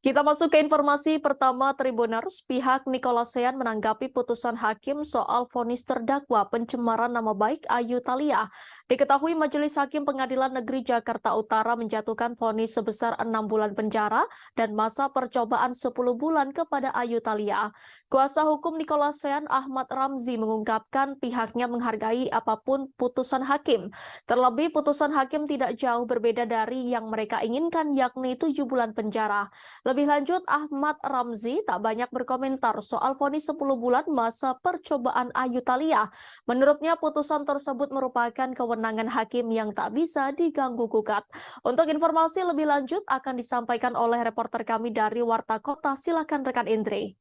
Kita masuk ke informasi pertama Tribuners. Pihak Nicolasean menanggapi putusan hakim soal vonis terdakwa pencemaran nama baik Ayu Thalia. Diketahui Majelis Hakim Pengadilan Negeri Jakarta Utara menjatuhkan vonis sebesar 6 bulan penjara dan masa percobaan 10 bulan kepada Ayu Thalia. Kuasa hukum Nicolasean Ahmad Ramzi mengungkapkan pihaknya menghargai apapun putusan hakim. Terlebih putusan hakim tidak jauh berbeda dari yang mereka inginkan, yakni 7 bulan penjara. Lebih lanjut, Ahmad Ramzi tak banyak berkomentar soal vonis 10 bulan masa percobaan Ayu Thalia. Menurutnya, putusan tersebut merupakan kewenangan hakim yang tak bisa diganggu-gugat. Untuk informasi lebih lanjut akan disampaikan oleh reporter kami dari Warta Kota. Silakan rekan Indri.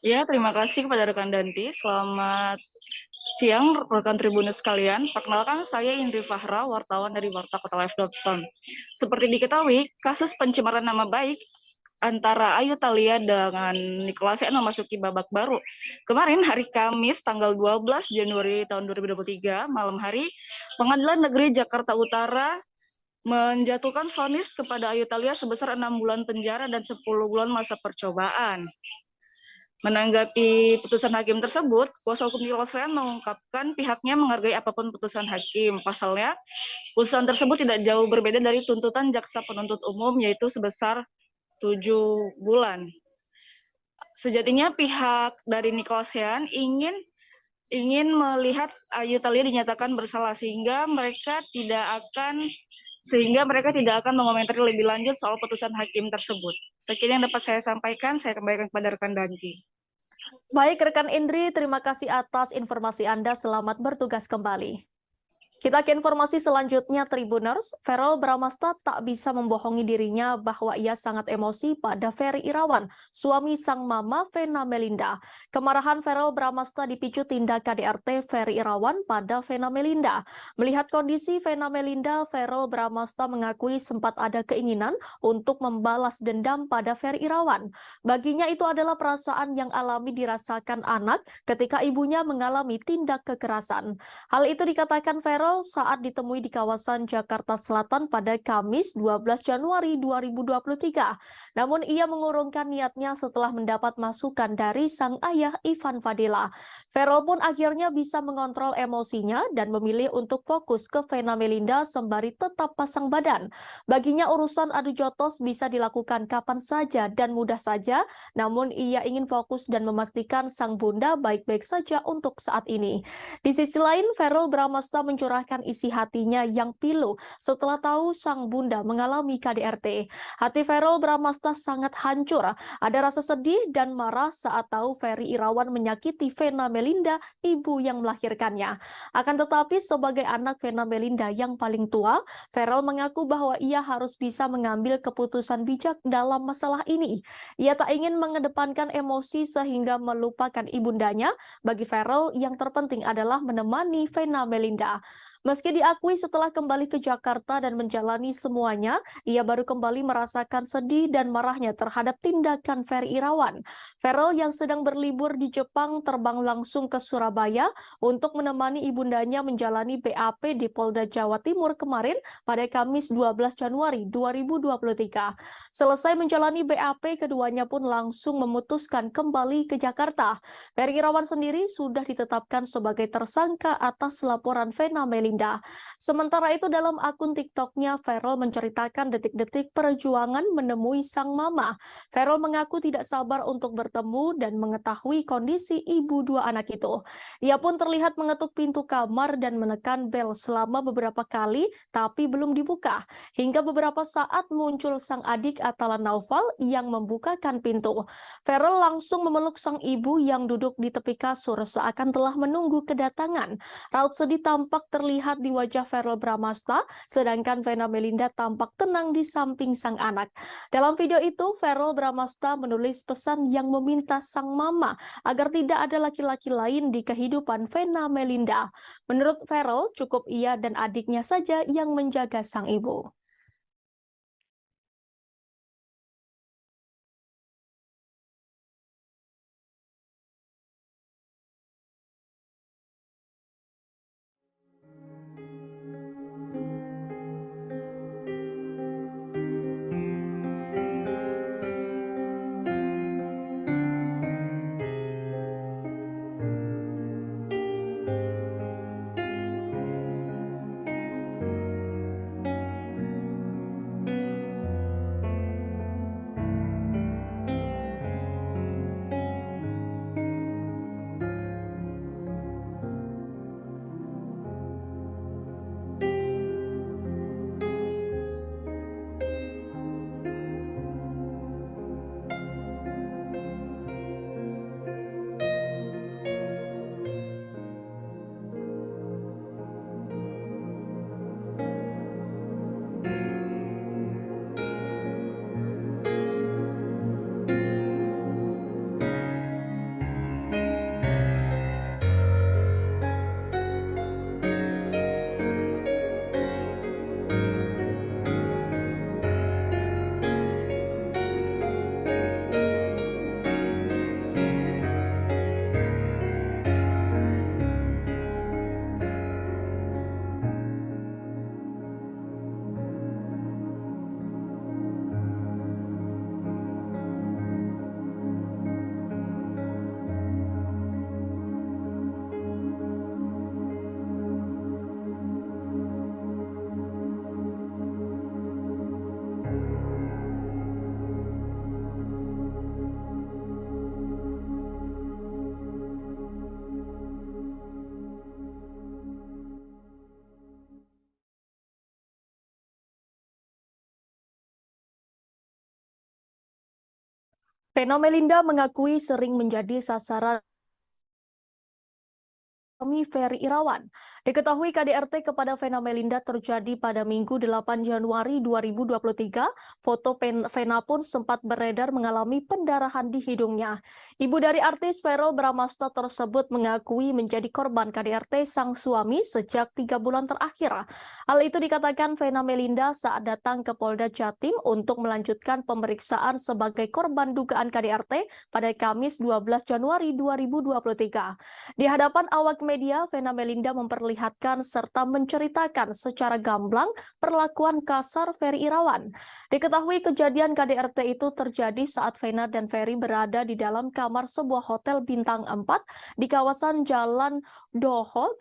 Ya, terima kasih kepada rekan Danti. Selamat siang, rekan Tribunus sekalian. Perkenalkan, saya Indri Fahra, wartawan dari wartakotalive.com. Seperti diketahui, kasus pencemaran nama baik antara Ayu Thalia dengan Nicolasean memasuki babak baru. Kemarin, hari Kamis, tanggal 12 Januari tahun 2023, malam hari, Pengadilan Negeri Jakarta Utara menjatuhkan vonis kepada Ayu Thalia sebesar 6 bulan penjara dan 10 bulan masa percobaan. Menanggapi putusan hakim tersebut, kuasa hukum Nicolasean mengungkapkan pihaknya menghargai apapun putusan hakim. Pasalnya, putusan tersebut tidak jauh berbeda dari tuntutan jaksa penuntut umum, yaitu sebesar 7 bulan. Sejatinya pihak dari Nicolasean ingin melihat Ayu Thalia dinyatakan bersalah sehingga mereka tidak akan mengomentari lebih lanjut soal putusan hakim tersebut. Sekian yang dapat saya sampaikan, saya kembalikan kepada rekan Danti. Baik, rekan Indri, terima kasih atas informasi Anda. Selamat bertugas kembali. Kita ke informasi selanjutnya, Tribuners. Verrel Bramasta tak bisa membohongi dirinya bahwa ia sangat emosi pada Ferry Irawan, suami sang mama Vena Melinda. Kemarahan Verrel Bramasta dipicu tindak KDRT Ferry Irawan pada Vena Melinda. Melihat kondisi Vena Melinda, Verrel Bramasta mengakui sempat ada keinginan untuk membalas dendam pada Ferry Irawan. Baginya itu adalah perasaan yang alami dirasakan anak ketika ibunya mengalami tindak kekerasan. Hal itu dikatakan Verrel saat ditemui di kawasan Jakarta Selatan pada Kamis 12 Januari 2023. Namun ia mengurungkan niatnya setelah mendapat masukan dari sang ayah Ivan Fadila. Verrel pun akhirnya bisa mengontrol emosinya dan memilih untuk fokus ke Vena Melinda sembari tetap pasang badan. Baginya urusan adu jotos bisa dilakukan kapan saja dan mudah saja, namun ia ingin fokus dan memastikan sang bunda baik-baik saja untuk saat ini. Di sisi lain, Verrel Bramasta mencurahkan isi hatinya yang pilu setelah tahu sang bunda mengalami KDRT. Hati Verrel Bramasta sangat hancur. Ada rasa sedih dan marah saat tahu Ferry Irawan menyakiti Vena Melinda, ibu yang melahirkannya. Akan tetapi, sebagai anak Vena Melinda yang paling tua, Verrel mengaku bahwa ia harus bisa mengambil keputusan bijak dalam masalah ini. Ia tak ingin mengedepankan emosi sehingga melupakan ibundanya. Bagi Verrel, yang terpenting adalah menemani Vena Melinda. Meski diakui setelah kembali ke Jakarta dan menjalani semuanya, ia baru kembali merasakan sedih dan marahnya terhadap tindakan Ferry Irawan. Verrel yang sedang berlibur di Jepang terbang langsung ke Surabaya untuk menemani ibundanya menjalani BAP di Polda Jawa Timur kemarin pada Kamis 12 Januari 2023. Selesai menjalani BAP, keduanya pun langsung memutuskan kembali ke Jakarta. Ferry Irawan sendiri sudah ditetapkan sebagai tersangka atas laporan Vena Melinda. Sementara itu dalam akun TikTok-nya, Verrel menceritakan detik-detik perjuangan menemui sang mama. Verrel mengaku tidak sabar untuk bertemu dan mengetahui kondisi ibu dua anak itu. Ia pun terlihat mengetuk pintu kamar dan menekan bel selama beberapa kali, tapi belum dibuka. Hingga beberapa saat muncul sang adik Atala Naufal yang membukakan pintu. Verrel langsung memeluk sang ibu yang duduk di tepi kasur seakan telah menunggu kedatangan. Raut sedih tampak terlihat di wajah Verrel Bramasta, sedangkan Vena Melinda tampak tenang di samping sang anak. Dalam video itu, Verrel Bramasta menulis pesan yang meminta sang mama agar tidak ada laki-laki lain di kehidupan Vena Melinda. Menurut Verrel, cukup ia dan adiknya saja yang menjaga sang ibu. Vena Melinda mengakui sering menjadi sasaran Ferry Irawan. Diketahui KDRT kepada Vena Melinda terjadi pada Minggu 8 Januari 2023. Foto Vena pun sempat beredar mengalami pendarahan di hidungnya. Ibu dari artis Verrell Bramasta tersebut mengakui menjadi korban KDRT sang suami sejak 3 bulan terakhir. Hal itu dikatakan Vena Melinda saat datang ke Polda Jatim untuk melanjutkan pemeriksaan sebagai korban dugaan KDRT pada Kamis 12 Januari 2023. Di hadapan awak media, Vena Melinda memperlihatkan serta menceritakan secara gamblang perlakuan kasar Ferry Irawan. Diketahui kejadian KDRT itu terjadi saat Vena dan Ferry berada di dalam kamar sebuah hotel bintang 4 di kawasan Jalan Doho,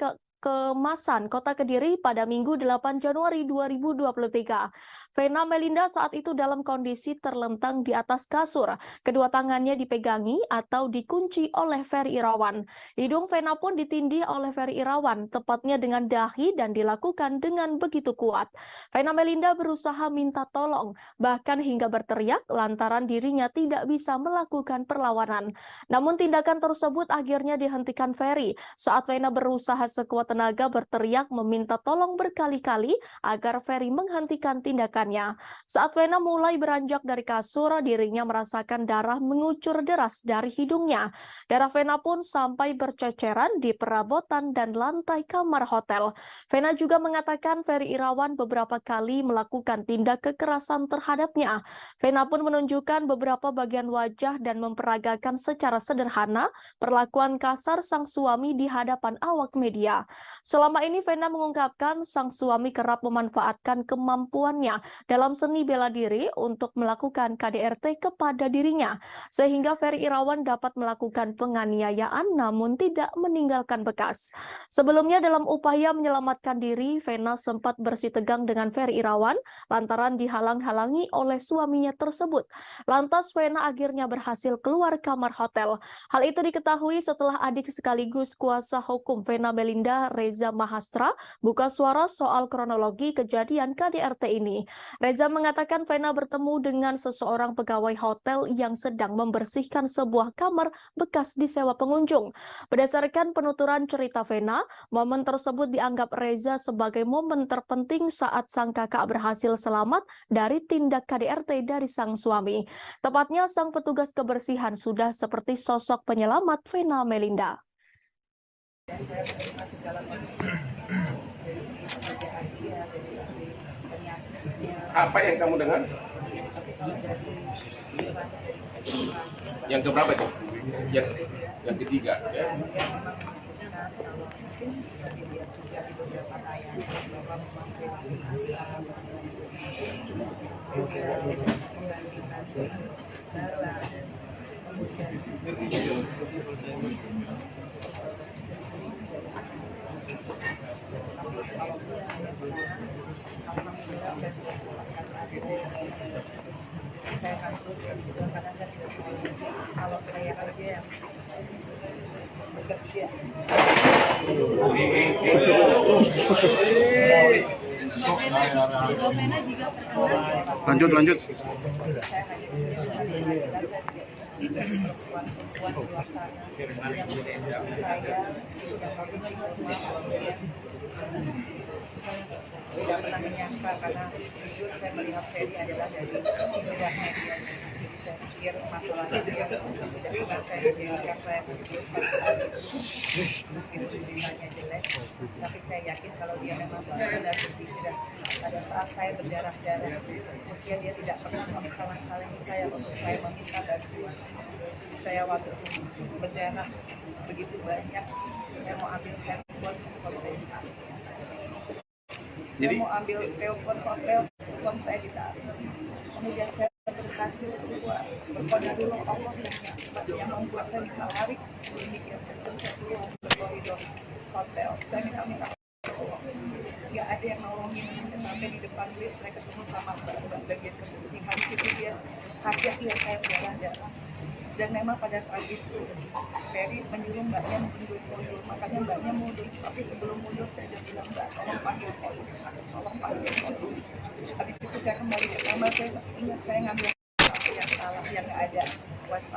Kemasan, Kota Kediri pada Minggu 8 Januari 2023. Vena Melinda saat itu dalam kondisi terlentang di atas kasur. Kedua tangannya dipegangi atau dikunci oleh Ferry Irawan. Hidung Vena pun ditindih oleh Ferry Irawan, tepatnya dengan dahi dan dilakukan dengan begitu kuat. Vena Melinda berusaha minta tolong, bahkan hingga berteriak lantaran dirinya tidak bisa melakukan perlawanan. Namun tindakan tersebut akhirnya dihentikan Ferry saat Vena berusaha sekuat tenaga berteriak meminta tolong berkali-kali agar Ferry menghentikan tindakannya. Saat Vena mulai beranjak dari kasur, dirinya merasakan darah mengucur deras dari hidungnya. Darah Vena pun sampai berceceran di perabotan dan lantai kamar hotel. Vena juga mengatakan Ferry Irawan beberapa kali melakukan tindak kekerasan terhadapnya. Vena pun menunjukkan beberapa bagian wajah dan memperagakan secara sederhana perlakuan kasar sang suami di hadapan awak media. Selama ini Vena mengungkapkan sang suami kerap memanfaatkan kemampuannya dalam seni bela diri untuk melakukan KDRT kepada dirinya, sehingga Ferry Irawan dapat melakukan penganiayaan namun tidak meninggalkan bekas. Sebelumnya dalam upaya menyelamatkan diri, Vena sempat bersitegang dengan Ferry Irawan lantaran dihalang-halangi oleh suaminya tersebut. Lantas Vena akhirnya berhasil keluar kamar hotel. Hal itu diketahui setelah adik sekaligus kuasa hukum Vena Melinda, Reza Mahastra, buka suara soal kronologi kejadian KDRT ini. Reza mengatakan Vena bertemu dengan seseorang pegawai hotel yang sedang membersihkan sebuah kamar bekas disewa pengunjung. Berdasarkan penuturan cerita Vena, momen tersebut dianggap Reza sebagai momen terpenting saat sang kakak berhasil selamat dari tindak KDRT dari sang suami. Tepatnya sang petugas kebersihan sudah seperti sosok penyelamat Vena Melinda. Apa yang kamu dengar? Yang keberapa itu? Yang ketiga, ya. Saya akan terus juga karena saya tidak mau kalau saya kerja yang bekerja. Lanjut. Saya hanya perempuan di luar sana yang saya yang kondisi rumah tidak pernah menyangka karena jujur saya melihat Ferry adalah dari indahnya dia. Saya pikir masalahnya dia tidak pernah saya jadikan saya berjuang meskipun hubungannya jelek, tapi saya yakin kalau dia memang benar berpikiran pada saat saya berdarah-darah usia dia tidak pernah menghalang-halangi saya untuk saya meminta bantuan. Saya waktu berdarah begitu banyak, saya mau ambil handphone hotel. Saya mau ambil telepon hotel, uang saya ditarik. Kemudian saya berhasil keluar. Berkoordinasi Allah yang membuat saya bisa lari sedikit. Dan saya keluar ke koridor hotel. Saya minta tolong. Nggak ada yang nolongin. Sampai di depan lift saya ketemu sama mbak bagian kebersihan. Itu dia hati-hati yang saya berdarah. Dan memang pada saat itu Ferry menyuruh mbaknya mundur, makanya mbaknya mundur. Tapi sebelum mundur saya sudah bilang mbak tolong panggil polisi, tolong panggil polisi. Habis itu saya kembali ke kamar, saya ingat saya ngambil yang salah, yang nggak ada WhatsApp.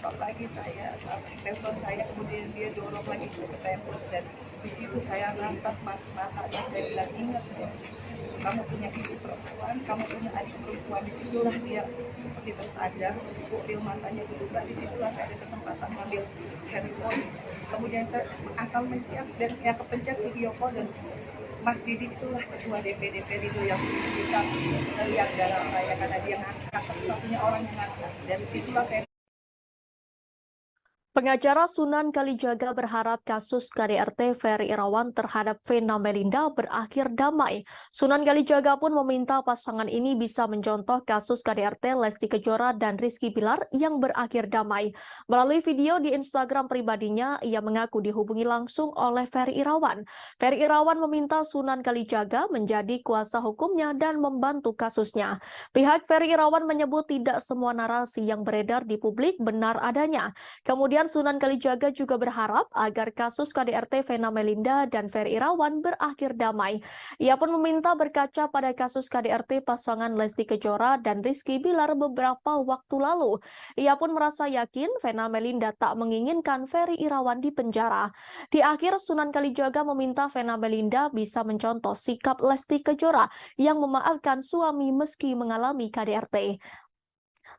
besok lagi saya telepon saya, kemudian dia dorong lagi saya ke tembok, dan di situ saya natap matanya, saya bilang, ingat ya, kamu punya istri perempuan, kamu punya adik perempuan. Disitulah dia seperti tersadar, bukil matanya berubah. Disitulah saya ada kesempatan ngambil handphone, kemudian saya asal mencet dan yang kepencet video call, dan Mas Didi itulah ketua DPD itu yang bisa melihat darah saya karena dia ngangkat, satu-satunya orang yang ngangkat. Dan itulah saya. Pengacara Sunan Kalijaga berharap kasus KDRT Ferry Irawan terhadap Vena Melinda berakhir damai. Sunan Kalijaga pun meminta pasangan ini bisa mencontoh kasus KDRT Lesti Kejora dan Rizky Bilar yang berakhir damai. Melalui video di Instagram pribadinya, ia mengaku dihubungi langsung oleh Ferry Irawan. Ferry Irawan meminta Sunan Kalijaga menjadi kuasa hukumnya dan membantu kasusnya. Pihak Ferry Irawan menyebut tidak semua narasi yang beredar di publik benar adanya. Kemudian Sunan Kalijaga juga berharap agar kasus KDRT Vena Melinda dan Ferry Irawan berakhir damai. Ia pun meminta berkaca pada kasus KDRT pasangan Lesti Kejora dan Rizky Bilar beberapa waktu lalu. Ia pun merasa yakin Vena Melinda tak menginginkan Ferry Irawan di penjara. Di akhir, Sunan Kalijaga meminta Vena Melinda bisa mencontoh sikap Lesti Kejora yang memaafkan suami meski mengalami KDRT.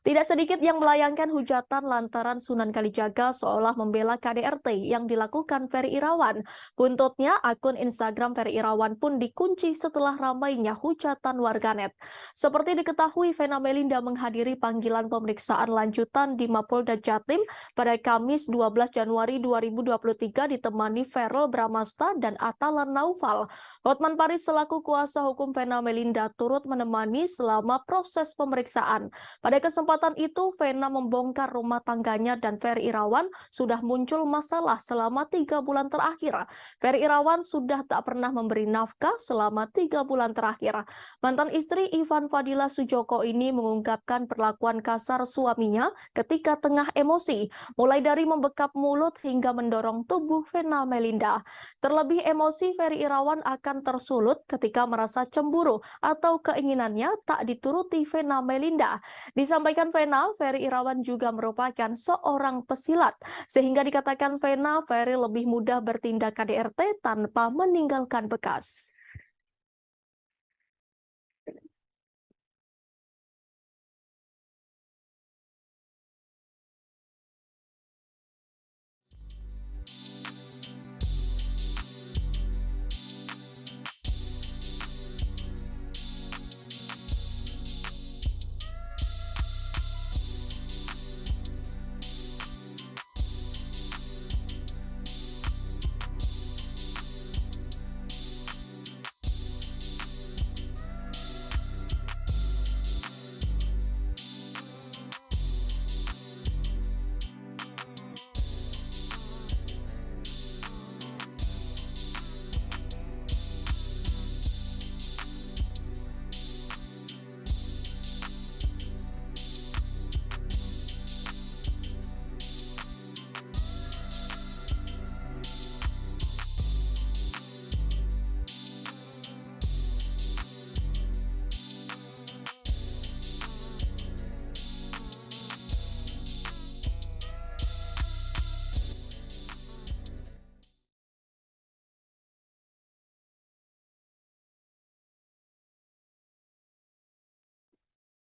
Tidak sedikit yang melayangkan hujatan lantaran Sunan Kalijaga seolah membela KDRT yang dilakukan Ferry Irawan. Buntutnya, akun Instagram Ferry Irawan pun dikunci setelah ramainya hujatan warganet. Seperti diketahui, Vena Melinda menghadiri panggilan pemeriksaan lanjutan di Mapolda Jatim pada Kamis 12 Januari 2023 ditemani Verrel Bramasta dan Atalan Naufal. Hotman Paris selaku kuasa hukum Vena Melinda turut menemani selama proses pemeriksaan. Pada kesempatan itu, Vena membongkar rumah tangganya dan Ferry Irawan sudah muncul masalah selama 3 bulan terakhir. Ferry Irawan sudah tak pernah memberi nafkah selama 3 bulan terakhir. Mantan istri Ivan Fadila Sujoko ini mengungkapkan perlakuan kasar suaminya ketika tengah emosi, mulai dari membekap mulut hingga mendorong tubuh Vena Melinda. Terlebih emosi Ferry Irawan akan tersulut ketika merasa cemburu atau keinginannya tak dituruti Vena Melinda. Disampaikan Vena, Ferry Irawan juga merupakan seorang pesilat, sehingga dikatakan Vena, Ferry lebih mudah bertindak KDRT tanpa meninggalkan bekas.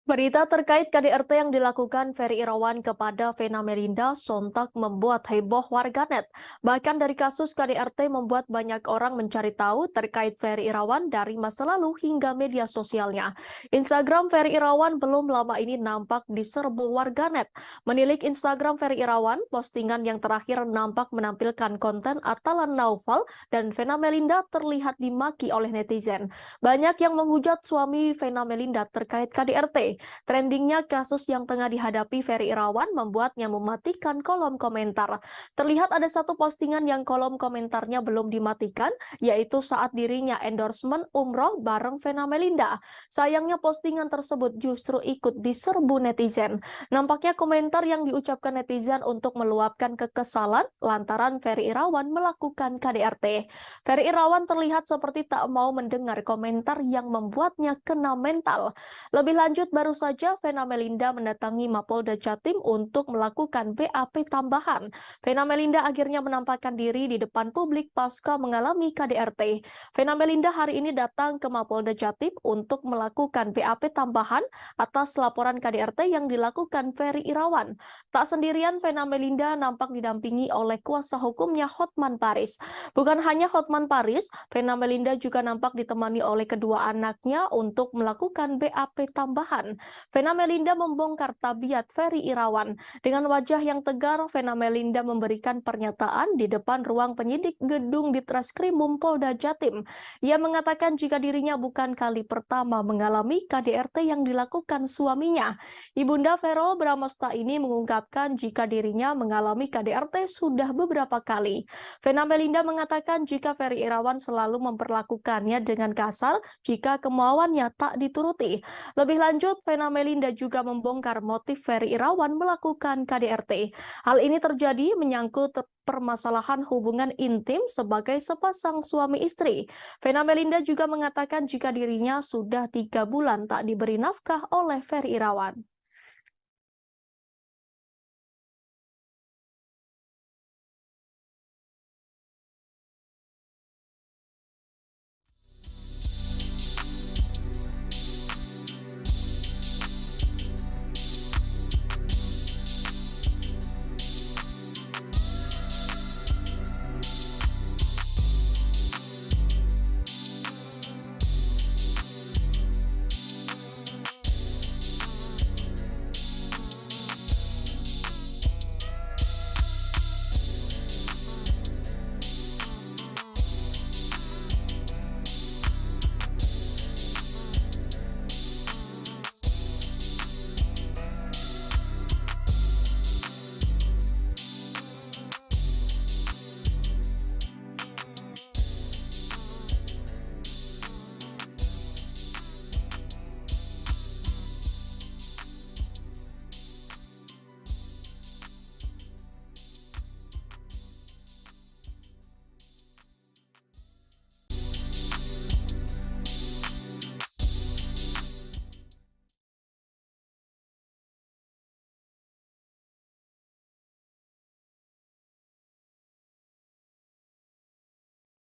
Berita terkait KDRT yang dilakukan Ferry Irawan kepada Vena Melinda sontak membuat heboh warganet. Bahkan dari kasus KDRT membuat banyak orang mencari tahu terkait Ferry Irawan dari masa lalu hingga media sosialnya. Instagram Ferry Irawan belum lama ini nampak diserbu warganet. Menilik Instagram Ferry Irawan, postingan yang terakhir nampak menampilkan konten Atalan Naufal dan Vena Melinda terlihat dimaki oleh netizen. Banyak yang menghujat suami Vena Melinda terkait KDRT. Trendingnya kasus yang tengah dihadapi Ferry Irawan membuatnya mematikan kolom komentar. Terlihat ada satu postingan yang kolom komentarnya belum dimatikan, yaitu saat dirinya endorsement umroh bareng Vena Melinda. Sayangnya postingan tersebut justru ikut diserbu netizen. Nampaknya komentar yang diucapkan netizen untuk meluapkan kekesalan lantaran Ferry Irawan melakukan KDRT. Ferry Irawan terlihat seperti tak mau mendengar komentar yang membuatnya kena mental. Lebih lanjut, baru baru saja Vena Melinda mendatangi Mapolda Jatim untuk melakukan BAP tambahan. Vena Melinda akhirnya menampakkan diri di depan publik pasca mengalami KDRT. Vena Melinda hari ini datang ke Mapolda Jatim untuk melakukan BAP tambahan atas laporan KDRT yang dilakukan Ferry Irawan. Tak sendirian, Vena Melinda nampak didampingi oleh kuasa hukumnya Hotman Paris. Bukan hanya Hotman Paris, Vena Melinda juga nampak ditemani oleh kedua anaknya untuk melakukan BAP tambahan. Vena Melinda membongkar tabiat Ferry Irawan. Dengan wajah yang tegar, Vena Melinda memberikan pernyataan di depan ruang penyidik gedung Ditreskrimum Polda Jatim. Ia mengatakan jika dirinya bukan kali pertama mengalami KDRT yang dilakukan suaminya. Ibunda Verrel Bramasta ini mengungkapkan jika dirinya mengalami KDRT sudah beberapa kali. Vena Melinda mengatakan jika Ferry Irawan selalu memperlakukannya dengan kasar jika kemauannya tak dituruti. Lebih lanjut, Vena Melinda juga membongkar motif Ferry Irawan melakukan KDRT. Hal ini terjadi menyangkut permasalahan hubungan intim sebagai sepasang suami istri. Vena Melinda juga mengatakan jika dirinya sudah 3 bulan tak diberi nafkah oleh Ferry Irawan.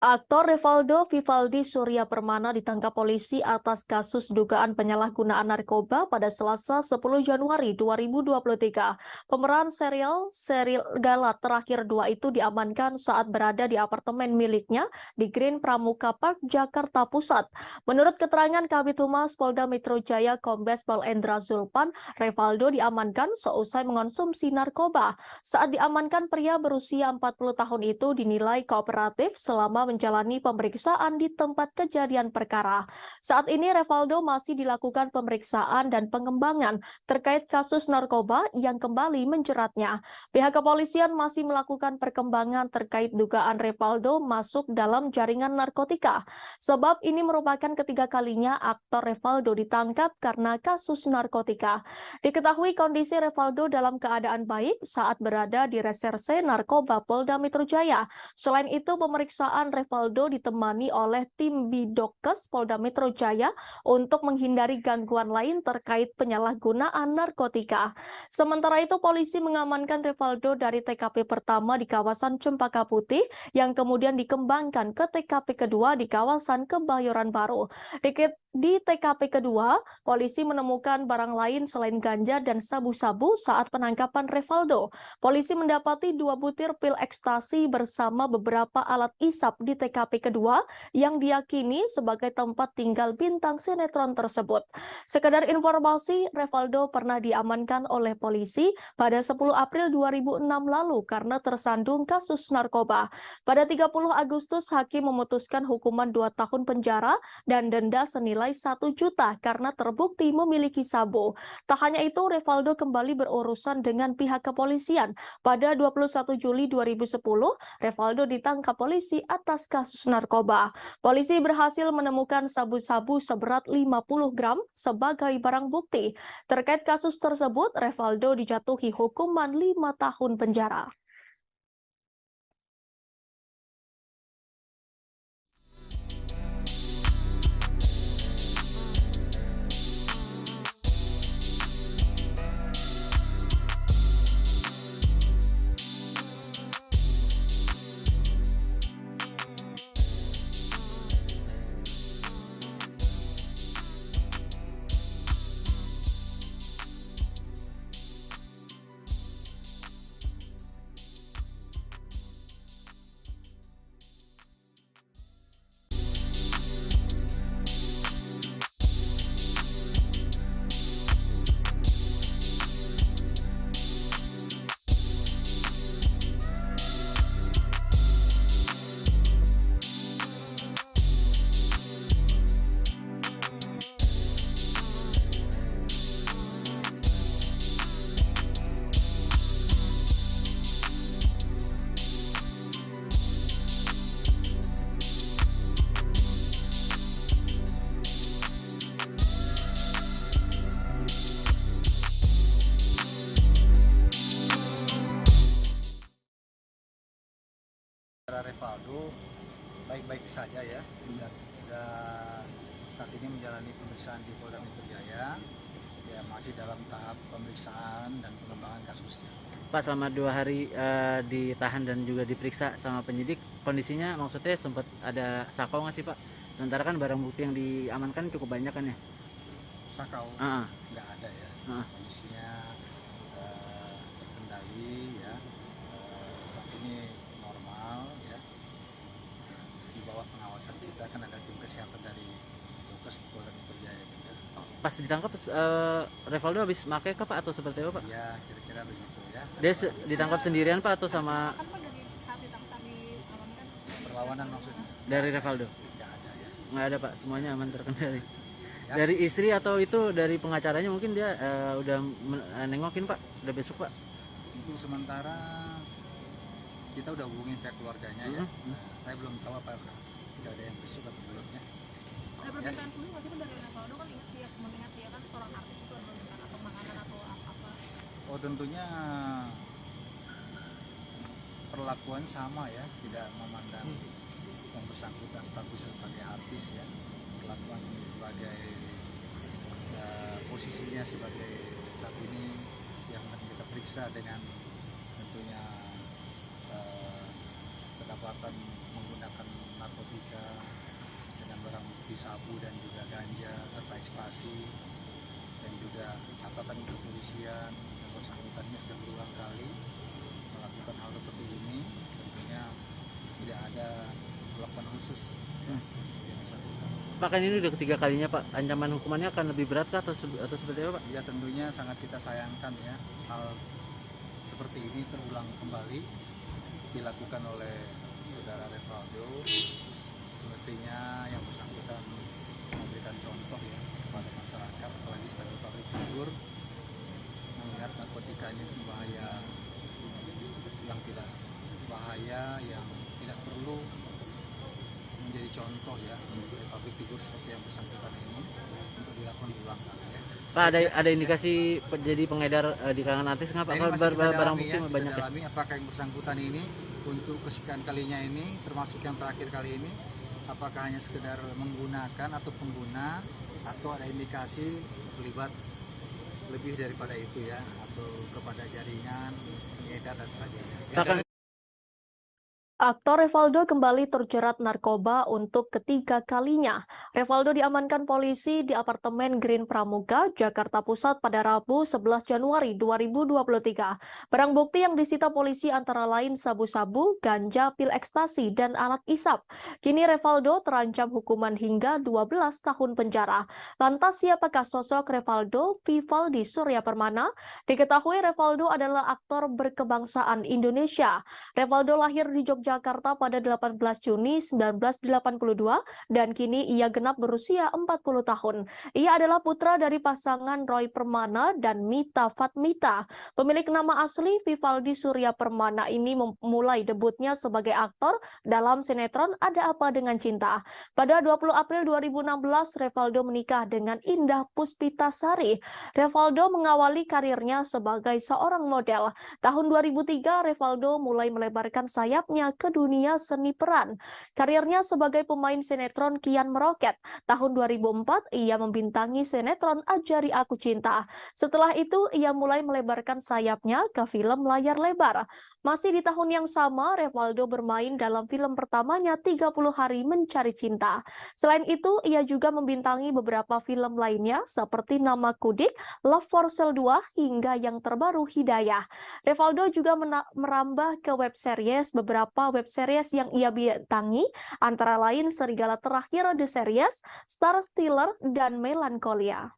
Aktor Revaldo Vivaldi Surya Permana ditangkap polisi atas kasus dugaan penyalahgunaan narkoba pada Selasa 10 Januari 2023. Pemeran serial Gala terakhir 2 itu diamankan saat berada di apartemen miliknya di Green Pramuka Park, Jakarta Pusat. Menurut keterangan Kabid Humas Polda Metro Jaya Kombes Pol Endra Zulpan, Revaldo diamankan seusai mengonsumsi narkoba. Saat diamankan, pria berusia 40 tahun itu dinilai kooperatif selama menjalani pemeriksaan di tempat kejadian perkara. Saat ini Revaldo masih dilakukan pemeriksaan dan pengembangan terkait kasus narkoba yang kembali menjeratnya. Pihak kepolisian masih melakukan perkembangan terkait dugaan Revaldo masuk dalam jaringan narkotika. Sebab ini merupakan ketiga kalinya aktor Revaldo ditangkap karena kasus narkotika. Diketahui kondisi Revaldo dalam keadaan baik saat berada di Reserse Narkoba Polda Metro Jaya. Selain itu, pemeriksaan Revaldo ditemani oleh tim Bidokes Polda Metro Jaya untuk menghindari gangguan lain terkait penyalahgunaan narkotika. Sementara itu, polisi mengamankan Revaldo dari TKP pertama di kawasan Cempaka Putih yang kemudian dikembangkan ke TKP kedua di kawasan Kebayoran Baru. Di TKP kedua, polisi menemukan barang lain selain ganja dan sabu-sabu saat penangkapan Revaldo. Polisi mendapati 2 butir pil ekstasi bersama beberapa alat isap di TKP kedua yang diyakini sebagai tempat tinggal bintang sinetron tersebut. Sekedar informasi, Revaldo pernah diamankan oleh polisi pada 10 April 2006 lalu karena tersandung kasus narkoba. Pada 30 Agustus, hakim memutuskan hukuman 2 tahun penjara dan denda senilai 1 juta karena terbukti memiliki sabu. Tak hanya itu, Revaldo kembali berurusan dengan pihak kepolisian. Pada 21 Juli 2010, Revaldo ditangkap polisi atas kasus narkoba. Polisi berhasil menemukan sabu-sabu seberat 50 gram sebagai barang bukti. Terkait kasus tersebut, Revaldo dijatuhi hukuman 5 tahun penjara. Rivaldo baik-baik saja ya, dan sudah saat ini menjalani pemeriksaan di Polda Metro Jaya, ya masih dalam tahap pemeriksaan dan pengembangan kasusnya. Pak, selama 2 hari ditahan dan juga diperiksa sama penyidik, kondisinya maksudnya sempat ada sakau nggak sih Pak? Sementara kan barang bukti yang diamankan cukup banyak kan ya? Sakau Ah, nggak ada ya, kondisinya terkendali ya, saat ini normal ya, di bawah pengawasan kita. Kan ada tim kesehatan dari Dokes Polda Metro Jaya juga. Pas ditangkap Rivaldo habis pakai kah Pak atau seperti apa Pak? Ya kira-kira begitu ya. Dia ditangkap sendirian Pak atau sama Perlawanan maksudnya? dari Rivaldo? Nggak ada ya. Nggak ada Pak, semuanya aman terkendali. Ya. Dari istri atau itu dari pengacaranya mungkin dia udah nengokin Pak, udah besok Pak? Untuk sementara kita udah hubungin pihak keluarganya ya. Nah, saya belum tahu apakah tidak ada yang besok atau belum ya. Ada permintaan khusus nggak sih Pak dari Rivaldo, kan mengingat dia kan seorang artis, itu ada permintaan atau makanan atau apa? Oh tentunya perlakuan sama ya, tidak memandang yang bersangkutan statusnya sebagai artis ya, perlakuan ini sebagai posisinya sebagai saat ini yang kita periksa dengan tentunya kedapatan menggunakan narkotika dengan barang bukti sabu dan juga ganja serta ekstasi, dan juga catatan kepolisian yang bersangkutannya sudah berulang kali melakukan hal seperti ini. Tentunya tidak ada perlakuan khusus ya, yang bersangkutan. Pak, kan ini udah ketiga kalinya Pak, ancaman hukumannya akan lebih berat kah atau seperti apa Pak? Ya tentunya sangat kita sayangkan ya, hal seperti ini terulang kembali dilakukan oleh saudara Rivaldo. Semestinya yang bersangkutan memberikan contoh ya kepada masyarakat, apalagi sebagai public figure, mengingat narkotika ini bahaya, yang tidak perlu menjadi contoh ya untuk public figure seperti yang bersangkutan ini untuk dilakukan berulang kali ya. Pak, ada indikasi jadi pengedar di kalangan artis nggak Pak? Nah, ini masih kita Barang dalami bukti ya, banyak kita ya? dalami apakah yang bersangkutan ini untuk kesekian kalinya ini, termasuk yang terakhir kali ini, apakah hanya sekedar menggunakan atau pengguna, atau ada indikasi terlibat lebih daripada itu ya, atau kepada jaringan pengedar dan sebagainya. Pak, Aktor Rivaldo kembali terjerat narkoba untuk ketiga kalinya. Rivaldo diamankan polisi di apartemen Green Pramuka, Jakarta Pusat pada Rabu 11 Januari 2023. Barang bukti yang disita polisi antara lain sabu-sabu, ganja, pil ekstasi, dan alat isap. Kini Rivaldo terancam hukuman hingga 12 tahun penjara. Lantas siapakah sosok Rivaldo Vivaldi Surya Permana? Diketahui Rivaldo adalah aktor berkebangsaan Indonesia. Rivaldo lahir di Yogyakarta pada 18 Juni 1982 dan kini ia genap berusia 40 tahun. Ia adalah putra dari pasangan Roy Permana dan Mita Fatmita. Pemilik nama asli Vivaldi Surya Permana ini memulai debutnya sebagai aktor dalam sinetron Ada Apa Dengan Cinta. Pada 20 April 2016, Rivaldo menikah dengan Indah Puspitasari. Rivaldo mengawali karirnya sebagai seorang model. Tahun 2003, Rivaldo mulai melebarkan sayapnya ke dunia seni peran. Karirnya sebagai pemain sinetron kian meroket. Tahun 2004, ia membintangi sinetron Ajari Aku Cinta. Setelah itu, ia mulai melebarkan sayapnya ke film layar lebar. Masih di tahun yang sama, Rivaldo bermain dalam film pertamanya 30 Hari Mencari Cinta. Selain itu, ia juga membintangi beberapa film lainnya seperti Nama Kudik, Love for Sale 2, hingga yang terbaru Hidayah. Rivaldo juga merambah ke web series. Beberapa web series yang ia bintangi antara lain Serigala Terakhir The Series, Star Stealer, dan Melancholia.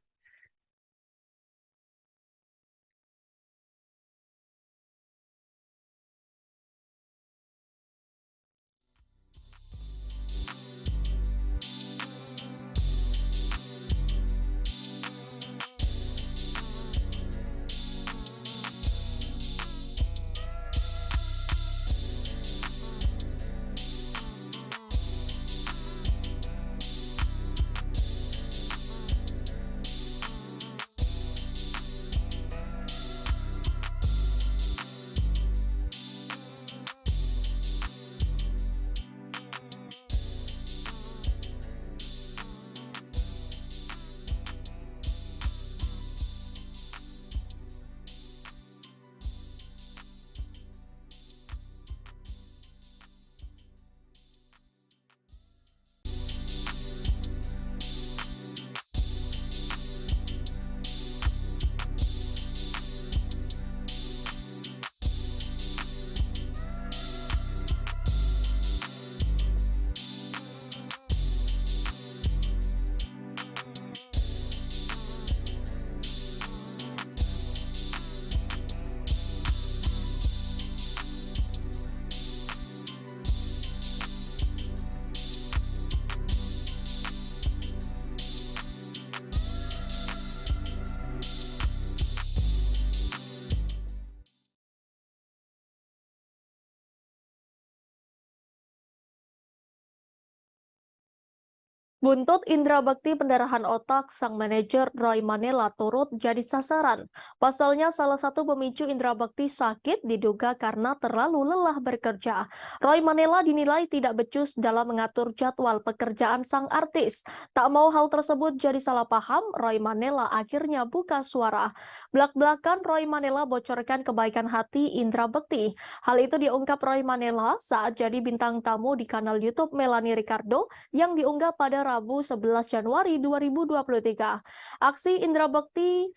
Buntut Indra Bekti pendarahan otak, sang manajer Roy Manela turut jadi sasaran. Pasalnya salah satu pemicu Indra Bekti sakit diduga karena terlalu lelah bekerja. Roy Manela dinilai tidak becus dalam mengatur jadwal pekerjaan sang artis. Tak mau hal tersebut jadi salah paham, Roy Manela akhirnya buka suara. Belak-belakan Roy Manela bocorkan kebaikan hati Indra Bekti. Hal itu diungkap Roy Manela saat jadi bintang tamu di kanal YouTube Melanie Ricardo yang diunggah pada Rabu 11 Januari 2023. Aksi Indra Bekti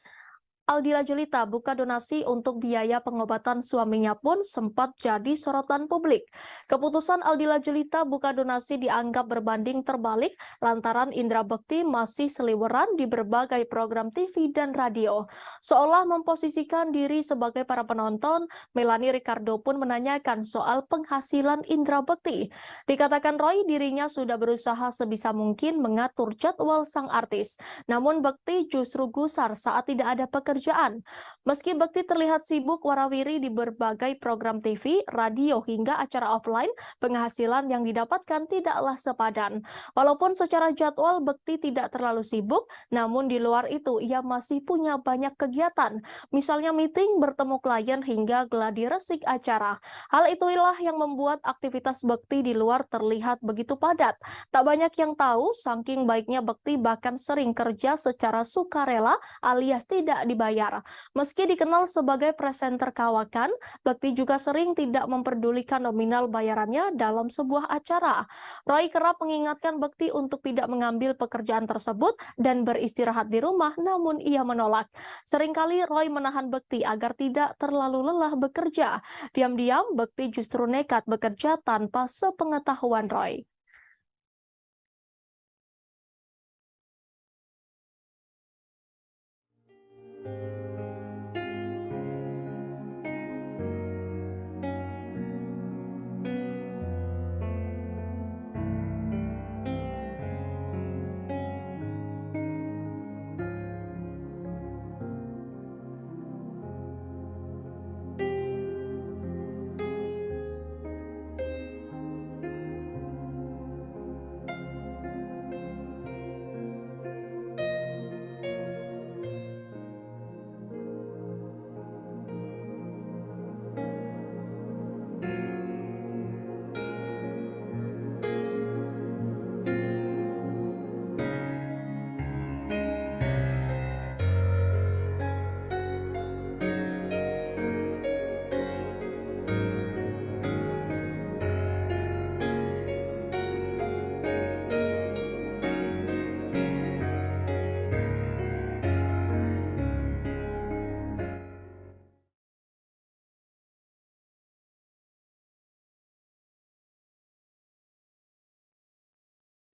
Aldila Jelita buka donasi untuk biaya pengobatan suaminya pun sempat jadi sorotan publik. Keputusan Aldila Jelita buka donasi dianggap berbanding terbalik lantaran Indra Bekti masih seliweran di berbagai program TV dan radio. Seolah memposisikan diri sebagai para penonton, Melanie Ricardo pun menanyakan soal penghasilan Indra Bekti. Dikatakan Roy dirinya sudah berusaha sebisa mungkin mengatur jadwal sang artis. Namun Bekti justru gusar saat tidak ada pekerjaan. Meski Bekti terlihat sibuk warawiri di berbagai program TV, radio hingga acara offline, penghasilan yang didapatkan tidaklah sepadan. Walaupun secara jadwal Bekti tidak terlalu sibuk, namun di luar itu ia masih punya banyak kegiatan. Misalnya meeting, bertemu klien hingga gladi resik acara. Hal itulah yang membuat aktivitas Bekti di luar terlihat begitu padat. Tak banyak yang tahu, saking baiknya Bekti bahkan sering kerja secara sukarela alias tidak dibayar. Meski dikenal sebagai presenter kawakan, Bekti juga sering tidak memperdulikan nominal bayarannya dalam sebuah acara. Roy kerap mengingatkan Bekti untuk tidak mengambil pekerjaan tersebut dan beristirahat di rumah, namun ia menolak. Seringkali Roy menahan Bekti agar tidak terlalu lelah bekerja. Diam-diam, Bekti justru nekat bekerja tanpa sepengetahuan Roy.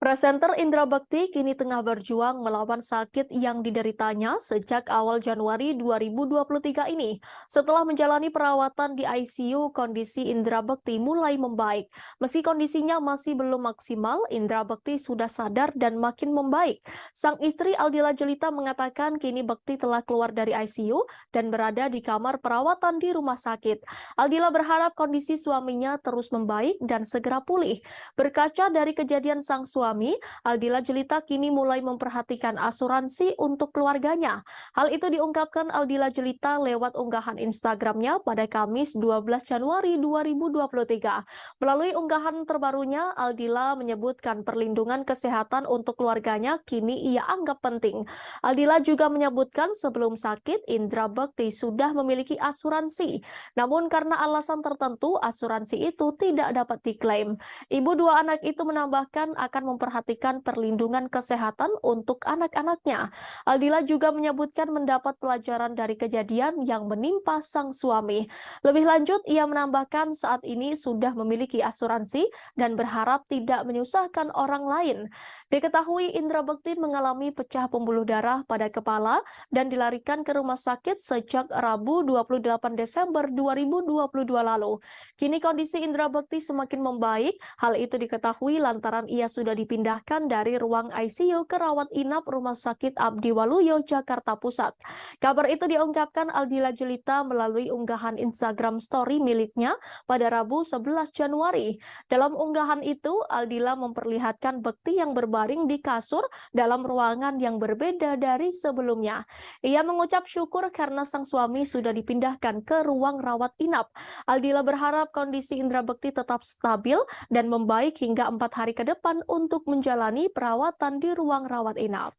Presenter Indra Bekti kini tengah berjuang melawan sakit yang dideritanya sejak awal Januari 2023 ini. Setelah menjalani perawatan di ICU, kondisi Indra Bekti mulai membaik. Meski kondisinya masih belum maksimal, Indra Bekti sudah sadar dan makin membaik. Sang istri Aldila Jelita mengatakan kini Bekti telah keluar dari ICU dan berada di kamar perawatan di rumah sakit. Aldila berharap kondisi suaminya terus membaik dan segera pulih. Berkaca dari kejadian sang suami, Aldila Jelita kini mulai memperhatikan asuransi untuk keluarganya. Hal itu diungkapkan Aldila Jelita lewat unggahan Instagramnya pada Kamis 12 Januari 2023. Melalui unggahan terbarunya, Aldila menyebutkan perlindungan kesehatan untuk keluarganya kini ia anggap penting. Aldila juga menyebutkan sebelum sakit, Indra Bekti sudah memiliki asuransi. Namun karena alasan tertentu, asuransi itu tidak dapat diklaim. Ibu dua anak itu menambahkan akan memperhatikan perlindungan kesehatan untuk anak-anaknya. Aldila juga menyebutkan mendapat pelajaran dari kejadian yang menimpa sang suami. Lebih lanjut, ia menambahkan saat ini sudah memiliki asuransi dan berharap tidak menyusahkan orang lain. Diketahui Indra Bekti mengalami pecah pembuluh darah pada kepala dan dilarikan ke rumah sakit sejak Rabu 28 Desember 2022 lalu. Kini kondisi Indra Bekti semakin membaik. Hal itu diketahui lantaran ia sudah dipindahkan dari ruang ICU ke rawat inap Rumah Sakit Abdi Waluyo, Jakarta Pusat. Kabar itu diungkapkan Aldila Jelita melalui unggahan Instagram Story miliknya pada Rabu 11 Januari. Dalam unggahan itu, Aldila memperlihatkan bekti yang berbaring di kasur dalam ruangan yang berbeda dari sebelumnya. Ia mengucap syukur karena sang suami sudah dipindahkan ke ruang rawat inap. Aldila berharap kondisi Indra Bekti tetap stabil dan membaik hingga 4 hari ke depan untuk menjalani perawatan di ruang rawat inap.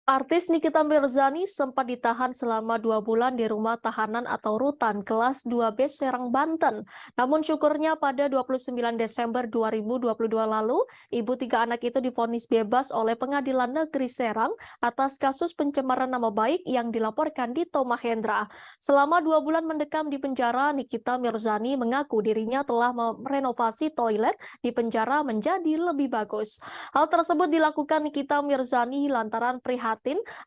Artis Nikita Mirzani sempat ditahan selama 2 bulan di rumah tahanan atau rutan kelas 2B Serang, Banten. Namun syukurnya pada 29 Desember 2022 lalu, ibu 3 anak itu divonis bebas oleh Pengadilan Negeri Serang atas kasus pencemaran nama baik yang dilaporkan Dito Mahendra. Selama 2 bulan mendekam di penjara, Nikita Mirzani mengaku dirinya telah merenovasi toilet di penjara menjadi lebih bagus. Hal tersebut dilakukan Nikita Mirzani lantaran prihatin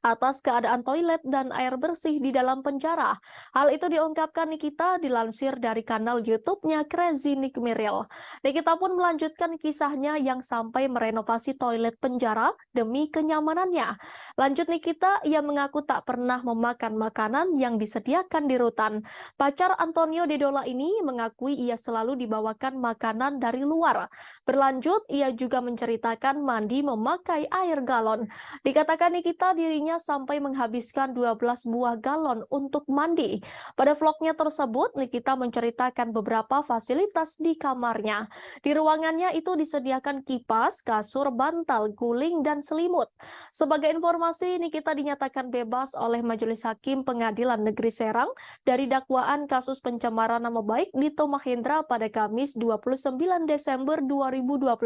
atas keadaan toilet dan air bersih di dalam penjara. Hal itu diungkapkan Nikita dilansir dari kanal YouTube-nya Crazy Nick Miril. Nikita pun melanjutkan kisahnya yang sampai merenovasi toilet penjara demi kenyamanannya. Lanjut Nikita, ia mengaku tak pernah memakan makanan yang disediakan di rutan. Pacar Antonio Dedola ini mengakui ia selalu dibawakan makanan dari luar. Berlanjut, ia juga menceritakan mandi memakai air galon. Dikatakan Nikita dirinya sampai menghabiskan 12 buah galon untuk mandi. Pada vlognya tersebut, Nikita menceritakan beberapa fasilitas di kamarnya. Di ruangannya itu disediakan kipas, kasur, bantal, guling, dan selimut. Sebagai informasi, Nikita dinyatakan bebas oleh Majelis Hakim Pengadilan Negeri Serang dari dakwaan kasus pencemaran nama baik Dito Mahendra pada Kamis 29 Desember 2022.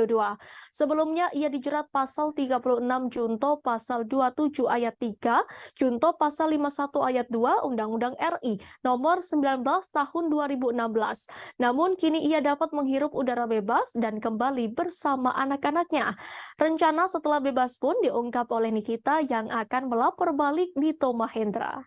Sebelumnya, ia dijerat pasal 36 Junto pasal 27 ayat 3, Junto pasal 51 ayat 2 Undang-Undang RI nomor 19 tahun 2016. Namun kini ia dapat menghirup udara bebas dan kembali bersama anak-anaknya. Rencana setelah bebas pun diungkap oleh Nikita yang akan melapor balik Dito Mahendra.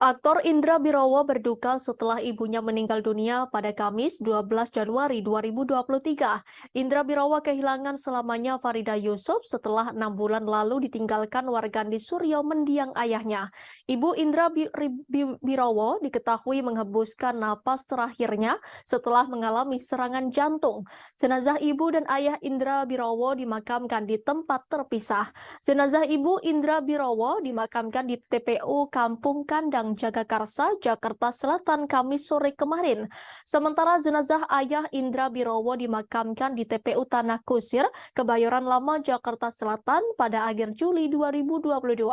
Aktor Indra Birowo berduka setelah ibunya meninggal dunia pada Kamis 12 Januari 2023. Indra Birowo kehilangan selamanya Farida Yusuf setelah 6 bulan lalu ditinggalkan wargandi Suryo mendiang ayahnya. Ibu Indra Birowo diketahui menghembuskan napas terakhirnya setelah mengalami serangan jantung. Jenazah ibu dan ayah Indra Birowo dimakamkan di tempat terpisah. Jenazah ibu Indra Birowo dimakamkan di TPU Kampung Kandang Jagakarsa, Jakarta Selatan, Kamis sore kemarin. Sementara jenazah ayah Indra Birowo dimakamkan di TPU Tanah Kusir, Kebayoran Lama, Jakarta Selatan pada akhir Juli 2022.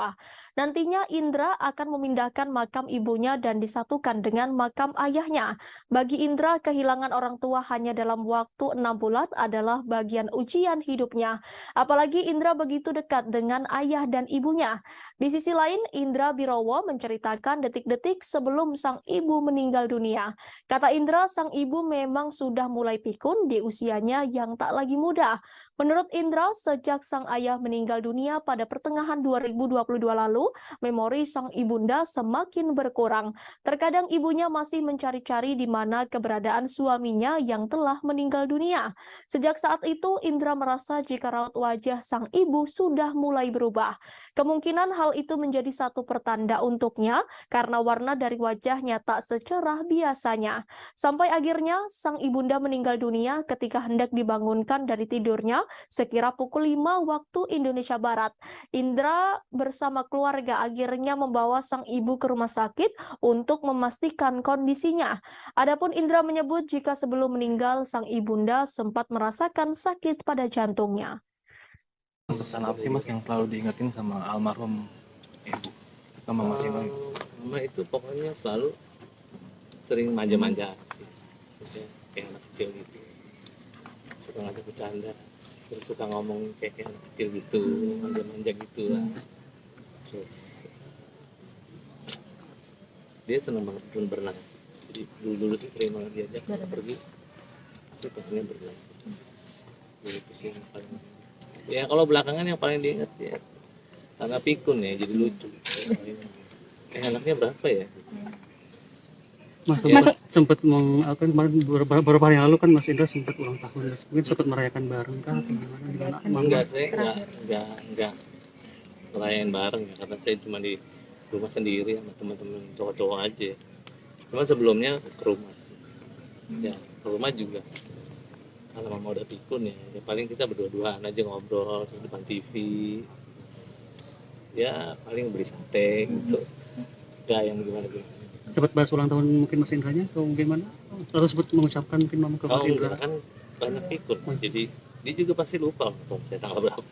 Nantinya Indra akan memindahkan makam ibunya dan disatukan dengan makam ayahnya. Bagi Indra, kehilangan orang tua hanya dalam waktu 6 bulan adalah bagian ujian hidupnya. Apalagi Indra begitu dekat dengan ayah dan ibunya. Di sisi lain, Indra Birowo menceritakan detik-detik sebelum sang ibu meninggal dunia. Kata Indra, sang ibu memang sudah mulai pikun di usianya yang tak lagi muda. Menurut Indra, sejak sang ayah meninggal dunia pada pertengahan 2022 lalu, memori sang ibunda semakin berkurang. Terkadang ibunya masih mencari-cari di mana keberadaan suaminya yang telah meninggal dunia. Sejak saat itu, Indra merasa jika raut wajah sang ibu sudah mulai berubah. Kemungkinan hal itu menjadi satu pertanda untuknya karena warna dari wajahnya tak secerah biasanya. Sampai akhirnya, sang ibunda meninggal dunia ketika hendak dibangunkan dari tidurnya sekira pukul 5 waktu Indonesia Barat. Indra bersama keluarga akhirnya membawa sang ibu ke rumah sakit untuk memastikan kondisinya. Adapun Indra menyebut jika sebelum meninggal sang ibunda sempat merasakan sakit pada jantungnya. Pesan apa sih Mas yang selalu diingetin sama almarhum ibu sama Mas Indra? Mama itu pokoknya selalu sering manja-manja sih. Maksudnya kayak anak kecil gitu. Suka ngajak bercanda, terus suka ngomong kayak anak kecil gitu, manja-manja gitu lah. Terus dia seneng banget berenang. Jadi dulu tuh sering banget diajak pergi, sukanya berenang. Jadi itu sih yang paling. Ya kalau belakangan yang paling diingat ya karena pikun ya, jadi lucu. Anaknya berapa ya? Mas Ya. sempat kemarin beberapa hari yang lalu kan Mas Indra sempat ulang tahun, Mas. Mungkin sempat merayakan bareng kah atau gimana? Enggak, saya enggak ngerayain bareng ya, karena saya cuma di rumah sendiri sama teman-teman cowok-cowok aja. Cuma sebelumnya ke rumah sih. Ya, ke rumah juga. Kalau mama udah pikun ya paling kita berdua-duaan aja ngobrol terus depan TV. Ya paling beli sate gitu. Enggak yang gimana-gimana. Sempat bahas ulang tahun mungkin Mas Indranya atau gimana? Atau sempat mengucapkan mungkin mama ke Mas Indra? Enggak, kan banyak pikun. Jadi dia juga pasti lupa saya tanggal berapa.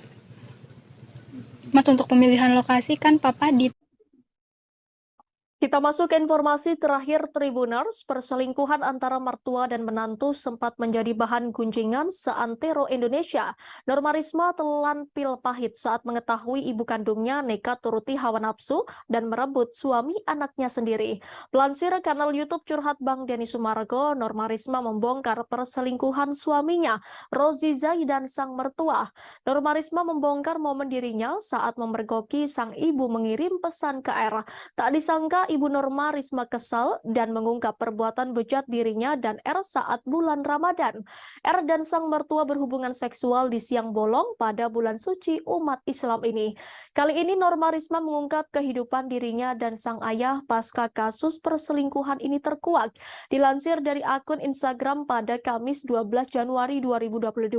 Mas, untuk pemilihan lokasi kan Papa di Kita masuk ke informasi terakhir Tribuners. Perselingkuhan antara mertua dan menantu sempat menjadi bahan gunjingan seantero Indonesia. Norma Risma telan pil pahit saat mengetahui ibu kandungnya nekat turuti hawa nafsu dan merebut suami anaknya sendiri. Pelansir kanal YouTube Curhat Bang Denny Sumargo, Norma Risma membongkar perselingkuhan suaminya, Rozi Zai dan sang mertua. Norma Risma membongkar momen dirinya saat memergoki sang ibu mengirim pesan ke R. Tak disangka Ibu Norma Risma kesal dan mengungkap perbuatan bejat dirinya dan R saat bulan Ramadan. R dan sang mertua berhubungan seksual di siang bolong pada bulan suci umat Islam ini. Kali ini Norma Risma mengungkap kehidupan dirinya dan sang ayah pasca kasus perselingkuhan ini terkuak. Dilansir dari akun Instagram pada Kamis 12 Januari 2022,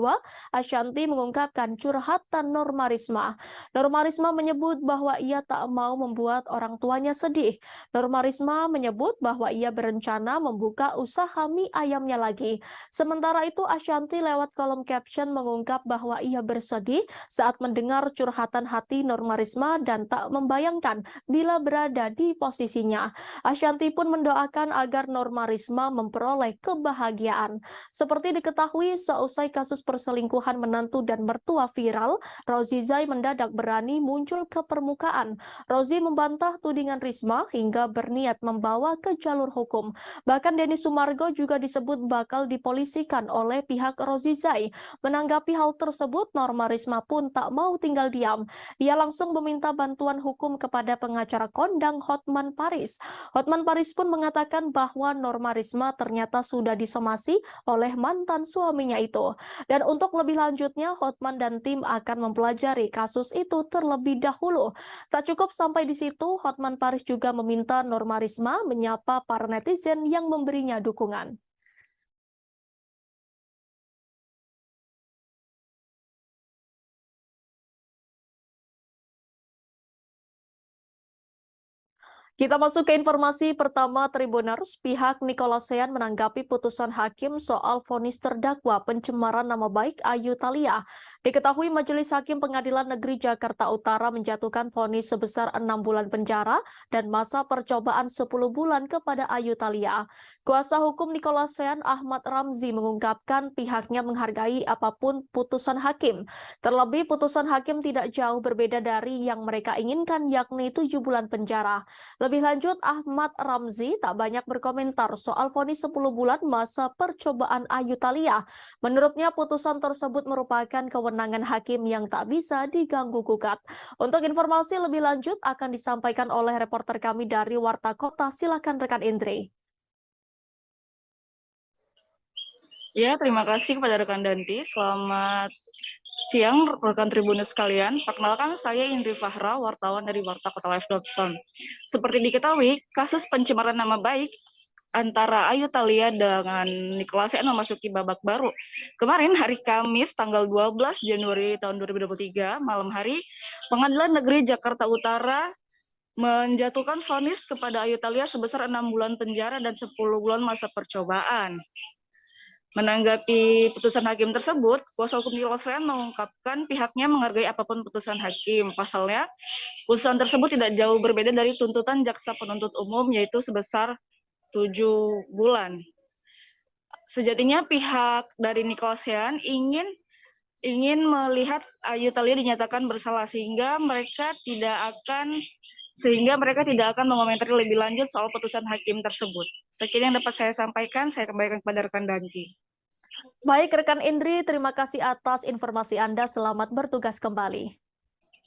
Ashanti mengungkapkan curhatan Norma Risma. Norma Risma menyebut bahwa ia tak mau membuat orang tuanya sedih. Norma Risma menyebut bahwa ia berencana membuka usaha mie ayamnya lagi. Sementara itu Ashanti lewat kolom caption mengungkap bahwa ia bersedih saat mendengar curhatan hati Norma Risma dan tak membayangkan bila berada di posisinya. Ashanti pun mendoakan agar Norma Risma memperoleh kebahagiaan. Seperti diketahui, seusai kasus perselingkuhan menantu dan mertua viral, Rozi Zai mendadak berani muncul ke permukaan. Rozi membantah tudingan Risma hingga sehingga berniat membawa ke jalur hukum. Bahkan Denny Sumargo juga disebut bakal dipolisikan oleh pihak Rozi Zai. Menanggapi hal tersebut, Norma Risma pun tak mau tinggal diam. Ia langsung meminta bantuan hukum kepada pengacara kondang Hotman Paris. Hotman Paris pun mengatakan bahwa Norma Risma ternyata sudah disomasi oleh mantan suaminya itu. Dan untuk lebih lanjutnya, Hotman dan tim akan mempelajari kasus itu terlebih dahulu. Tak cukup sampai di situ, Hotman Paris juga meminta Norma Risma menyapa para netizen yang memberinya dukungan. Kita masuk ke informasi pertama Tribuners. Pihak Nicolasean menanggapi putusan hakim soal vonis terdakwa pencemaran nama baik Ayu Thalia. Diketahui Majelis Hakim Pengadilan Negeri Jakarta Utara menjatuhkan vonis sebesar 6 bulan penjara dan masa percobaan 10 bulan kepada Ayu Thalia. Kuasa hukum Nicolasean Ahmad Ramzi mengungkapkan pihaknya menghargai apapun putusan hakim. Terlebih putusan hakim tidak jauh berbeda dari yang mereka inginkan, yakni 7 bulan penjara. Lebih lanjut, Ahmad Ramzi tak banyak berkomentar soal vonis 10 bulan masa percobaan Ayu Thalia. Menurutnya, putusan tersebut merupakan kewenangan hakim yang tak bisa diganggu-gugat. Untuk informasi lebih lanjut akan disampaikan oleh reporter kami dari Warta Kota. Silakan rekan Indri. Ya, terima kasih kepada rekan Danti. Selamat siang, rekan Tribuners sekalian. Perkenalkan, saya Indri Fahra, wartawan dari Warta Kota Live.com. Seperti diketahui, kasus pencemaran nama baik antara Ayu Thalia dengan Nicolasean memasuki babak baru. Kemarin, hari Kamis, tanggal 12 Januari tahun 2023, malam hari, Pengadilan Negeri Jakarta Utara menjatuhkan vonis kepada Ayu Thalia sebesar 6 bulan penjara dan 10 bulan masa percobaan. Menanggapi putusan hakim tersebut, kuasa hukum Nicolasean mengungkapkan pihaknya menghargai apapun putusan hakim. Pasalnya, putusan tersebut tidak jauh berbeda dari tuntutan jaksa penuntut umum, yaitu sebesar 7 bulan. Sejatinya pihak dari Nicolasean ingin melihat Ayu Thalia dinyatakan bersalah sehingga mereka tidak akan mengomentari lebih lanjut soal putusan hakim tersebut. Sekian yang dapat saya sampaikan, saya kembalikan kepada rekan Danti. Baik, rekan Indri, terima kasih atas informasi Anda. Selamat bertugas kembali.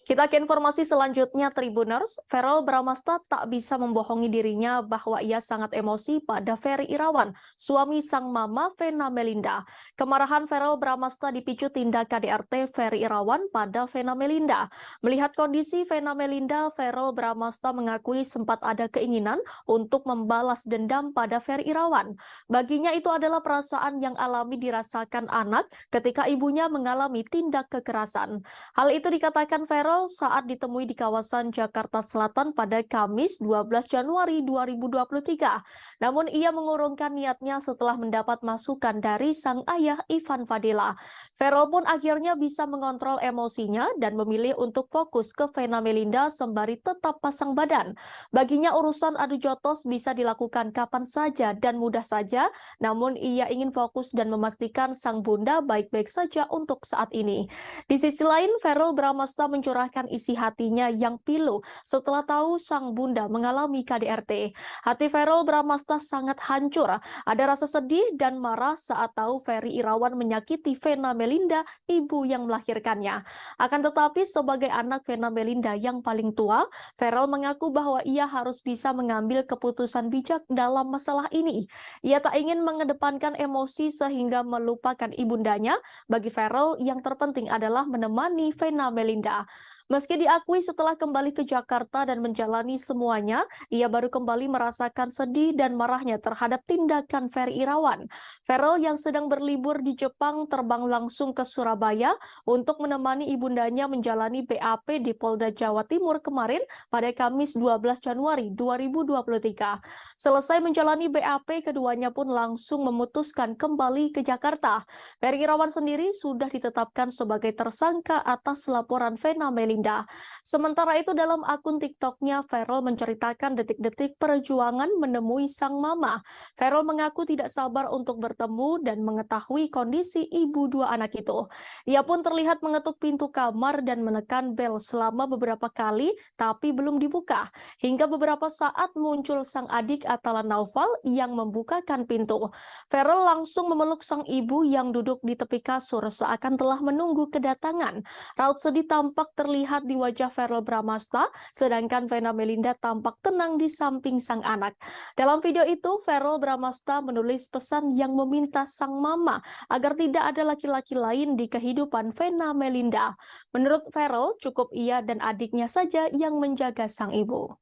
Kita ke informasi selanjutnya, Tribuners. Verrel Bramasta tak bisa membohongi dirinya bahwa ia sangat emosi pada Ferry Irawan, suami sang mama Vena Melinda. Kemarahan Verrel Bramasta dipicu tindak KDRT Ferry Irawan pada Vena Melinda. Melihat kondisi Vena Melinda, Verrel Bramasta mengakui sempat ada keinginan untuk membalas dendam pada Ferry Irawan. Baginya itu adalah perasaan yang alami dirasakan anak ketika ibunya mengalami tindak kekerasan. Hal itu dikatakan Verrel saat ditemui di kawasan Jakarta Selatan pada Kamis 12 Januari 2023. Namun ia mengurungkan niatnya setelah mendapat masukan dari sang ayah Ivan Fadila. Verrel pun akhirnya bisa mengontrol emosinya dan memilih untuk fokus ke Vena Melinda sembari tetap pasang badan. Baginya urusan adu jotos bisa dilakukan kapan saja dan mudah saja, namun ia ingin fokus dan memastikan sang bunda baik-baik saja untuk saat ini. Di sisi lain, Verrel Bramasta mencurahkan isi hatinya yang pilu setelah tahu sang bunda mengalami KDRT. Hati Verrel Bramasta sangat hancur. Ada rasa sedih dan marah saat tahu Ferry Irawan menyakiti Vena Melinda, ibu yang melahirkannya. Akan tetapi sebagai anak Vena Melinda yang paling tua, Verrel mengaku bahwa ia harus bisa mengambil keputusan bijak dalam masalah ini. Ia tak ingin mengedepankan emosi sehingga melupakan ibundanya. Bagi Verrel, yang terpenting adalah menemani Vena Melinda. Meski diakui setelah kembali ke Jakarta dan menjalani semuanya, ia baru kembali merasakan sedih dan marahnya terhadap tindakan Ferry Irawan. Verrel yang sedang berlibur di Jepang terbang langsung ke Surabaya untuk menemani ibundanya menjalani BAP di Polda Jawa Timur kemarin pada Kamis 12 Januari 2023. Selesai menjalani BAP, keduanya pun langsung memutuskan kembali ke Jakarta. Ferry Irawan sendiri sudah ditetapkan sebagai tersangka atas laporan Vena Melinda. Sementara itu dalam akun TikToknya, Ferrell menceritakan detik-detik perjuangan menemui sang mama. Ferrell mengaku tidak sabar untuk bertemu dan mengetahui kondisi ibu dua anak itu. Ia pun terlihat mengetuk pintu kamar dan menekan bel selama beberapa kali, tapi belum dibuka. Hingga beberapa saat muncul sang adik Atala Naufal yang membukakan pintu. Ferrell langsung memeluk sang ibu yang duduk di tepi kasur seakan telah menunggu kedatangan. Raut sedih tampak terlihat di wajah Ferrell Bramasta, sedangkan Vena Melinda tampak tenang di samping sang anak. Dalam video itu, Ferrell Bramasta menulis pesan yang meminta sang mama agar tidak ada laki-laki lain di kehidupan Vena Melinda. Menurut Ferrell, cukup ia dan adiknya saja yang menjaga sang ibu.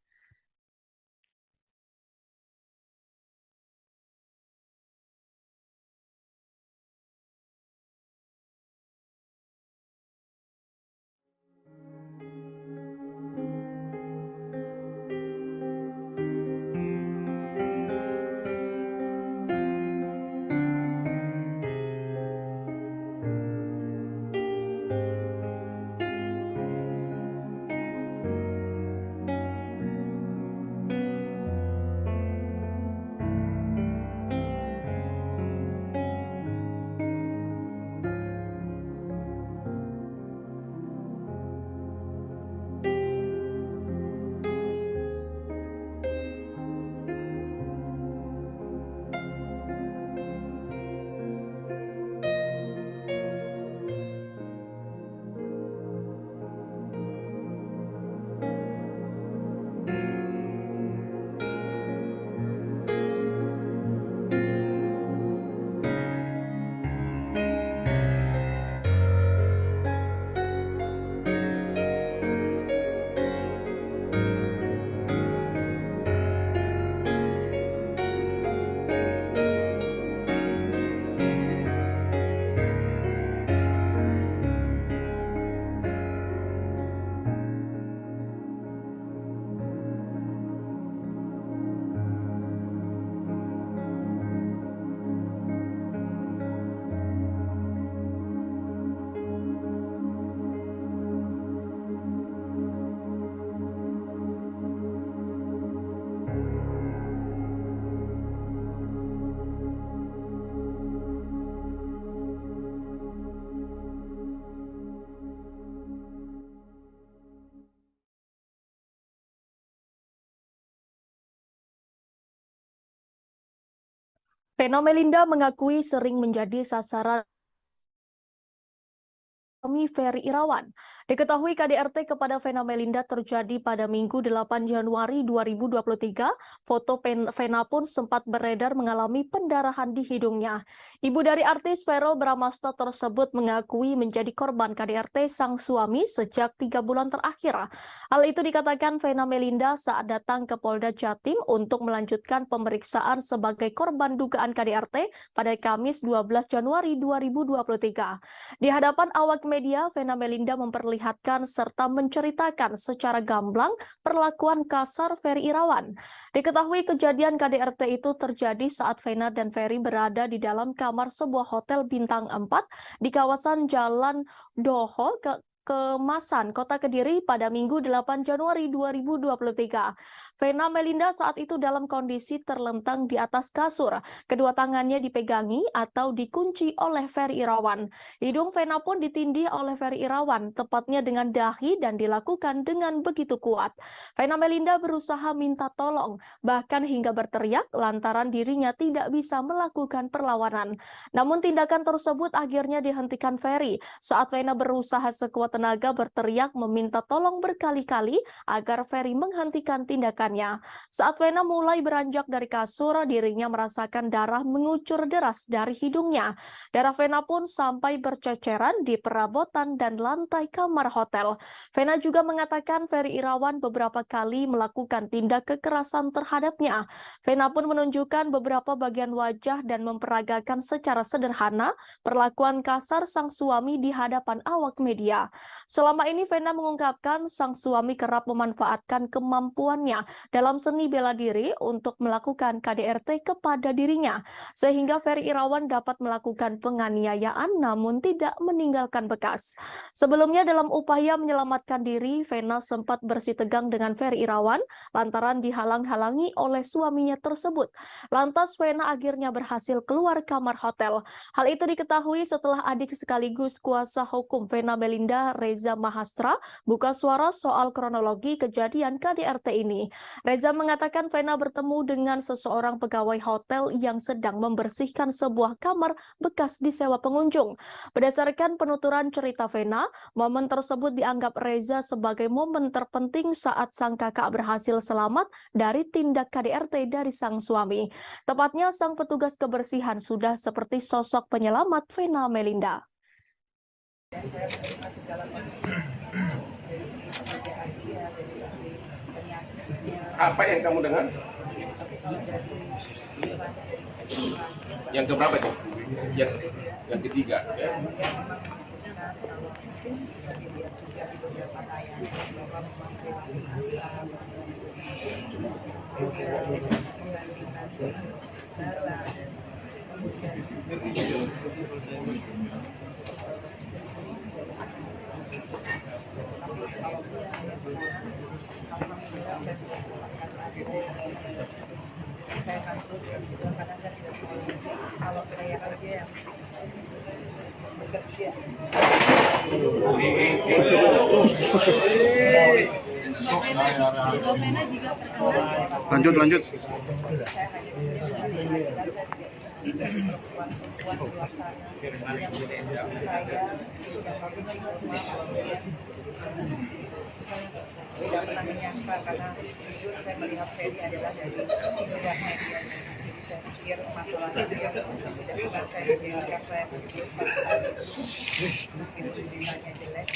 Vena Melinda mengakui sering menjadi sasaran Ferry Irawan. Diketahui KDRT kepada Vena Melinda terjadi pada Minggu 8 Januari 2023. Foto Vena pun sempat beredar mengalami pendarahan di hidungnya. Ibu dari artis Ferrell Bramasta tersebut mengakui menjadi korban KDRT sang suami sejak 3 bulan terakhir. Hal itu dikatakan Vena Melinda saat datang ke Polda Jatim untuk melanjutkan pemeriksaan sebagai korban dugaan KDRT pada Kamis 12 Januari 2023. Di hadapan awak media, Vena Melinda memperlihatkan serta menceritakan secara gamblang perlakuan kasar Ferry Irawan. Diketahui kejadian KDRT itu terjadi saat Vena dan Ferry berada di dalam kamar sebuah hotel bintang 4 di kawasan Jalan Doho, Kemasan, Kota Kediri pada Minggu 8 Januari 2023. Vena Melinda saat itu dalam kondisi terlentang di atas kasur. Kedua tangannya dipegangi atau dikunci oleh Ferry Irawan. Hidung Vena pun ditindih oleh Ferry Irawan, tepatnya dengan dahi dan dilakukan dengan begitu kuat. Vena Melinda berusaha minta tolong, bahkan hingga berteriak lantaran dirinya tidak bisa melakukan perlawanan. Namun tindakan tersebut akhirnya dihentikan Ferry saat Vena berusaha sekuat tenaga berteriak meminta tolong berkali-kali agar Ferry menghentikan tindakannya. Saat Vena mulai beranjak dari kasur, dirinya merasakan darah mengucur deras dari hidungnya. Darah Vena pun sampai berceceran di perabotan dan lantai kamar hotel. Vena juga mengatakan Ferry Irawan beberapa kali melakukan tindak kekerasan terhadapnya. Vena pun menunjukkan beberapa bagian wajah dan memperagakan secara sederhana perlakuan kasar sang suami di hadapan awak media. Selama ini Vena mengungkapkan sang suami kerap memanfaatkan kemampuannya dalam seni bela diri untuk melakukan KDRT kepada dirinya, sehingga Ferry Irawan dapat melakukan penganiayaan namun tidak meninggalkan bekas. Sebelumnya dalam upaya menyelamatkan diri, Vena sempat bersitegang dengan Ferry Irawan lantaran dihalang-halangi oleh suaminya tersebut. Lantas Vena akhirnya berhasil keluar kamar hotel. Hal itu diketahui setelah adik sekaligus kuasa hukum Vena Melinda, Reza Mahastra, buka suara soal kronologi kejadian KDRT ini. Reza mengatakan Vena bertemu dengan seseorang pegawai hotel yang sedang membersihkan sebuah kamar bekas disewa pengunjung. Berdasarkan penuturan cerita Vena, momen tersebut dianggap Reza sebagai momen terpenting saat sang kakak berhasil selamat dari tindak KDRT dari sang suami. Tepatnya sang petugas kebersihan sudah seperti sosok penyelamat Vena Melinda. Saya menerima segala konsekuensi dari segi pekerjaan dia, dari segi penyakitnya. Apa yang kamu dengar? Tapi kalau dari Yang keberapa itu? Yang ketiga, ya. dia memang menunjukkan kalau mungkin bisa dilihat juga di beberapa tayangan bahwa memang perilaku asal dia menggantikan darah tapi kalaupun saya sekarang alhamdulillah saya sudah mendapatkan lagi saya akan teruskan juga karena saya tidak mau kalau saya kerja yang bekerja Lanjut. saya hanya perempuan-perempuan di luar sana yang saya yang kondisi normal tidak pernah menyangka karena jujur saya melihat Ferry adalah dari luarnya dia. Saya pikir masalahnya dia tidak bukan saya jadikan saya meskipun tulisannya jelek,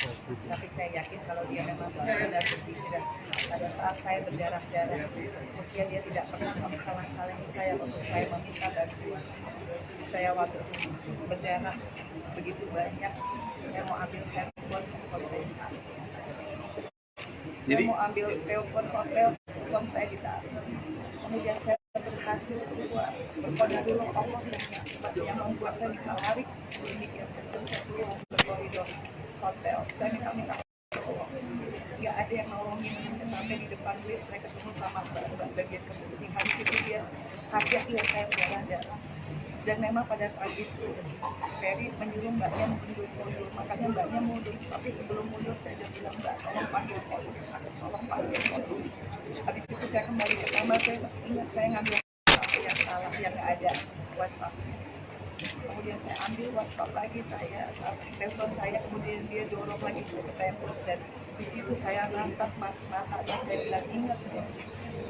tapi saya yakin kalau dia memang benar-benar berpikiran pada saat saya berdarah-darah usia dia tidak pernah menghalang-halangi saya untuk saya meminta bantuan. Saya waktu berdarah begitu banyak, saya mau ambil handphone hotel. Saya mau ambil telepon hotel, uang saya ditaruh. Kemudian saya berhasil keluar. Berkodarullah Allah yang membuat saya bisa lari sedikit. Dan saya keluar ke koridor hotel. Saya minta tolong. Nggak ada yang nolongin sampai di depan lift. Saya ketemu sama mbak bagian kebersihan. Itu dia hajat lihat saya berdarah. Dan memang pada saat itu Ferry menyuruh mbaknya mundur, makanya mbaknya mundur. Tapi sebelum mundur saya sudah bilang mbak tolong panggil polisi, tolong panggil polisi. Habis itu saya kembali ke kamar, saya ingat saya ngambil yang salah, yang nggak ada WhatsApp. Kemudian saya ambil WhatsApp lagi, saya telepon saya, kemudian dia dorong lagi saya ke tembok dan di situ saya natap mata-matanya, saya bilang ingat ya,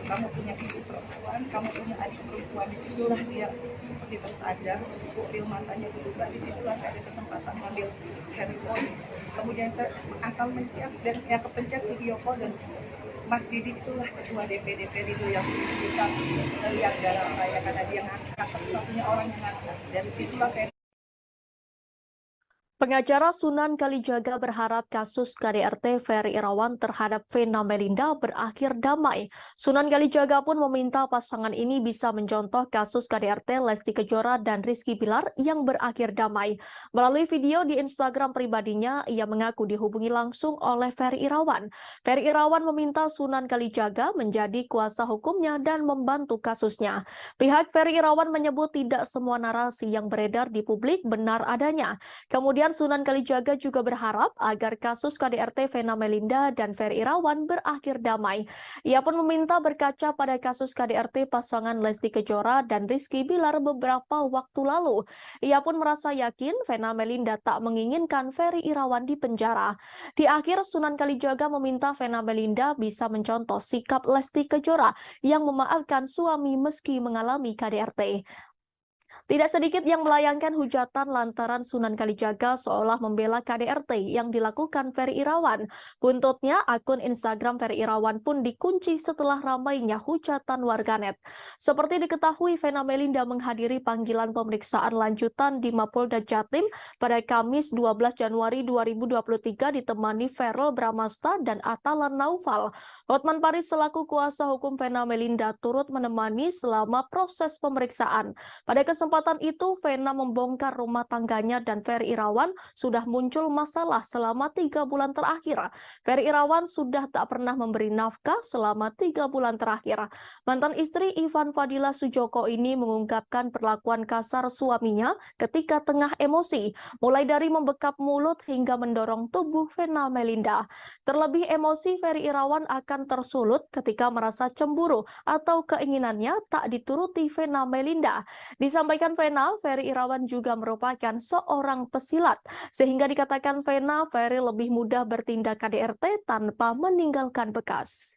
kamu punya ibu perempuan, kamu punya adik perempuan. Disitulah dia seperti tersadar, pupil matanya berubah. Disitulah saya ada kesempatan ambil handphone. Kemudian saya asal mencet dan yang kepencet video call dan Mas Didi itulah ketua DPD itu yang bisa melihat darah saya karena dia ngangkat, satu-satunya orang yang ngangkat. Dan itulah saya. Pengacara Sunan Kalijaga berharap kasus KDRT Ferry Irawan terhadap Vena Melinda berakhir damai. Sunan Kalijaga pun meminta pasangan ini bisa mencontoh kasus KDRT Lesti Kejora dan Rizky Bilar yang berakhir damai. Melalui video di Instagram pribadinya, ia mengaku dihubungi langsung oleh Ferry Irawan. Ferry Irawan meminta Sunan Kalijaga menjadi kuasa hukumnya dan membantu kasusnya. Pihak Ferry Irawan menyebut tidak semua narasi yang beredar di publik benar adanya. Kemudian Sunan Kalijaga juga berharap agar kasus KDRT Vena Melinda dan Ferry Irawan berakhir damai. Ia pun meminta berkaca pada kasus KDRT pasangan Lesti Kejora dan Rizky Bilar beberapa waktu lalu. Ia pun merasa yakin Vena Melinda tak menginginkan Ferry Irawan di penjara. Di akhir, Sunan Kalijaga meminta Vena Melinda bisa mencontoh sikap Lesti Kejora yang memaafkan suami meski mengalami KDRT. Tidak sedikit yang melayangkan hujatan lantaran Sunan Kalijaga seolah membela KDRT yang dilakukan Ferry Irawan. Buntutnya, akun Instagram Ferry Irawan pun dikunci setelah ramainya hujatan warganet. Seperti diketahui, Vena Melinda menghadiri panggilan pemeriksaan lanjutan di Mapolda Jatim pada Kamis 12 Januari 2023 ditemani Verrel Bramasta dan Atalan Naufal. Hotman Paris selaku kuasa hukum Vena Melinda turut menemani selama proses pemeriksaan. Pada kesempatan itu, Vena membongkar rumah tangganya dan Ferry Irawan sudah muncul masalah selama 3 bulan terakhir. Ferry Irawan sudah tak pernah memberi nafkah selama 3 bulan terakhir. Mantan istri Ivan Fadila Sujoko ini mengungkapkan perlakuan kasar suaminya ketika tengah emosi, mulai dari membekap mulut hingga mendorong tubuh Vena Melinda. Terlebih emosi Ferry Irawan akan tersulut ketika merasa cemburu atau keinginannya tak dituruti Vena Melinda. Disampaikan Vena, Ferry Irawan juga merupakan seorang pesilat, sehingga dikatakan Vena, Ferry lebih mudah bertindak KDRT tanpa meninggalkan bekas.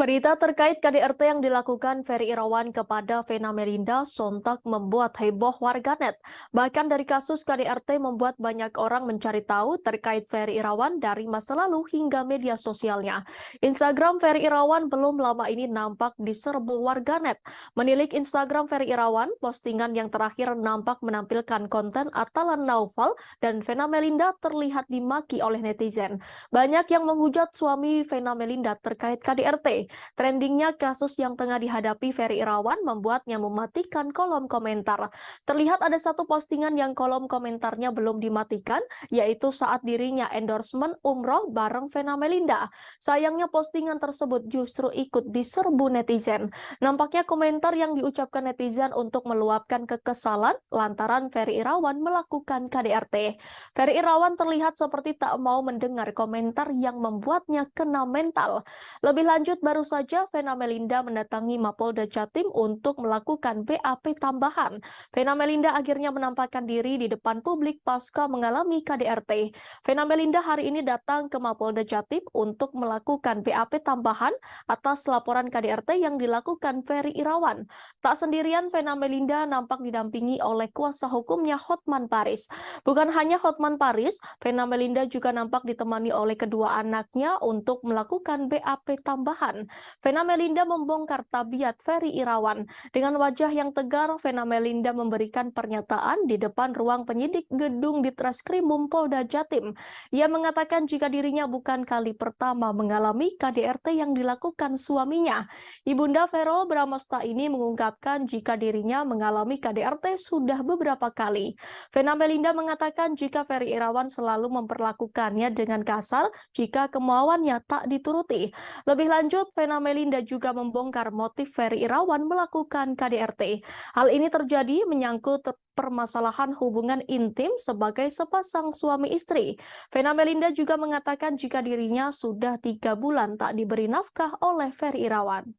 Berita terkait KDRT yang dilakukan Ferry Irawan kepada Vena Melinda sontak membuat heboh warganet. Bahkan dari kasus KDRT membuat banyak orang mencari tahu terkait Ferry Irawan dari masa lalu hingga media sosialnya. Instagram Ferry Irawan belum lama ini nampak diserbu warganet. Menilik Instagram Ferry Irawan, postingan yang terakhir nampak menampilkan konten Atalan Naufal dan Vena Melinda terlihat dimaki oleh netizen. Banyak yang menghujat suami Vena Melinda terkait KDRT. Trendingnya kasus yang tengah dihadapi Ferry Irawan membuatnya mematikan kolom komentar. Terlihat ada satu postingan yang kolom komentarnya belum dimatikan, yaitu saat dirinya endorsement umroh bareng Vena Melinda. Sayangnya postingan tersebut justru ikut diserbu netizen. Nampaknya komentar yang diucapkan netizen untuk meluapkan kekesalan lantaran Ferry Irawan melakukan KDRT. Ferry Irawan terlihat seperti tak mau mendengar komentar yang membuatnya kena mental. Lebih lanjut, baru saja Vena Melinda mendatangi Mapolda Jatim untuk melakukan BAP tambahan. Vena Melinda akhirnya menampakkan diri di depan publik pasca mengalami KDRT. Vena Melinda hari ini datang ke Mapolda Jatim untuk melakukan BAP tambahan atas laporan KDRT yang dilakukan Ferry Irawan. Tak sendirian, Vena Melinda nampak didampingi oleh kuasa hukumnya Hotman Paris. Bukan hanya Hotman Paris, Vena Melinda juga nampak ditemani oleh kedua anaknya untuk melakukan BAP tambahan. Vena Melinda membongkar tabiat Ferry Irawan. Dengan wajah yang tegar, Vena Melinda memberikan pernyataan di depan ruang penyidik gedung Ditreskrimum Polda Jatim. Ia mengatakan jika dirinya bukan kali pertama mengalami KDRT yang dilakukan suaminya. Ibunda Verrel Bramasta ini mengungkapkan jika dirinya mengalami KDRT sudah beberapa kali. Vena Melinda mengatakan jika Ferry Irawan selalu memperlakukannya dengan kasar jika kemauannya tak dituruti. Lebih lanjut, Vena Melinda juga membongkar motif Ferry Irawan melakukan KDRT. Hal ini terjadi menyangkut permasalahan hubungan intim sebagai sepasang suami istri. Vena Melinda juga mengatakan jika dirinya sudah 3 bulan tak diberi nafkah oleh Ferry Irawan.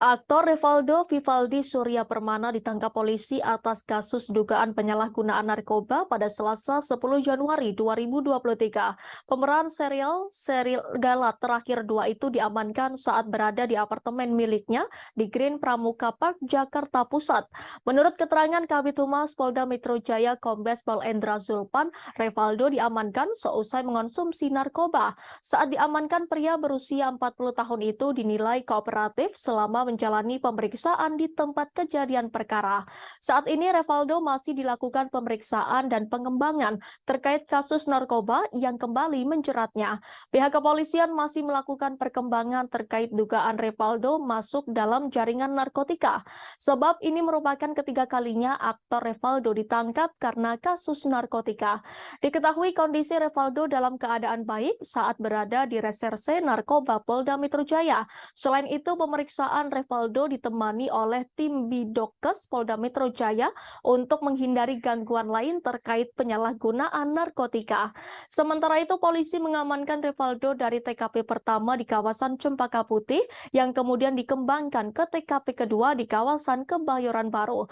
Aktor Revaldo Vivaldi Surya Permana ditangkap polisi atas kasus dugaan penyalahgunaan narkoba pada Selasa 10 Januari 2023. Pemeran serial Serigala terakhir 2 itu diamankan saat berada di apartemen miliknya di Green Pramuka Park, Jakarta Pusat. Menurut keterangan Kabid Humas Polda Metro Jaya Kombes Pol Endra Zulpan, Revaldo diamankan seusai mengonsumsi narkoba. Saat diamankan, pria berusia 40 tahun itu dinilai kooperatif selama menjalani pemeriksaan di tempat kejadian perkara. Saat ini Revaldo masih dilakukan pemeriksaan dan pengembangan terkait kasus narkoba yang kembali menjeratnya. Pihak kepolisian masih melakukan perkembangan terkait dugaan Revaldo masuk dalam jaringan narkotika. Sebab ini merupakan ketiga kalinya aktor Revaldo ditangkap karena kasus narkotika. Diketahui kondisi Revaldo dalam keadaan baik saat berada di Reserse Narkoba Polda Metro Jaya. Selain itu, pemeriksaan Revaldo ditemani oleh tim Bidokes Polda Metro Jaya untuk menghindari gangguan lain terkait penyalahgunaan narkotika. Sementara itu, polisi mengamankan Revaldo dari TKP pertama di kawasan Cempaka Putih yang kemudian dikembangkan ke TKP kedua di kawasan Kebayoran Baru.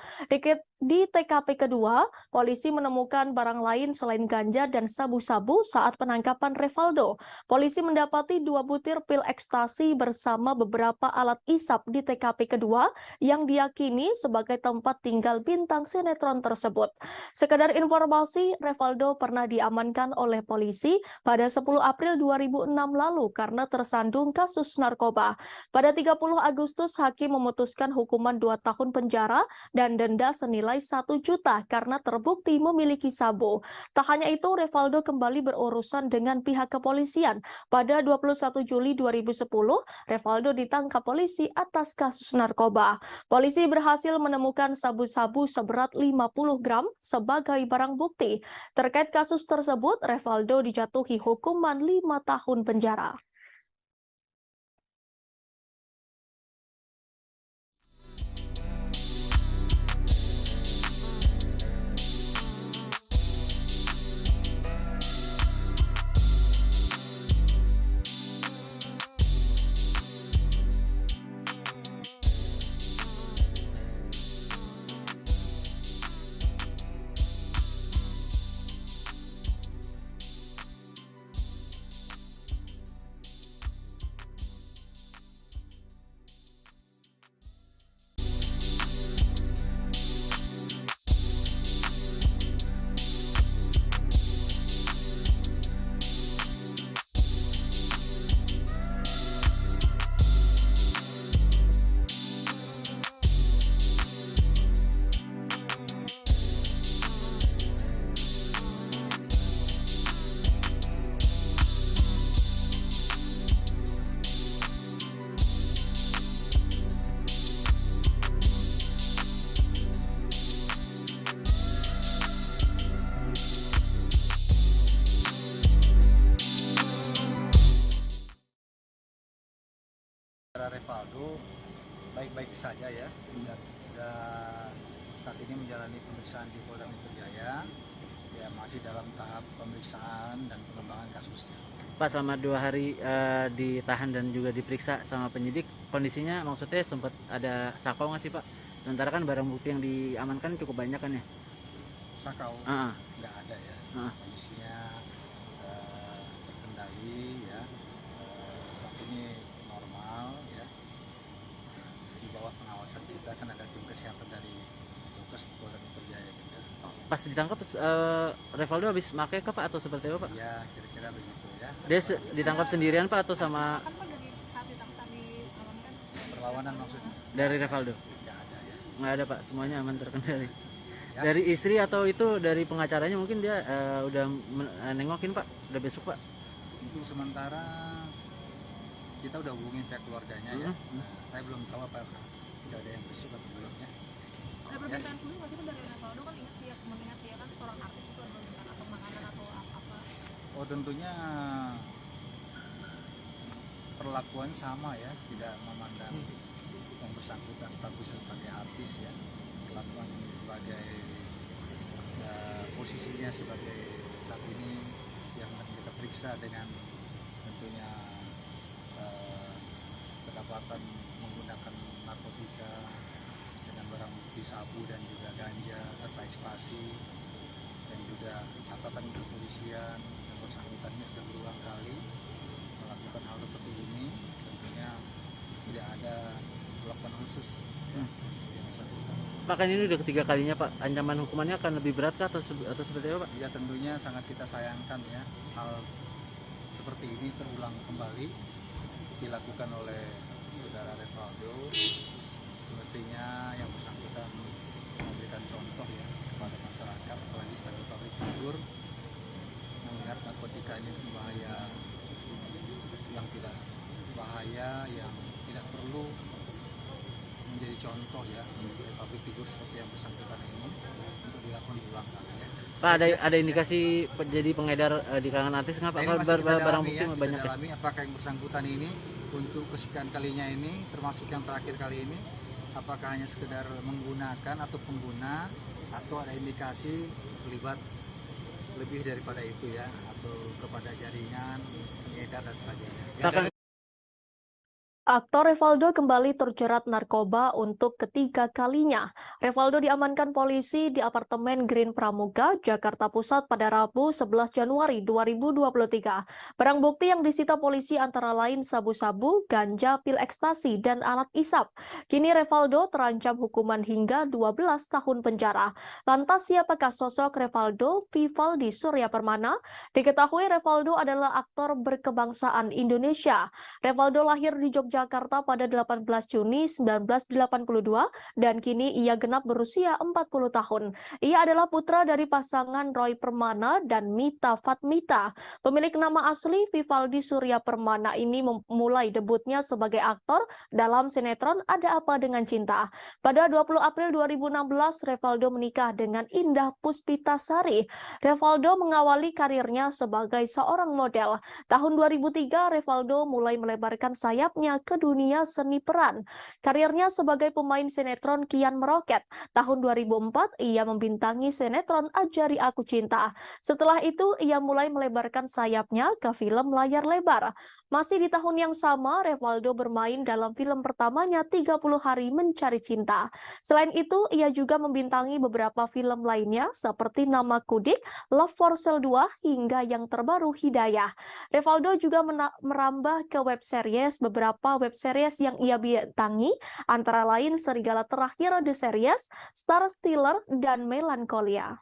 Di TKP kedua, polisi menemukan barang lain selain ganja dan sabu-sabu saat penangkapan Revaldo. Polisi mendapati 2 butir pil ekstasi bersama beberapa alat isap di TKP kedua yang diyakini sebagai tempat tinggal bintang sinetron tersebut. Sekedar informasi, Revaldo pernah diamankan oleh polisi pada 10 April 2006 lalu karena tersandung kasus narkoba. Pada 30 Agustus, hakim memutuskan hukuman 2 tahun penjara dan denda senilai 1 juta karena terbukti memiliki sabu. Tak hanya itu, Revaldo kembali berurusan dengan pihak kepolisian. Pada 21 Juli 2010, Revaldo ditangkap polisi atas kasus narkoba. Polisi berhasil menemukan sabu-sabu seberat 50 gram sebagai barang bukti. Terkait kasus tersebut, Revaldo dijatuhi hukuman 5 tahun penjara. Revaldo baik-baik saja ya, dan sudah saat ini menjalani pemeriksaan di Polda Metro Jaya, ya masih dalam tahap pemeriksaan dan pengembangan kasusnya. Pak, selama 2 hari ditahan dan juga diperiksa sama penyidik, kondisinya maksudnya sempat ada sakau nggak sih Pak? Sementara kan barang bukti yang diamankan cukup banyak kan ya? Sakau? Nggak ada ya, kondisinya terkendali ya, saat ini normal ya, di bawah pengawasan kita. Kan ada tim kesehatan dari Dokes Polda Metro Jaya juga. Pas ditangkap Revaldo habis pakai ke Pak atau seperti apa Pak? Ya kira-kira begitu ya. Dia ditangkap sendirian Pak atau sama? Kan Pak dari saat ditangkap diamankan perlawanan maksudnya? Dari Revaldo? Nggak ada ya. Nggak ada Pak, semuanya aman terkendali. Ya. Dari istri atau itu dari pengacaranya mungkin dia udah nengokin Pak, udah besok Pak? Untuk sementara kita udah hubungin pihak keluarganya ya. Nah, saya belum tahu apa tidak ada yang besok atau belum ya. Ada permintaan khusus nggak sih Pak dari Revaldo, kan ingat dia mengingat dia kan seorang artis, itu ada permintaan atau makanan atau apa? Oh tentunya perlakuan sama ya, tidak memandang yang bersangkutan statusnya sebagai artis ya, perlakuan ini sebagai posisinya sebagai saat ini yang kita periksa dengan tentunya kedapatan menggunakan narkotika dengan barang bukti sabu dan juga ganja serta ekstasi, dan juga catatan kepolisian yang bersangkutan ini sudah berulang kali melakukan hal seperti ini. Tentunya tidak ada perlakuan khusus yang bersangkutan. Pak, kan ini udah ketiga kalinya Pak, ancaman hukumannya akan lebih berat kah atau seperti apa Pak? Ya tentunya sangat kita sayangkan ya, hal seperti ini terulang kembali dilakukan oleh saudara Revaldo. Semestinya yang bersangkutan memberikan contoh ya kepada masyarakat, apalagi sebagai public figure, mengingat narkotika ini bahaya, yang tidak bahaya, yang tidak perlu menjadi contoh ya untuk public figure seperti yang bersangkutan ini untuk dilakukan berulang kali ya. Pak, ada indikasi jadi pengedar di kalangan artis nggak Pak? Nah, Barang bukti kita banyak ya? dalami apakah yang bersangkutan ini untuk kesekian kalinya ini, termasuk yang terakhir kali ini, apakah hanya sekedar menggunakan atau pengguna, atau ada indikasi terlibat lebih daripada itu ya, atau kepada jaringan pengedar dan sebagainya. Ya, Aktor Revaldo kembali terjerat narkoba untuk ketiga kalinya. Revaldo diamankan polisi di apartemen Green Pramuka, Jakarta Pusat pada Rabu 11 Januari 2023. Barang bukti yang disita polisi antara lain sabu-sabu, ganja, pil ekstasi, dan alat isap. Kini Revaldo terancam hukuman hingga 12 tahun penjara. Lantas siapakah sosok Revaldo Vivaldi Surya Permana? Diketahui Revaldo adalah aktor berkebangsaan Indonesia. Revaldo lahir di Jakarta pada 18 Juni 1982 dan kini ia genap berusia 40 tahun. Ia adalah putra dari pasangan Roy Permana dan Mita Fatmita. Pemilik nama asli Vivaldi Surya Permana ini memulai debutnya sebagai aktor dalam sinetron Ada Apa Dengan Cinta. Pada 20 April 2016, Revaldo menikah dengan Indah Puspitasari. Revaldo mengawali karirnya sebagai seorang model. Tahun 2003, Revaldo mulai melebarkan sayapnya ke dunia seni peran. Karirnya sebagai pemain sinetron kian meroket. Tahun 2004, ia membintangi sinetron Ajari Aku Cinta. Setelah itu, ia mulai melebarkan sayapnya ke film layar lebar. Masih di tahun yang sama, Revaldo bermain dalam film pertamanya 30 Hari Mencari Cinta. Selain itu, ia juga membintangi beberapa film lainnya seperti Nama Kudik, Love for Sale 2, hingga yang terbaru Hidayah. Revaldo juga merambah ke web series beberapa web series yang ia bintangi, antara lain Serigala Terakhir The Series, Star Stealer, dan Melancholia.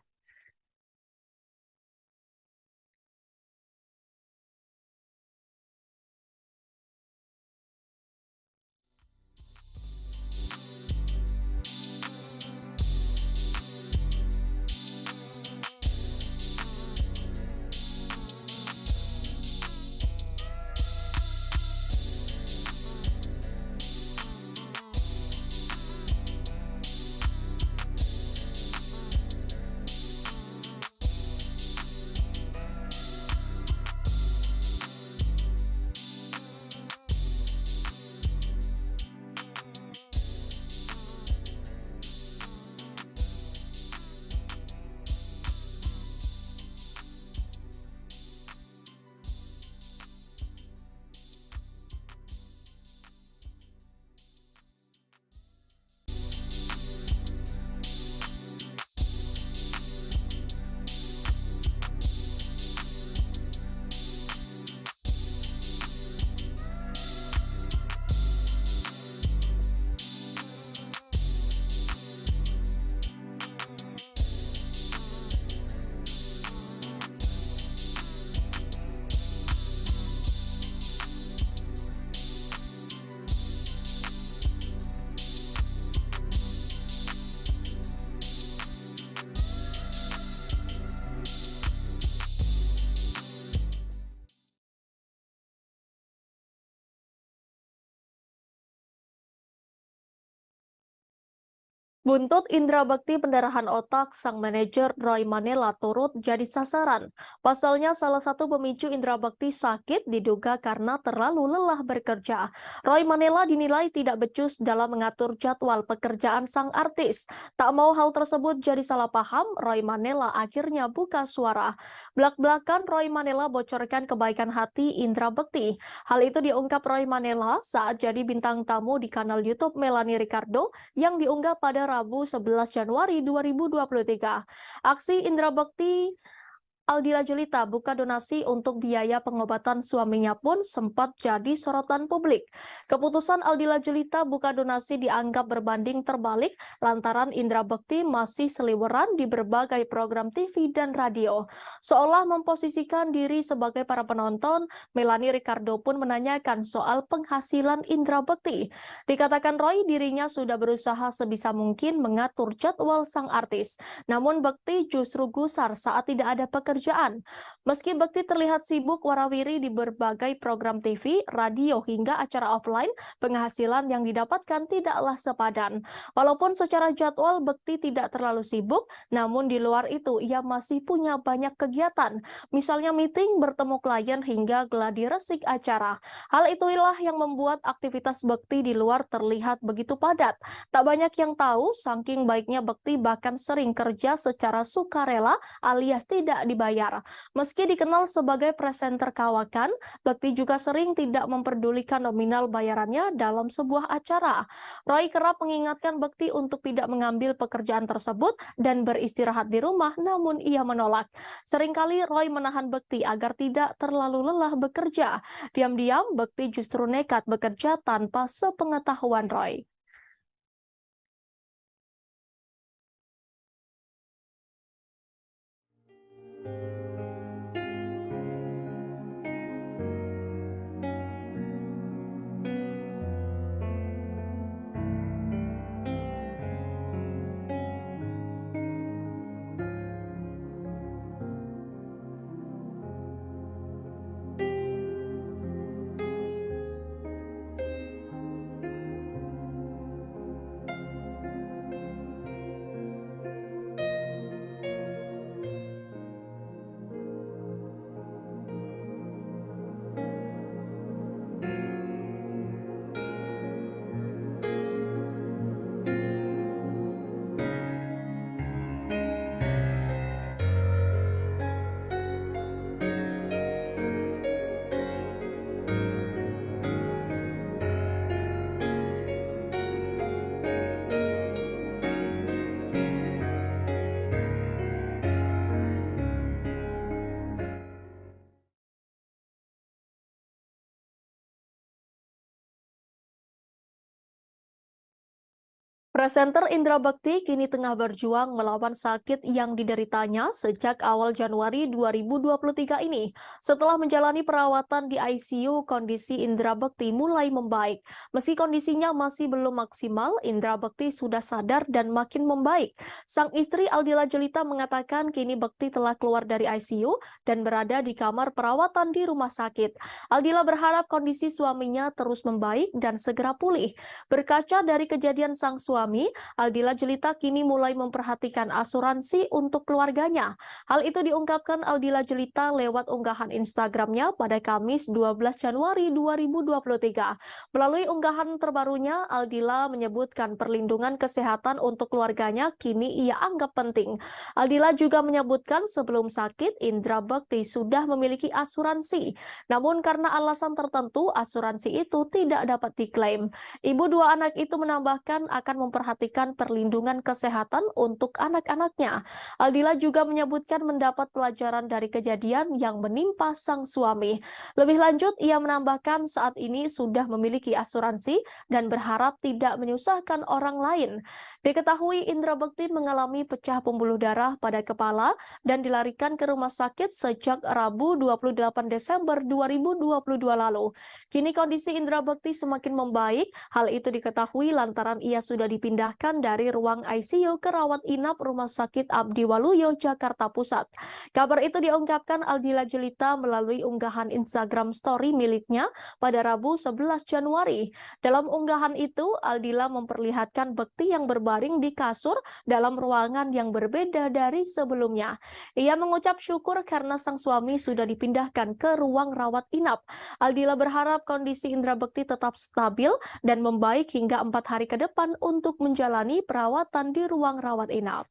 Buntut Indra Bekti pendarahan otak, sang manajer Roy Manela turut jadi sasaran. Pasalnya salah satu pemicu Indra Bekti sakit diduga karena terlalu lelah bekerja. Roy Manela dinilai tidak becus dalam mengatur jadwal pekerjaan sang artis. Tak mau hal tersebut jadi salah paham, Roy Manela akhirnya buka suara. Belak-belakan Roy Manela bocorkan kebaikan hati Indra Bekti. Hal itu diungkap Roy Manela saat jadi bintang tamu di kanal YouTube Melanie Ricardo yang diunggah pada Rabu 11 Januari 2023. Aksi Indra Bekti Aldila Julita buka donasi untuk biaya pengobatan suaminya pun sempat jadi sorotan publik. Keputusan Aldila Julita buka donasi dianggap berbanding terbalik lantaran Indra Bekti masih seliweran di berbagai program TV dan radio. Seolah memposisikan diri sebagai para penonton, Melanie Ricardo pun menanyakan soal penghasilan Indra Bekti. Dikatakan Roy dirinya sudah berusaha sebisa mungkin mengatur jadwal sang artis. Namun Bekti justru gusar saat tidak ada pekerjaan. Meski Bekti terlihat sibuk warawiri di berbagai program TV, radio hingga acara offline, penghasilan yang didapatkan tidaklah sepadan. Walaupun secara jadwal Bekti tidak terlalu sibuk, namun di luar itu ia masih punya banyak kegiatan. Misalnya meeting, bertemu klien hingga gladi resik acara. Hal itulah yang membuat aktivitas Bekti di luar terlihat begitu padat. Tak banyak yang tahu, saking baiknya Bekti bahkan sering kerja secara sukarela alias tidak dibayar. Meski dikenal sebagai presenter kawakan, Bekti juga sering tidak memperdulikan nominal bayarannya dalam sebuah acara. Roy kerap mengingatkan Bekti untuk tidak mengambil pekerjaan tersebut dan beristirahat di rumah, namun ia menolak. Seringkali Roy menahan Bekti agar tidak terlalu lelah bekerja. Diam-diam, Bekti justru nekat bekerja tanpa sepengetahuan Roy. Presenter Indra Bekti kini tengah berjuang melawan sakit yang dideritanya sejak awal Januari 2023 ini. Setelah menjalani perawatan di ICU, kondisi Indra Bekti mulai membaik. Meski kondisinya masih belum maksimal, Indra Bekti sudah sadar dan makin membaik. Sang istri Aldila Julita mengatakan kini Bekti telah keluar dari ICU dan berada di kamar perawatan di rumah sakit. Aldila berharap kondisi suaminya terus membaik dan segera pulih. Berkaca dari kejadian sang suami, Aldila Julita kini mulai memperhatikan asuransi untuk keluarganya. Hal itu diungkapkan Aldila Julita lewat unggahan Instagramnya pada Kamis 12 Januari 2023. Melalui unggahan terbarunya, Aldila menyebutkan perlindungan kesehatan untuk keluarganya kini ia anggap penting. Aldila juga menyebutkan sebelum sakit, Indra Bekti sudah memiliki asuransi. Namun karena alasan tertentu, asuransi itu tidak dapat diklaim. Ibu dua anak itu menambahkan akan memperhatikan perlindungan kesehatan untuk anak-anaknya. Aldila juga menyebutkan mendapat pelajaran dari kejadian yang menimpa sang suami. Lebih lanjut, ia menambahkan saat ini sudah memiliki asuransi dan berharap tidak menyusahkan orang lain. Diketahui Indra Bekti mengalami pecah pembuluh darah pada kepala dan dilarikan ke rumah sakit sejak Rabu 28 Desember 2022 lalu. Kini kondisi Indra Bekti semakin membaik. Hal itu diketahui lantaran ia sudah dipindahkan dari ruang ICU ke rawat inap Rumah Sakit Abdi Waluyo, Jakarta Pusat. Kabar itu diungkapkan Aldila Jelita melalui unggahan Instagram Story miliknya pada Rabu 11 Januari. Dalam unggahan itu, Aldila memperlihatkan bekti yang berbaring di kasur dalam ruangan yang berbeda dari sebelumnya. Ia mengucap syukur karena sang suami sudah dipindahkan ke ruang rawat inap. Aldila berharap kondisi Indra Bekti tetap stabil dan membaik hingga 4 hari ke depan untuk menjalani perawatan di ruang rawat inap.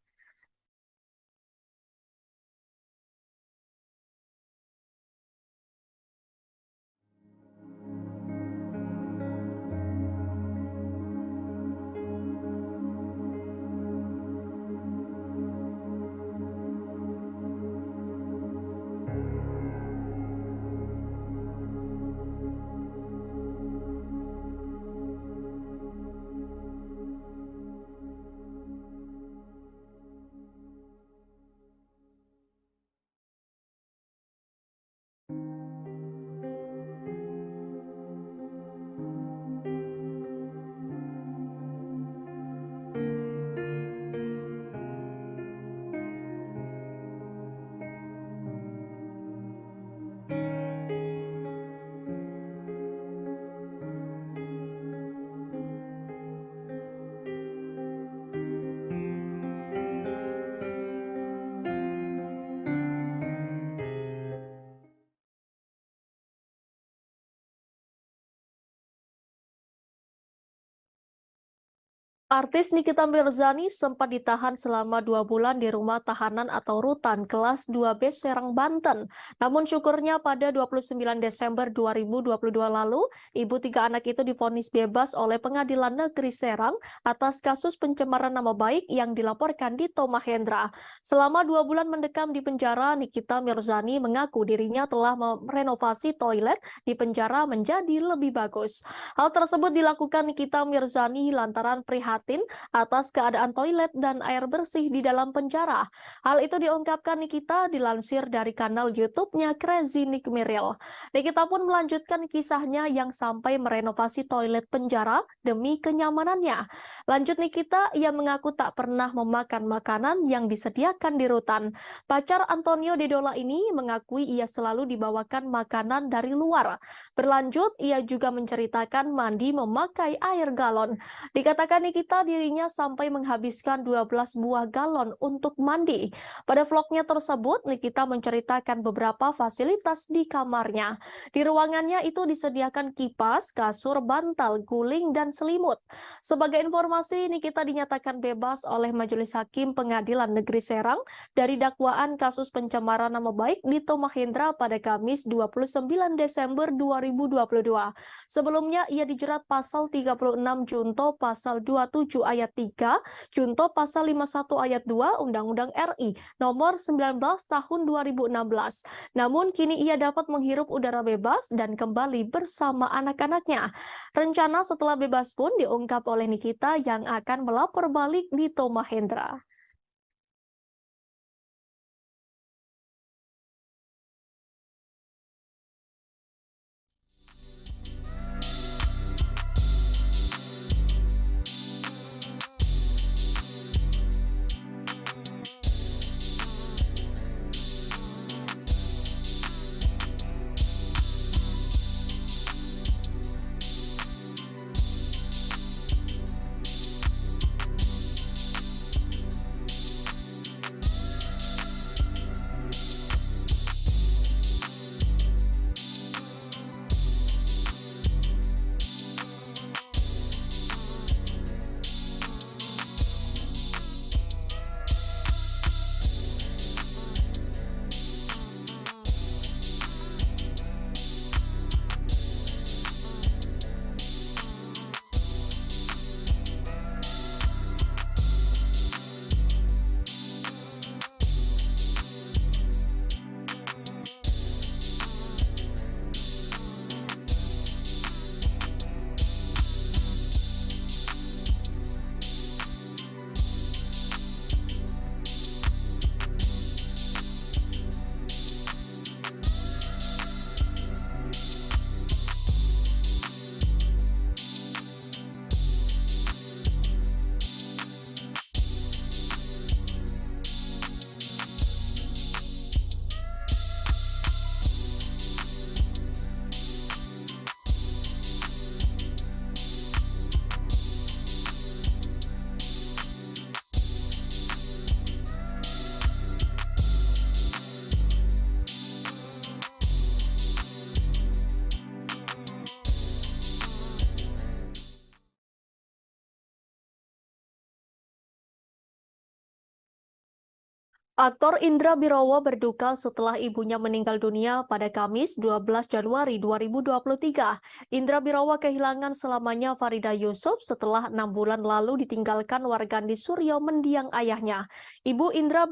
Artis Nikita Mirzani sempat ditahan selama 2 bulan di rumah tahanan atau rutan kelas 2B Serang, Banten. Namun syukurnya pada 29 Desember 2022 lalu, ibu 3 anak itu divonis bebas oleh Pengadilan Negeri Serang atas kasus pencemaran nama baik yang dilaporkan Dito Mahendra. Selama 2 bulan mendekam di penjara, Nikita Mirzani mengaku dirinya telah merenovasi toilet di penjara menjadi lebih bagus. Hal tersebut dilakukan Nikita Mirzani lantaran prihatin atas keadaan toilet dan air bersih di dalam penjara. Hal itu diungkapkan Nikita dilansir dari kanal YouTube-nya Crazy Nick Miril. Nikita pun melanjutkan kisahnya yang sampai merenovasi toilet penjara demi kenyamanannya. Lanjut Nikita, ia mengaku tak pernah memakan makanan yang disediakan di rutan. Pacar Antonio Dedola ini mengakui ia selalu dibawakan makanan dari luar. Berlanjut, ia juga menceritakan mandi memakai air galon. Dikatakan Nikita dirinya sampai menghabiskan 12 buah galon untuk mandi. Pada vlognya tersebut, Nikita menceritakan beberapa fasilitas di kamarnya. Di ruangannya itu disediakan kipas, kasur, bantal, guling, dan selimut. Sebagai informasi, Nikita dinyatakan bebas oleh Majelis Hakim Pengadilan Negeri Serang dari dakwaan kasus pencemaran nama baik Dito Mahendra pada Kamis 29 Desember 2022. Sebelumnya, ia dijerat pasal 36 Junto pasal 27 ayat 3, Junto pasal 51 ayat 2 Undang-Undang RI nomor 19 tahun 2016. Namun kini ia dapat menghirup udara bebas dan kembali bersama anak-anaknya. Rencana setelah bebas pun diungkap oleh Nikita yang akan melapor balik Dito Mahendra. Aktor Indra Birowo berduka setelah ibunya meninggal dunia pada Kamis 12 Januari 2023. Indra Birowo kehilangan selamanya Farida Yusuf setelah 6 bulan lalu ditinggalkan wargandi Suryo mendiang ayahnya. Ibu Indra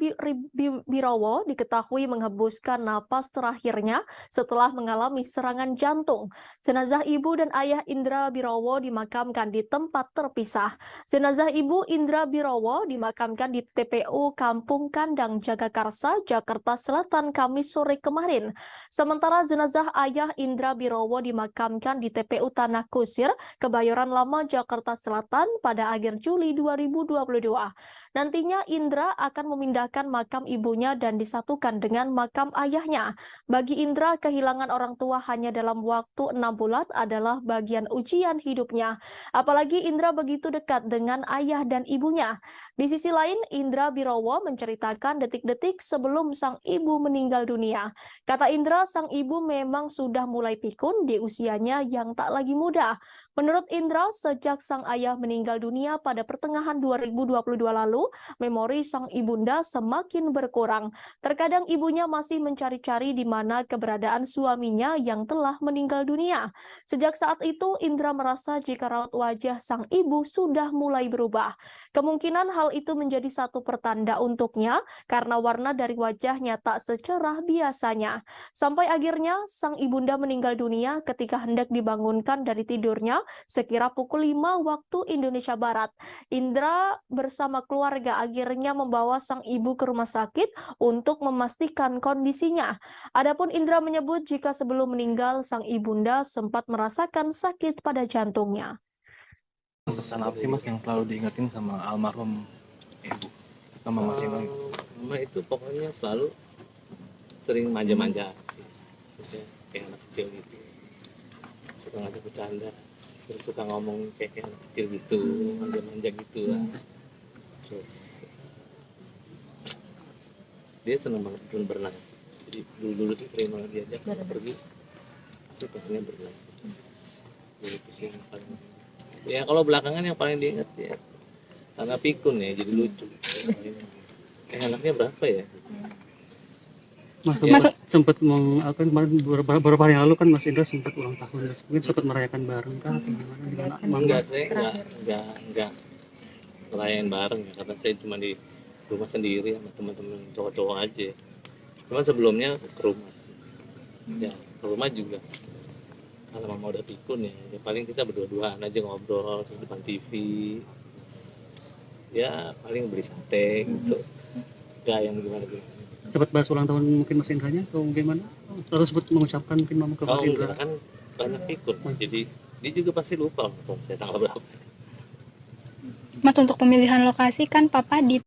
Birowo diketahui menghembuskan napas terakhirnya setelah mengalami serangan jantung. Jenazah ibu dan ayah Indra Birowo dimakamkan di tempat terpisah. Jenazah ibu Indra Birowo dimakamkan di TPU Kampung Kandang Jagakarsa, Jakarta Selatan, Kamis sore kemarin. Sementara jenazah ayah Indra Birowo dimakamkan di TPU Tanah Kusir, Kebayoran Lama, Jakarta Selatan pada akhir Juli 2022. Nantinya Indra akan memindahkan makam ibunya dan disatukan dengan makam ayahnya. Bagi Indra, kehilangan orang tua hanya dalam waktu 6 bulan adalah bagian ujian hidupnya. Apalagi Indra begitu dekat dengan ayah dan ibunya. Di sisi lain, Indra Birowo menceritakan detik-detik sebelum sang ibu meninggal dunia. Kata Indra, sang ibu memang sudah mulai pikun di usianya yang tak lagi muda. Menurut Indra, sejak sang ayah meninggal dunia pada pertengahan 2022 lalu, memori sang ibunda semakin berkurang. Terkadang ibunya masih mencari-cari di mana keberadaan suaminya yang telah meninggal dunia. Sejak saat itu, Indra merasa jika raut wajah sang ibu sudah mulai berubah. Kemungkinan hal itu menjadi satu pertanda untuknya karena warna dari wajahnya tak secerah biasanya. Sampai akhirnya, sang ibunda meninggal dunia ketika hendak dibangunkan dari tidurnya sekira pukul 5 waktu Indonesia Barat. Indra bersama keluarga akhirnya membawa sang ibu ke rumah sakit untuk memastikan kondisinya. Adapun Indra menyebut jika sebelum meninggal sang ibunda sempat merasakan sakit pada jantungnya. Pesan apa sih Mas yang selalu diingetin sama almarhum ibu sama Mas Indra? Mama itu pokoknya selalu sering manja-manja sih. Maksudnya kayak anak kecil gitu. Suka ngajak bercanda, terus suka ngomong kayak anak kecil gitu, manja-manja gitu lah. Terus dia seneng banget berenang. Jadi dulu tuh sering banget diajak pergi, pasti pengennya berenang. Jadi itu sih yang paling. Ya kalau belakangan yang paling diingat ya karena pikun ya, jadi lucu. Anaknya berapa ya? Mas sempat beberapa hari yang lalu kan Mas Indra sempat ulang tahun, mungkin sempat merayakan bareng kah atau gimana? Enggak, saya enggak ngerayain bareng ya, karena saya cuma di rumah sendiri sama teman-teman cowok-cowok aja. Cuma sebelumnya ke rumah sih. Ya ke rumah juga kalau mama udah pikun ya paling kita berdua-duaan aja ngobrol terus depan TV, ya paling beli sate gitu, gak yang gimana-gimana. Sempat bahas ulang tahun mungkin Mas Indranya atau gimana? Atau sempat mengucapkan mungkin mama ke Mas Indra? Kan banyak pikun, jadi dia juga pasti lupa saya tanggal berapa. Mas, untuk pemilihan lokasi kan Papa di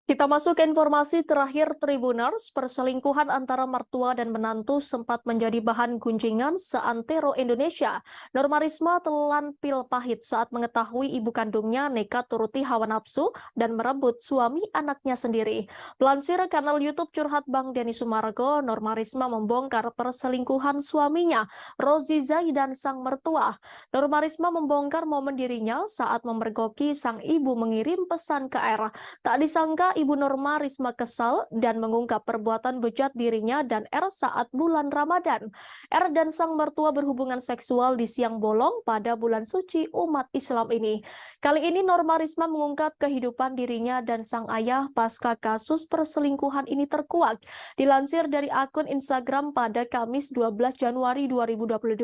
Kita masuk ke informasi terakhir Tribuners. Perselingkuhan antara mertua dan menantu sempat menjadi bahan gunjingan seantero Indonesia. Norma Risma telan pil pahit saat mengetahui ibu kandungnya nekat turuti hawa nafsu dan merebut suami anaknya sendiri. Pelansir kanal YouTube Curhat Bang Denny Sumargo, Norma Risma membongkar perselingkuhan suaminya, Rozi Zai dan sang mertua. Norma Risma membongkar momen dirinya saat memergoki sang ibu mengirim pesan ke R. Tak disangka Ibu Norma Risma kesal dan mengungkap perbuatan bejat dirinya dan R saat bulan Ramadan. R dan sang mertua berhubungan seksual di siang bolong pada bulan suci umat Islam ini. Kali ini Norma Risma mengungkap kehidupan dirinya dan sang ayah pasca kasus perselingkuhan ini terkuak. Dilansir dari akun Instagram pada Kamis 12 Januari 2022,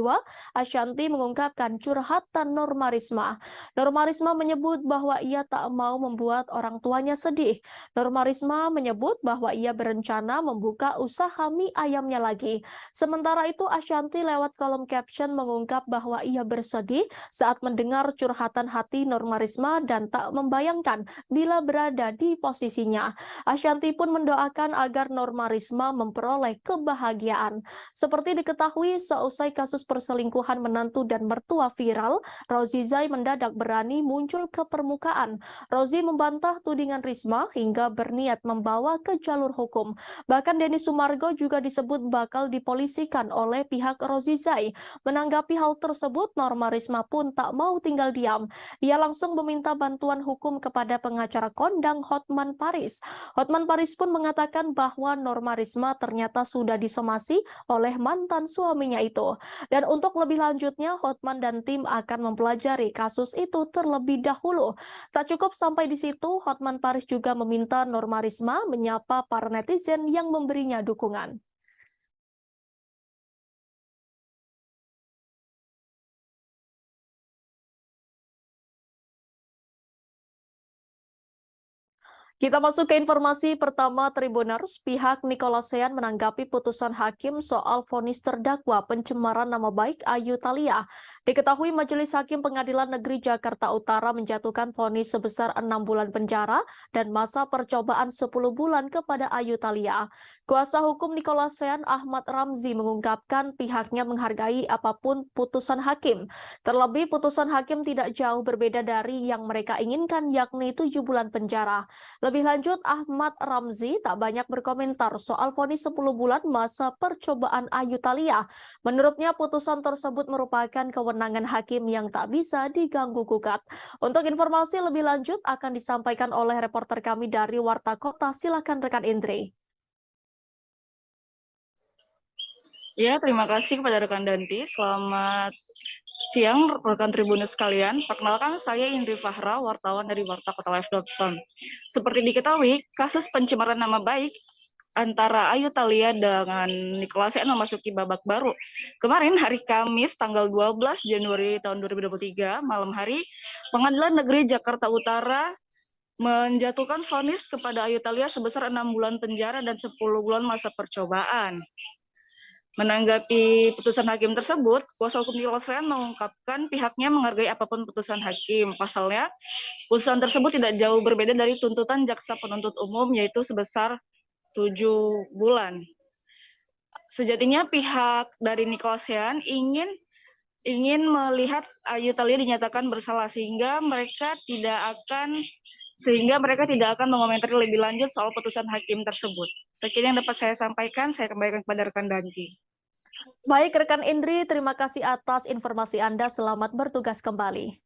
Ashanti mengungkapkan curhatan Norma Risma. Norma Risma menyebut bahwa ia tak mau membuat orang tuanya sedih. Norma Risma menyebut bahwa ia berencana membuka usaha mie ayamnya lagi. Sementara itu, Ashanti lewat kolom caption mengungkap bahwa ia bersedih saat mendengar curhatan hati Norma Risma dan tak membayangkan bila berada di posisinya. Ashanti pun mendoakan agar Norma Risma memperoleh kebahagiaan. Seperti diketahui, seusai kasus perselingkuhan menantu dan mertua viral, Rozi Zai mendadak berani muncul ke permukaan. Rozi membantah tudingan Risma hingga sehingga berniat membawa ke jalur hukum. Bahkan Denny Sumargo juga disebut bakal dipolisikan oleh pihak Rozi Zai. Menanggapi hal tersebut, Norma Risma pun tak mau tinggal diam. Ia langsung meminta bantuan hukum kepada pengacara kondang Hotman Paris. Hotman Paris pun mengatakan bahwa Norma Risma ternyata sudah disomasi oleh mantan suaminya itu. Dan untuk lebih lanjutnya, Hotman dan tim akan mempelajari kasus itu terlebih dahulu. Tak cukup sampai di situ, Hotman Paris juga meminta Norma Risma menyapa para netizen yang memberinya dukungan. Kita masuk ke informasi pertama Tribuners. Pihak Nicolasean menanggapi putusan hakim soal vonis terdakwa pencemaran nama baik Ayu Thalia. Diketahui Majelis Hakim Pengadilan Negeri Jakarta Utara menjatuhkan vonis sebesar 6 bulan penjara dan masa percobaan 10 bulan kepada Ayu Thalia. Kuasa hukum Nicolasean Ahmad Ramzi mengungkapkan pihaknya menghargai apapun putusan hakim. Terlebih putusan hakim tidak jauh berbeda dari yang mereka inginkan, yakni 7 bulan penjara. Lebih lanjut, Ahmad Ramzi tak banyak berkomentar soal vonis 10 bulan masa percobaan Ayu Thalia. Menurutnya, putusan tersebut merupakan kewenangan hakim yang tak bisa diganggu-gugat. Untuk informasi lebih lanjut akan disampaikan oleh reporter kami dari Warta Kota. Silakan rekan Indri. Ya, terima kasih kepada rekan Danti. Selamat siang, rekan Tribuners sekalian. Perkenalkan, saya Indri Fahra, wartawan dari wartakotalive.com. Seperti diketahui, kasus pencemaran nama baik antara Ayu Thalia dengan Nicolasean memasuki babak baru. Kemarin, hari Kamis, tanggal 12 Januari tahun 2023, malam hari, Pengadilan Negeri Jakarta Utara menjatuhkan vonis kepada Ayu Thalia sebesar 6 bulan penjara dan 10 bulan masa percobaan. Menanggapi putusan hakim tersebut, kuasa hukum Nicolasean mengungkapkan pihaknya menghargai apapun putusan hakim. Pasalnya, putusan tersebut tidak jauh berbeda dari tuntutan jaksa penuntut umum, yaitu sebesar 7 bulan. Sejatinya pihak dari Nicolasean ingin melihat Ayu Thalia dinyatakan bersalah sehingga mereka tidak akan mengomentari lebih lanjut soal putusan hakim tersebut. Sekian yang dapat saya sampaikan, saya kembalikan kepada rekan Danti. Baik, rekan Indri, terima kasih atas informasi Anda. Selamat bertugas kembali.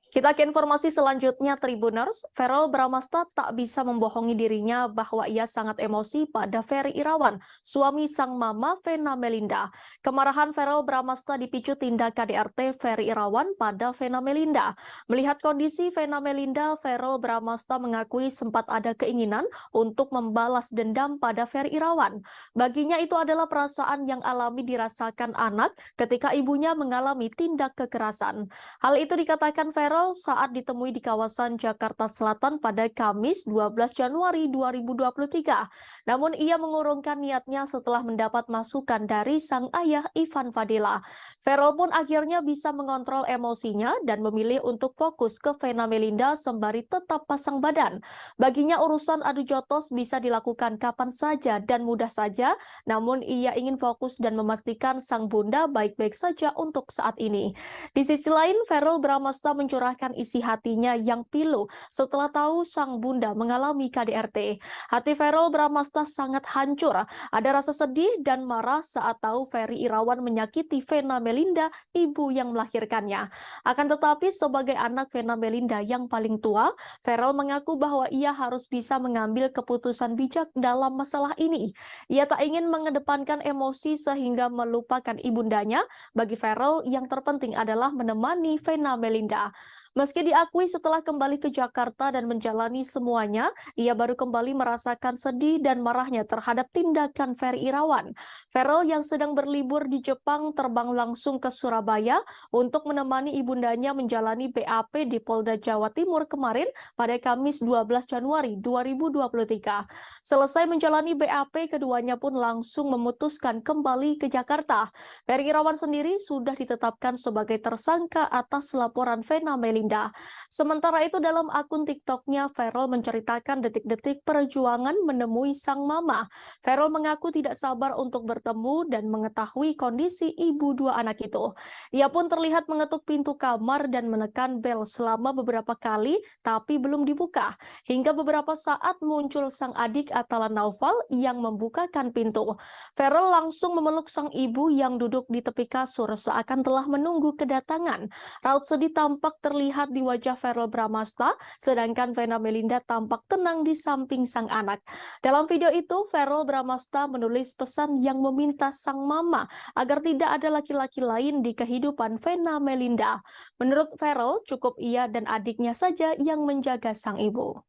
Kita ke informasi selanjutnya, Tribuners. Verrel Bramasta tak bisa membohongi dirinya bahwa ia sangat emosi pada Ferry Irawan, suami sang mama Vena Melinda. Kemarahan Verrel Bramasta dipicu tindak KDRT Ferry Irawan pada Vena Melinda. Melihat kondisi Vena Melinda, Verrel Bramasta mengakui sempat ada keinginan untuk membalas dendam pada Ferry Irawan. Baginya itu adalah perasaan yang alami dirasakan anak ketika ibunya mengalami tindak kekerasan. Hal itu dikatakan Verrel saat ditemui di kawasan Jakarta Selatan pada Kamis 12 Januari 2023. Namun ia mengurungkan niatnya setelah mendapat masukan dari sang ayah Ivan Fadila. Verrel pun akhirnya bisa mengontrol emosinya dan memilih untuk fokus ke Vena Melinda sembari tetap pasang badan. Baginya urusan adu jotos bisa dilakukan kapan saja dan mudah saja, namun ia ingin fokus dan memastikan sang bunda baik-baik saja untuk saat ini. Di sisi lain, Verrel Bramasta mencurahkan isi hatinya yang pilu setelah tahu sang bunda mengalami KDRT. Hati Verrel Bramasta sangat hancur. Ada rasa sedih dan marah saat tahu Ferry Irawan menyakiti Vena Melinda, ibu yang melahirkannya. Akan tetapi sebagai anak Vena Melinda yang paling tua, Verrel mengaku bahwa ia harus bisa mengambil keputusan bijak dalam masalah ini. Ia tak ingin mengedepankan emosi sehingga melupakan ibundanya. Bagi Verrel, yang terpenting adalah menemani Vena Melinda. Meski diakui setelah kembali ke Jakarta dan menjalani semuanya, ia baru kembali merasakan sedih dan marahnya terhadap tindakan Ferry Irawan. Verrel yang sedang berlibur di Jepang terbang langsung ke Surabaya untuk menemani ibundanya menjalani BAP di Polda Jawa Timur kemarin pada Kamis 12 Januari 2023. Selesai menjalani BAP, keduanya pun langsung memutuskan kembali ke Jakarta. Ferry Irawan sendiri sudah ditetapkan sebagai tersangka atas laporan Vena Melinda. Melinda. Sementara itu dalam akun TikToknya, Ferrell menceritakan detik-detik perjuangan menemui sang mama. Ferrell mengaku tidak sabar untuk bertemu dan mengetahui kondisi ibu dua anak itu. Ia pun terlihat mengetuk pintu kamar dan menekan bel selama beberapa kali, tapi belum dibuka. Hingga beberapa saat muncul sang adik Atala Naufal yang membukakan pintu. Ferrell langsung memeluk sang ibu yang duduk di tepi kasur seakan telah menunggu kedatangan. Raut sedih tampak terlihat di wajah Ferrell Bramasta, sedangkan Vena Melinda tampak tenang di samping sang anak. Dalam video itu, Ferrell Bramasta menulis pesan yang meminta sang mama agar tidak ada laki-laki lain di kehidupan Vena Melinda. Menurut Ferrell, cukup ia dan adiknya saja yang menjaga sang ibu.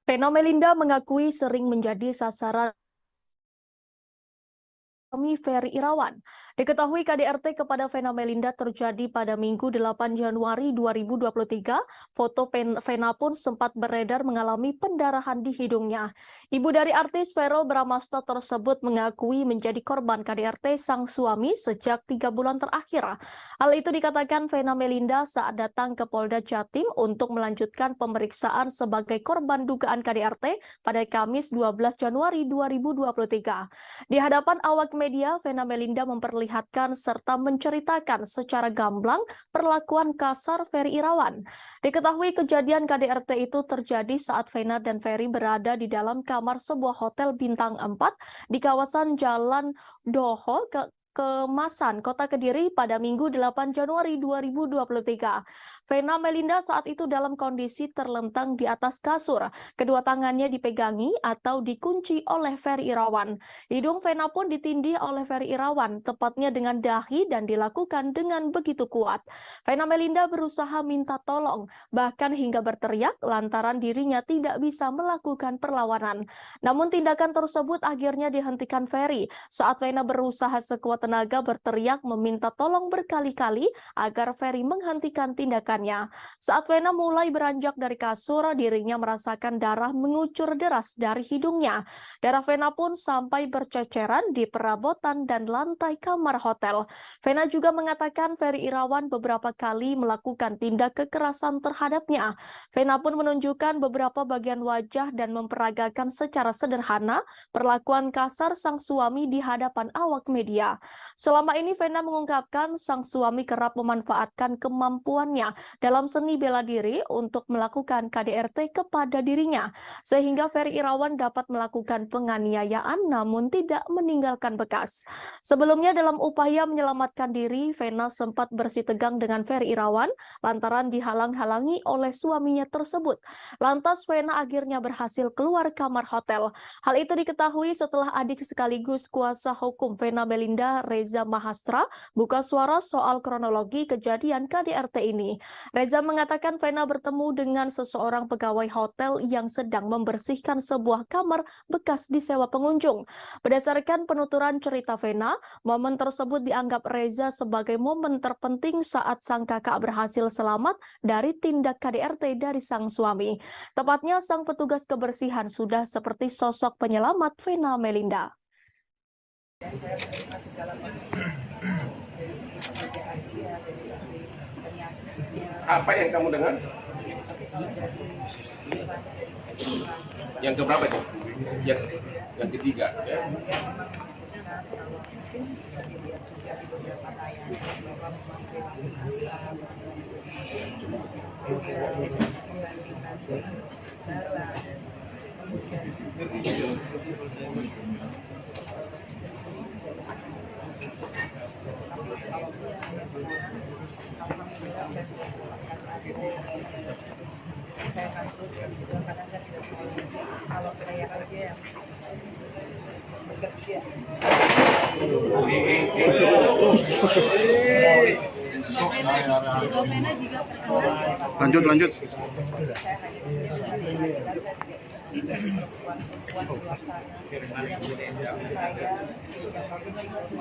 Vena Melinda mengakui sering menjadi sasaran Ferry Irawan. Diketahui KDRT kepada Vena Melinda terjadi pada Minggu 8 Januari 2023. Foto Vena pun sempat beredar mengalami pendarahan di hidungnya. Ibu dari artis Ferrell Bramasta tersebut mengakui menjadi korban KDRT sang suami sejak 3 bulan terakhir. Hal itu dikatakan Vena Melinda saat datang ke Polda Jatim untuk melanjutkan pemeriksaan sebagai korban dugaan KDRT pada Kamis 12 Januari 2023. Di hadapan awak media, Vena Melinda memperlihatkan serta menceritakan secara gamblang perlakuan kasar Ferry Irawan. Diketahui kejadian KDRT itu terjadi saat Vena dan Ferry berada di dalam kamar sebuah hotel bintang 4 di kawasan Jalan Doho, Kemasan, Kota Kediri pada Minggu 8 Januari 2023. Vena Melinda saat itu dalam kondisi terlentang di atas kasur. Kedua tangannya dipegangi atau dikunci oleh Ferry Irawan. Hidung Vena pun ditindih oleh Ferry Irawan, tepatnya dengan dahi dan dilakukan dengan begitu kuat. Vena Melinda berusaha minta tolong, bahkan hingga berteriak lantaran dirinya tidak bisa melakukan perlawanan. Namun tindakan tersebut akhirnya dihentikan Ferry saat Vena berusaha sekuat tenaga berteriak meminta tolong berkali-kali agar Ferry menghentikan tindakannya. Saat Vena mulai beranjak dari kasur, dirinya merasakan darah mengucur deras dari hidungnya. Darah Vena pun sampai berceceran di perabotan dan lantai kamar hotel. Vena juga mengatakan Ferry Irawan beberapa kali melakukan tindak kekerasan terhadapnya. Vena pun menunjukkan beberapa bagian wajah dan memperagakan secara sederhana perlakuan kasar sang suami di hadapan awak media. Selama ini Vena mengungkapkan sang suami kerap memanfaatkan kemampuannya dalam seni bela diri untuk melakukan KDRT kepada dirinya, sehingga Ferry Irawan dapat melakukan penganiayaan namun tidak meninggalkan bekas. Sebelumnya dalam upaya menyelamatkan diri, Vena sempat bersitegang dengan Ferry Irawan lantaran dihalang-halangi oleh suaminya tersebut. Lantas Vena akhirnya berhasil keluar kamar hotel. Hal itu diketahui setelah adik sekaligus kuasa hukum Vena Melinda, Reza Mahastra, buka suara soal kronologi kejadian KDRT ini. Reza mengatakan Vena bertemu dengan seseorang pegawai hotel yang sedang membersihkan sebuah kamar bekas disewa pengunjung. Berdasarkan penuturan cerita Vena, momen tersebut dianggap Reza sebagai momen terpenting saat sang kakak berhasil selamat dari tindak KDRT dari sang suami. Tepatnya sang petugas kebersihan sudah seperti sosok penyelamat Vena Melinda. Saya menerima segala konsekuensi dari segi pekerjaan dia, dari segi penyakitnya. Apa yang kamu dengar? Tapi kalau dari Yang keberapa itu? Yang ketiga, ya. dia memang menunjukkan kalau mungkin bisa dilihat juga di beberapa tayangan bahwa memang Ferry asal menggantikan darah, kemudian tapi kalaupun saya sekarang, alhamdulillah saya sudah mendapatkan adik saya akan teruskan juga karena saya tidak mau kalau saya kerja yang bekerja. Lanjut. Saya hanya di sini perempuan di luar sana yang saya yang kondisi normal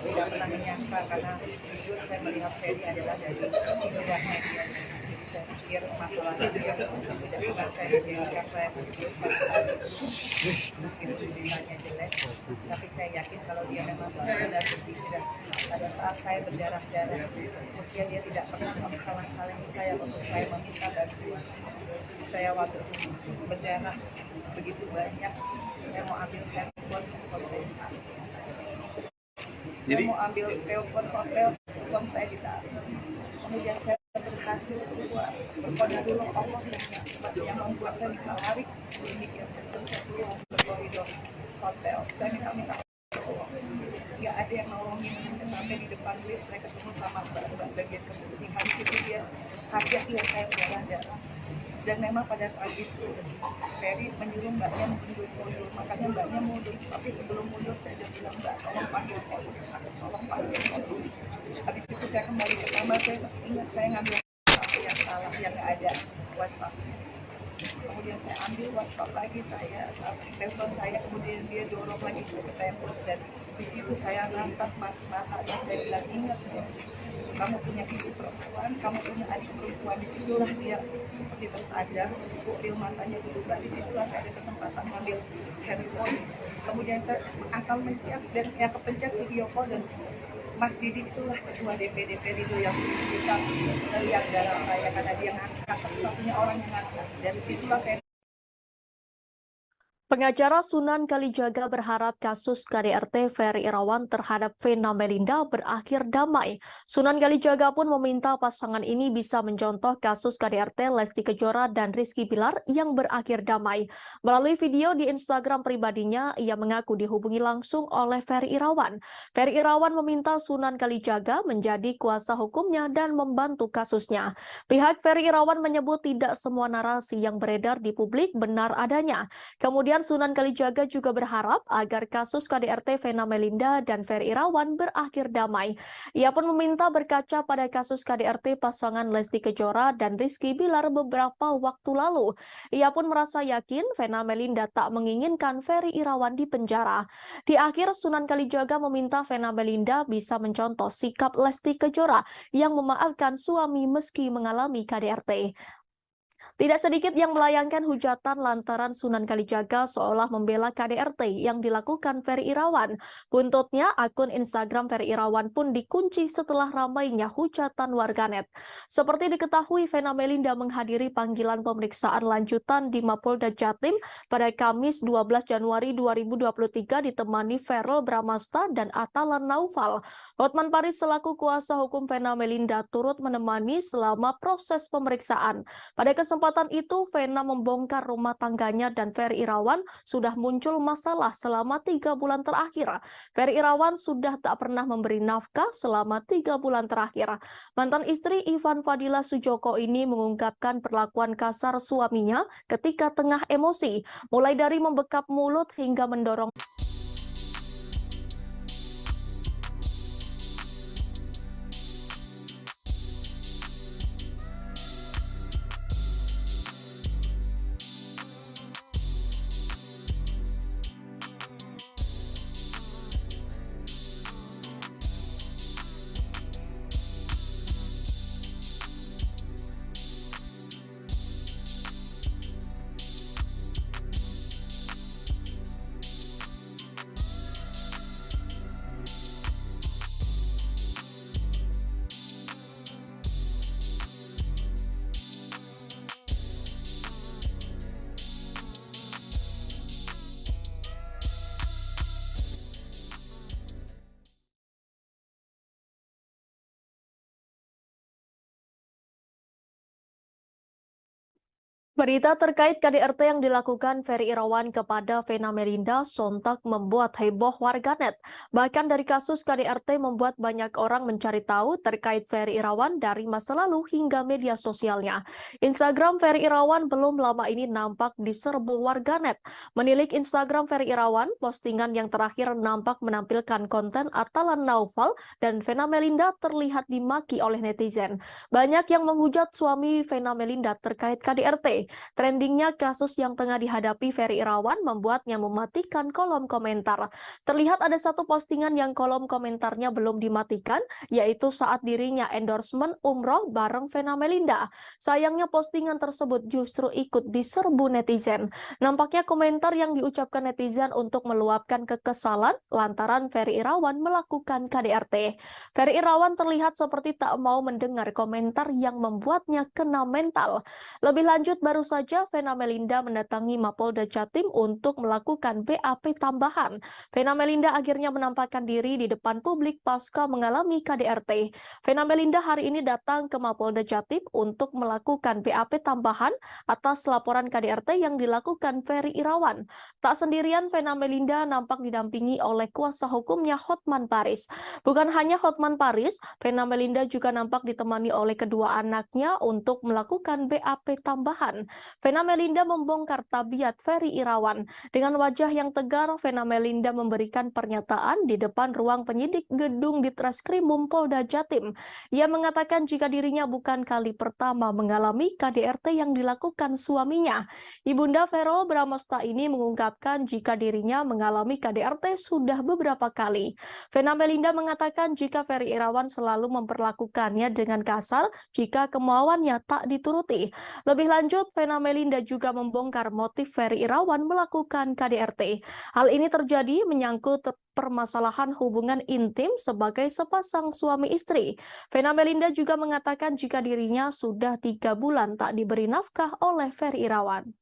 tidak pernah menyangka karena jujur saya melihat Ferry adalah dari luar media. Saya pikir masalahnya dia tidak akan saya jadikan saya meskipun tulisannya jelek, tapi saya yakin kalau dia memang benar-benar berpikiran pada saat saya berdarah-darah usia dia tidak pernah menghalang-halangi saya untuk saya meminta bantuan. Saya waktu berdarah begitu banyak, saya mau ambil handphone hotel. Saya mau ambil telepon hotel, uang saya ditarik. Kemudian saya berhasil keluar, berkoordinasi Allah yang membuat saya bisa lari sedikit. Terus saya keluar ke koridor hotel. Saya minta tolong. Nggak ada yang nolongin sampai di depan lift. Saya ketemu sama mbak bagian kebersihan. Itu dia hajat lihat saya berdarah. Dan memang pada saat itu Ferry menyuruh mbaknya mundur, makanya mbaknya mundur. Tapi sebelum mundur saya sudah bilang, mbak tolong panggil polis, tolong panggil polis. Habis itu saya kembali ke kamar, saya ingat saya ngambil HP yang salah, yang nggak ada WhatsApp. Kemudian saya ambil WhatsApp lagi, saya telepon saya, kemudian dia dorong lagi ke tembok dan di situ saya ngangkat matanya, saya bilang ingat ya, kamu punya ibu perempuan, kamu punya adik perempuan. Disitulah dia seperti tersadar, pupil matanya berubah. Disitulah saya ada kesempatan ngambil handphone. Kemudian saya asal mencet dan yang kepencet video call dan Mas Didi itulah ketua DPD Perindo yang bisa melihat darah saya karena dia ngangkat, satunya orang yang ngangkat. Dan itulah saya. Pengacara Sunan Kalijaga berharap kasus KDRT Ferry Irawan terhadap Vena Melinda berakhir damai. Sunan Kalijaga pun meminta pasangan ini bisa mencontoh kasus KDRT Lesti Kejora dan Rizky Bilar yang berakhir damai. Melalui video di Instagram pribadinya, ia mengaku dihubungi langsung oleh Ferry Irawan. Ferry Irawan meminta Sunan Kalijaga menjadi kuasa hukumnya dan membantu kasusnya. Pihak Ferry Irawan menyebut tidak semua narasi yang beredar di publik benar adanya. Kemudian Sunan Kalijaga juga berharap agar kasus KDRT Vena Melinda dan Ferry Irawan berakhir damai. Ia pun meminta berkaca pada kasus KDRT pasangan Lesti Kejora dan Rizky Bilar beberapa waktu lalu. Ia pun merasa yakin Vena Melinda tak menginginkan Ferry Irawan di penjara. Di akhir, Sunan Kalijaga meminta Vena Melinda bisa mencontoh sikap Lesti Kejora yang memaafkan suami meski mengalami KDRT. Tidak sedikit yang melayangkan hujatan lantaran Sunan Kalijaga seolah membela KDRT yang dilakukan Ferry Irawan. Buntutnya, akun Instagram Ferry Irawan pun dikunci setelah ramainya hujatan warganet. Seperti diketahui, Vena Melinda menghadiri panggilan pemeriksaan lanjutan di Mapolda Jatim pada Kamis 12 Januari 2023 ditemani Verrel Bramasta dan Atalan Naufal. Hotman Paris selaku kuasa hukum Vena Melinda turut menemani selama proses pemeriksaan. Pada kesempatan itu, Vena membongkar rumah tangganya dan Ferry Irawan sudah muncul masalah selama 3 bulan terakhir. Ferry Irawan sudah tak pernah memberi nafkah selama 3 bulan terakhir. Mantan istri Ivan Fadila Sujoko ini mengungkapkan perlakuan kasar suaminya ketika tengah emosi, mulai dari membekap mulut hingga mendorong. Berita terkait KDRT yang dilakukan Ferry Irawan kepada Vena Melinda sontak membuat heboh warganet. Bahkan dari kasus KDRT membuat banyak orang mencari tahu terkait Ferry Irawan dari masa lalu hingga media sosialnya. Instagram Ferry Irawan belum lama ini nampak diserbu warganet. Menilik Instagram Ferry Irawan, postingan yang terakhir nampak menampilkan konten Atalan Naufal dan Vena Melinda terlihat dimaki oleh netizen. Banyak yang menghujat suami Vena Melinda terkait KDRT. Trendingnya kasus yang tengah dihadapi Ferry Irawan membuatnya mematikan kolom komentar. Terlihat ada satu postingan yang kolom komentarnya belum dimatikan, yaitu saat dirinya endorsement umroh bareng Vena Melinda. Sayangnya postingan tersebut justru ikut diserbu netizen. Nampaknya komentar yang diucapkan netizen untuk meluapkan kekesalan lantaran Ferry Irawan melakukan KDRT. Ferry Irawan terlihat seperti tak mau mendengar komentar yang membuatnya kena mental. Lebih lanjut, baru saja Vena Melinda mendatangi Mapolda Jatim untuk melakukan BAP tambahan. Vena Melinda akhirnya menampakkan diri di depan publik pasca mengalami KDRT. Vena Melinda hari ini datang ke Mapolda Jatim untuk melakukan BAP tambahan atas laporan KDRT yang dilakukan Ferry Irawan. Tak sendirian, Vena Melinda nampak didampingi oleh kuasa hukumnya Hotman Paris. Bukan hanya Hotman Paris, Vena Melinda juga nampak ditemani oleh kedua anaknya untuk melakukan BAP tambahan. Vena Melinda membongkar tabiat Ferry Irawan. Dengan wajah yang tegar, Vena Melinda memberikan pernyataan di depan ruang penyidik gedung Ditreskrimum Polda Jatim. Ia mengatakan jika dirinya bukan kali pertama mengalami KDRT yang dilakukan suaminya. Ibunda Verrel Bramasta ini mengungkapkan jika dirinya mengalami KDRT sudah beberapa kali. Vena Melinda mengatakan jika Ferry Irawan selalu memperlakukannya dengan kasar jika kemauannya tak dituruti. Lebih lanjut, Vena Melinda juga membongkar motif Ferry Irawan melakukan KDRT. Hal ini terjadi menyangkut permasalahan hubungan intim sebagai sepasang suami istri. Vena Melinda juga mengatakan jika dirinya sudah 3 bulan tak diberi nafkah oleh Ferry Irawan.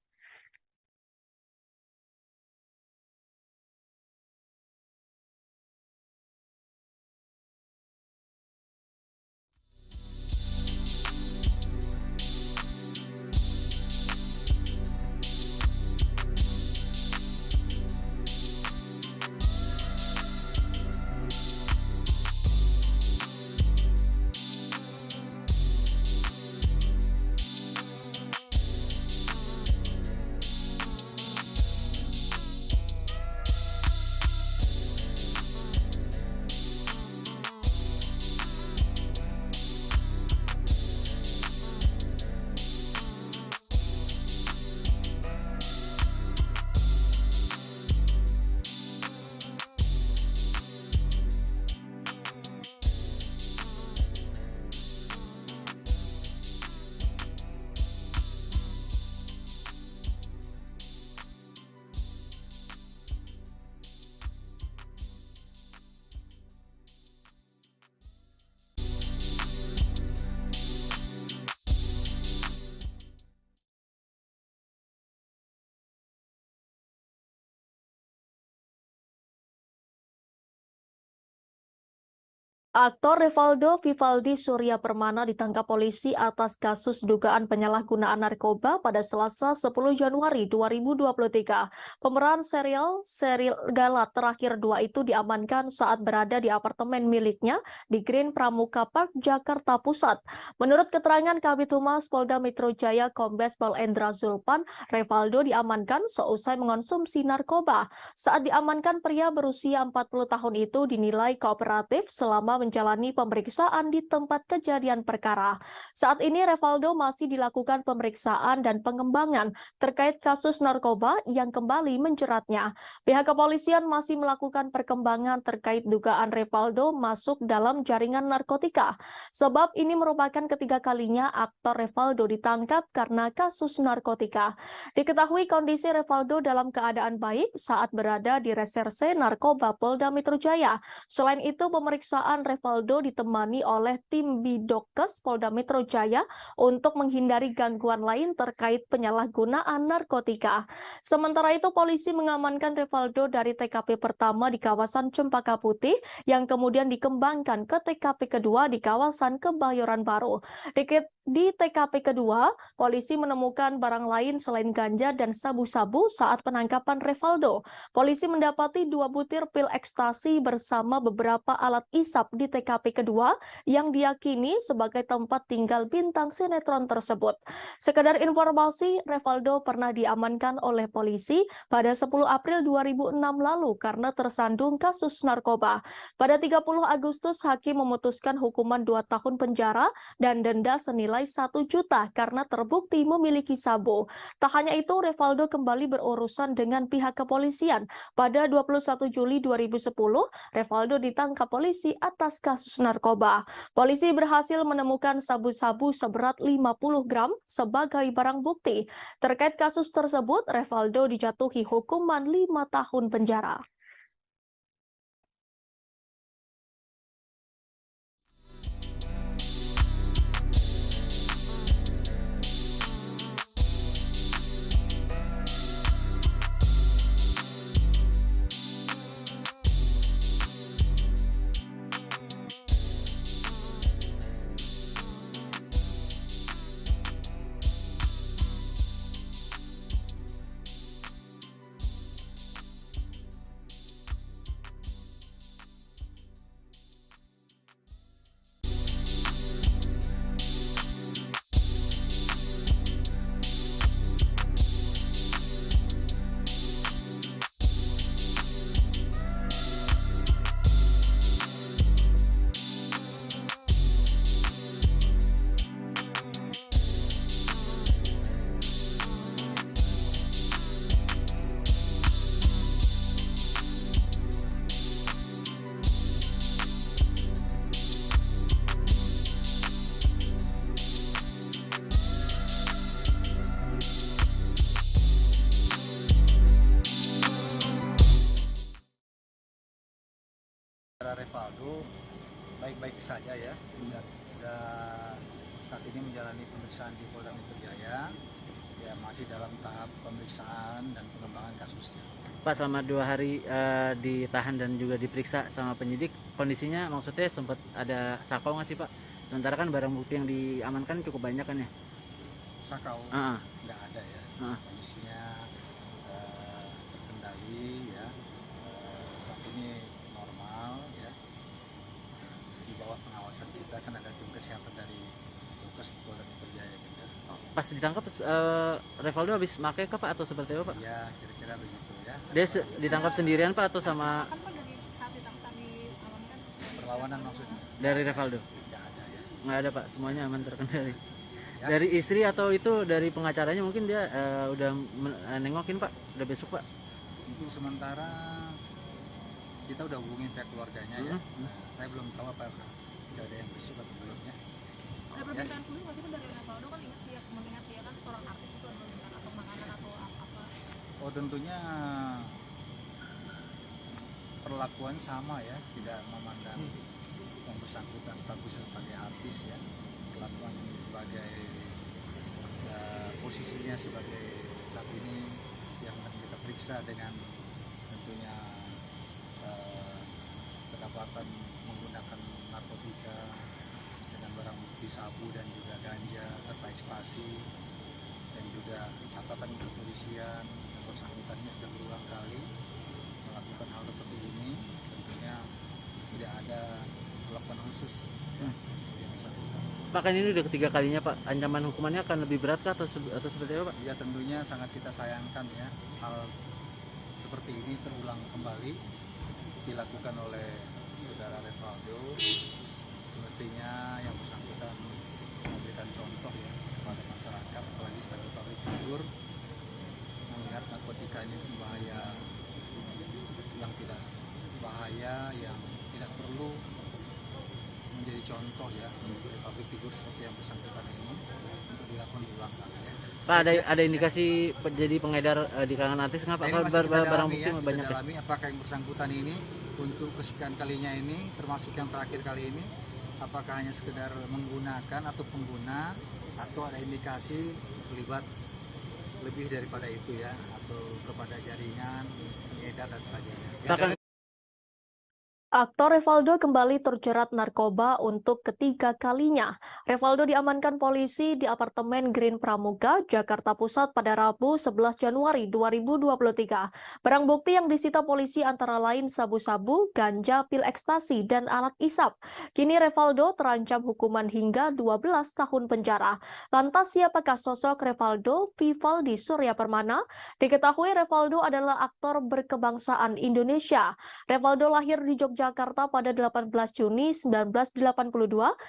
Aktor Revaldo Vivaldi Surya Permana ditangkap polisi atas kasus dugaan penyalahgunaan narkoba pada Selasa 10 Januari 2023. Pemeran serial Galat terakhir 2 itu diamankan saat berada di apartemen miliknya di Green Pramuka Park, Jakarta Pusat. Menurut keterangan Kabid Humas Polda Metro Jaya Kombes Pol Endra Zulpan, Revaldo diamankan seusai mengonsumsi narkoba. Saat diamankan, pria berusia 40 tahun itu dinilai kooperatif selama menjalani pemeriksaan di tempat kejadian perkara. Saat ini Revaldo masih dilakukan pemeriksaan dan pengembangan terkait kasus narkoba yang kembali menjeratnya. Pihak kepolisian masih melakukan perkembangan terkait dugaan Revaldo masuk dalam jaringan narkotika. Sebab ini merupakan ketiga kalinya aktor Revaldo ditangkap karena kasus narkotika. Diketahui kondisi Revaldo dalam keadaan baik saat berada di Reserse Narkoba Polda Metro Jaya. Selain itu, pemeriksaan Revaldo ditemani oleh tim Bidokes Polda Metro Jaya untuk menghindari gangguan lain terkait penyalahgunaan narkotika. Sementara itu, polisi mengamankan Revaldo dari TKP pertama di kawasan Cempaka Putih yang kemudian dikembangkan ke TKP kedua di kawasan Kebayoran Baru. Di TKP kedua, polisi menemukan barang lain selain ganja dan sabu-sabu saat penangkapan Revaldo. Polisi mendapati 2 butir pil ekstasi bersama beberapa alat isap di TKP kedua yang diyakini sebagai tempat tinggal bintang sinetron tersebut. Sekedar informasi, Revaldo pernah diamankan oleh polisi pada 10 April 2006 lalu karena tersandung kasus narkoba. Pada 30 Agustus, hakim memutuskan hukuman 2 tahun penjara dan denda senilai 1 juta karena terbukti memiliki sabu. Tak hanya itu, Revaldo kembali berurusan dengan pihak kepolisian. Pada 21 Juli 2010, Revaldo ditangkap polisi atas kasus narkoba. Polisi berhasil menemukan sabu-sabu seberat 50 gram sebagai barang bukti. Terkait kasus tersebut, Revaldo dijatuhi hukuman 5 tahun penjara. Revaldo baik-baik saja ya, sudah saat ini menjalani pemeriksaan di Polda Metro Jaya, ya masih dalam tahap pemeriksaan dan pengembangan kasusnya. Pak, selama 2 hari ditahan dan juga diperiksa sama penyidik, kondisinya maksudnya sempat ada sakau nggak sih Pak? Sementara kan barang bukti yang diamankan cukup banyak kan ya? Sakau nggak ada ya, kondisinya terkendali ya, saat ini normal ya, di bawah pengawasan kita kan ada tim kesehatan dari Bidokes Polda Metro Jaya juga. Pas ditangkap Revaldo habis pakai kah Pak atau seperti apa Pak? Ya kira-kira begitu ya. Dia ditangkap sendirian Pak atau sama? Kan Pak dari saat ditangkap diamankan? Perlawanan maksudnya? Dari Revaldo? Nggak ada ya. Nggak ada Pak, semuanya aman terkendali. Ya. Dari istri atau itu dari pengacaranya mungkin dia udah nengokin Pak, udah besok Pak? Untuk sementara kita udah hubungin pihak keluarganya ya. Nah, saya belum tahu apa ada yang besok atau belum ya. Ada permintaan khusus nggak sih dari Revaldo, kan ingat dia mengingat dia kan seorang artis itu ada permintaan atau makanan atau apa? Oh tentunya perlakuan sama ya, tidak memandang yang bersangkutan statusnya sebagai artis ya, perlakuan sebagai posisinya sebagai saat ini yang kita periksa dengan tentunya kedapatan menggunakan narkotika dengan barang bukti sabu dan juga ganja serta ekstasi, dan juga catatan kepolisian yang bersangkutannya sudah berulang kali melakukan hal seperti ini. Tentunya tidak ada perlakuan khusus ya, yang bersangkutan. Pak, kan ini udah ketiga kalinya Pak, ancaman hukumannya akan lebih berat kah atau seperti apa Pak? Ya tentunya sangat kita sayangkan ya, hal seperti ini terulang kembali dilakukan oleh saudara Revaldo. Semestinya yang bersangkutan memberikan contoh ya kepada masyarakat, apalagi sebagai public figure, mengingat narkotika ini bahaya yang tidak bahaya, yang tidak perlu menjadi contoh ya bagi public figure seperti yang bersangkutan ini untuk dilakukan berulang kali ya. Pak, ada indikasi jadi pengedar di kalangan artis nggak Pak? Ini masih kita Barang dalami bukti ya, banyak kita ya? dalami apakah yang bersangkutan ini untuk kesekian kalinya ini, termasuk yang terakhir kali ini, apakah hanya sekedar menggunakan atau pengguna, atau ada indikasi terlibat lebih daripada itu ya, atau kepada jaringan pengedar dan sebagainya. Bahkan Aktor Revaldo kembali terjerat narkoba untuk ketiga kalinya. Revaldo diamankan polisi di apartemen Green Pramuka, Jakarta Pusat pada Rabu 11 Januari 2023. Barang bukti yang disita polisi antara lain sabu-sabu, ganja, pil ekstasi, dan alat isap. Kini Revaldo terancam hukuman hingga 12 tahun penjara. Lantas siapakah sosok Revaldo Vivaldi Surya Permana? Diketahui Revaldo adalah aktor berkebangsaan Indonesia. Revaldo lahir di Jakarta pada 18 Juni 1982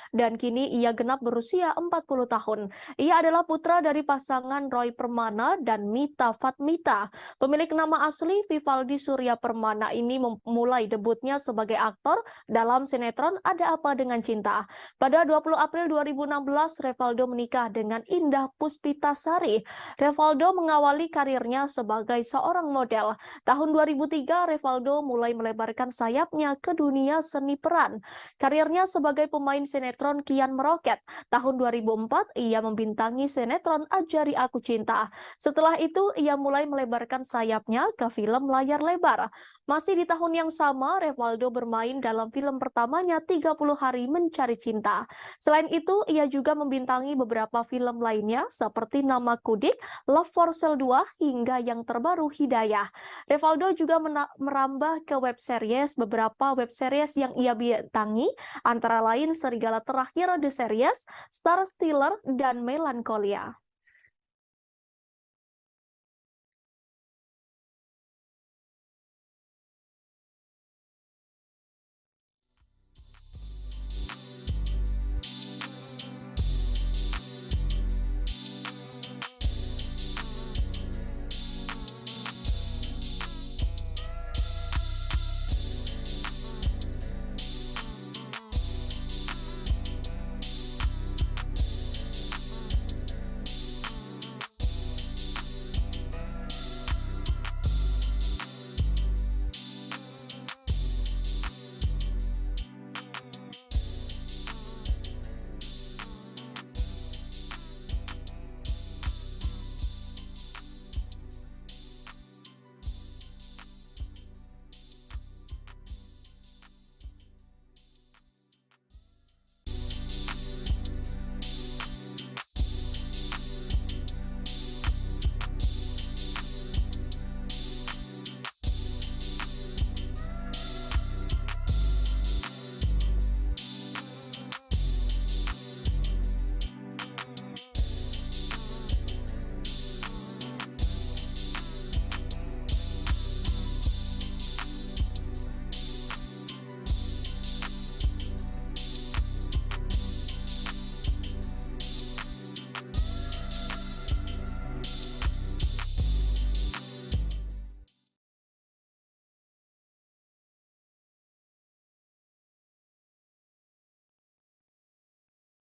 dan kini ia genap berusia 40 tahun. Ia adalah putra dari pasangan Roy Permana dan Mita Fatmita. Pemilik nama asli Vivaldi Surya Permana ini memulai debutnya sebagai aktor dalam sinetron Ada Apa Dengan Cinta. Pada 20 April 2016, Revaldo menikah dengan Indah Puspitasari. Revaldo mengawali karirnya sebagai seorang model. Tahun 2003, Revaldo mulai melebarkan sayapnya ke dunia seni peran. Karirnya sebagai pemain sinetron kian meroket. Tahun 2004, ia membintangi sinetron Ajari Aku Cinta. Setelah itu, ia mulai melebarkan sayapnya ke film layar lebar. Masih di tahun yang sama, Revaldo bermain dalam film pertamanya 30 Hari Mencari Cinta. Selain itu, ia juga membintangi beberapa film lainnya seperti Nama Kudik, Love for Sale 2, hingga yang terbaru Hidayah. Revaldo juga merambah ke web series beberapa web series yang ia bintangi, antara lain Serigala Terakhir The Series, Star Stealer, dan Melancholia.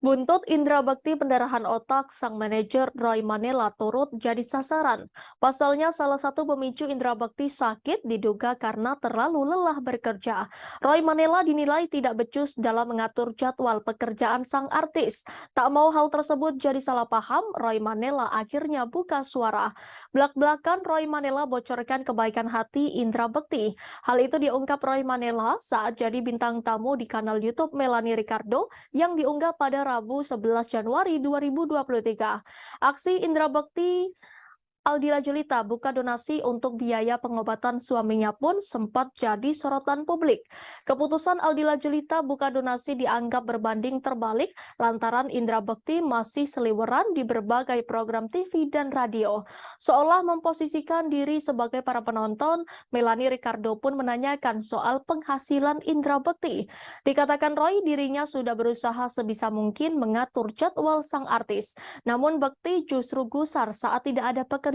Buntut indra bekti pendarahan otak, sang manajer Roy Manela turut jadi sasaran. Pasalnya salah satu pemicu indra bekti sakit diduga karena terlalu lelah bekerja. Roy Manela dinilai tidak becus dalam mengatur jadwal pekerjaan sang artis. Tak mau hal tersebut jadi salah paham, Roy Manela akhirnya buka suara. Belak-belakan Roy Manela bocorkan kebaikan hati indra bekti. Hal itu diungkap Roy Manela saat jadi bintang tamu di kanal YouTube Melanie Ricardo yang diunggah pada Rabu 11 Januari 2023. Aksi Indra Bekti Aldila Julita buka donasi untuk biaya pengobatan suaminya pun sempat jadi sorotan publik. Keputusan Aldila Julita buka donasi dianggap berbanding terbalik lantaran Indra Bekti masih seliweran di berbagai program TV dan radio. Seolah memposisikan diri sebagai para penonton, Melanie Ricardo pun menanyakan soal penghasilan Indra Bekti. Dikatakan Roy dirinya sudah berusaha sebisa mungkin mengatur jadwal sang artis. Namun Bekti justru gusar saat tidak ada pekerjaan.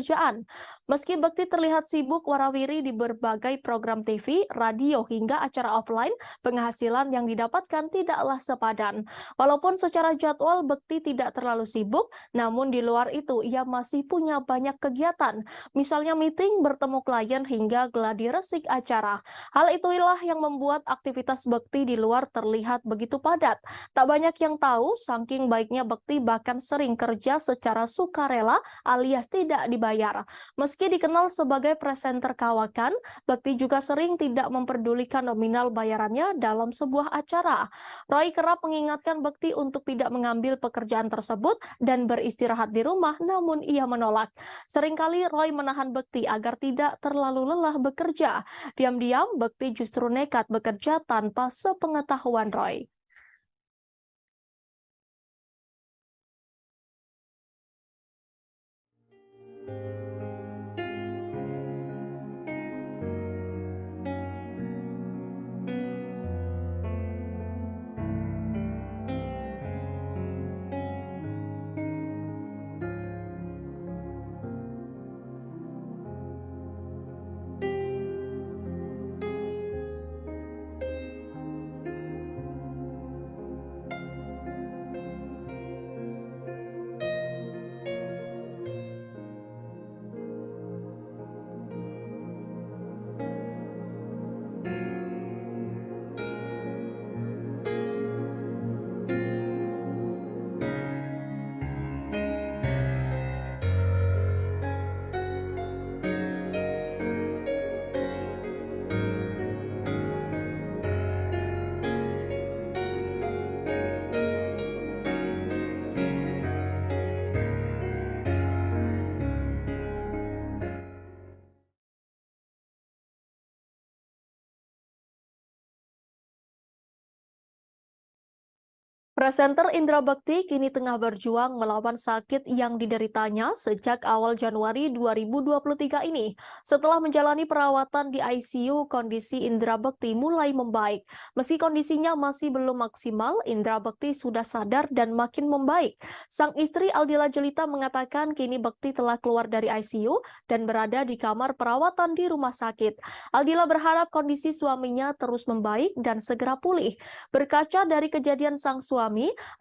Meski Bekti terlihat sibuk warawiri di berbagai program TV, radio hingga acara offline, penghasilan yang didapatkan tidaklah sepadan. Walaupun secara jadwal Bekti tidak terlalu sibuk, namun di luar itu ia masih punya banyak kegiatan, misalnya meeting, bertemu klien hingga gladi resik acara. Hal itulah yang membuat aktivitas Bekti di luar terlihat begitu padat. Tak banyak yang tahu, saking baiknya Bekti bahkan sering kerja secara sukarela alias tidak dibayar. Meski dikenal sebagai presenter kawakan, Bekti juga sering tidak memperdulikan nominal bayarannya dalam sebuah acara. Roy kerap mengingatkan Bekti untuk tidak mengambil pekerjaan tersebut dan beristirahat di rumah, namun ia menolak. Seringkali Roy menahan Bekti agar tidak terlalu lelah bekerja. Diam-diam, Bekti justru nekat bekerja tanpa sepengetahuan Roy. Presenter Indra Bekti kini tengah berjuang melawan sakit yang dideritanya sejak awal Januari 2023 ini. Setelah menjalani perawatan di ICU, kondisi Indra Bekti mulai membaik. Meski kondisinya masih belum maksimal, Indra Bekti sudah sadar dan makin membaik. Sang istri Aldila Julita mengatakan kini Bekti telah keluar dari ICU dan berada di kamar perawatan di rumah sakit. Aldila berharap kondisi suaminya terus membaik dan segera pulih. Berkaca dari kejadian sang suami,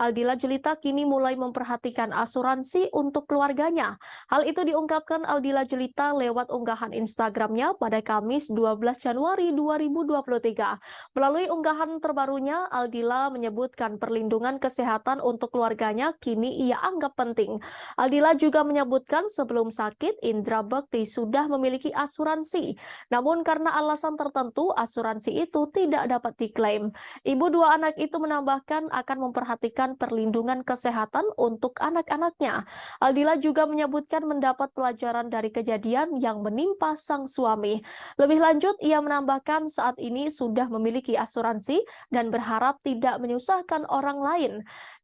Aldila Julita kini mulai memperhatikan asuransi untuk keluarganya. Hal itu diungkapkan Aldila Julita lewat unggahan Instagramnya pada Kamis 12 Januari 2023. Melalui unggahan terbarunya, Aldila menyebutkan perlindungan kesehatan untuk keluarganya kini ia anggap penting. Aldila juga menyebutkan sebelum sakit, Indra Bekti sudah memiliki asuransi. Namun karena alasan tertentu, asuransi itu tidak dapat diklaim. Ibu dua anak itu menambahkan akan memperhatikan perlindungan kesehatan untuk anak-anaknya. Aldila juga menyebutkan mendapat pelajaran dari kejadian yang menimpa sang suami. Lebih lanjut, ia menambahkan saat ini sudah memiliki asuransi dan berharap tidak menyusahkan orang lain.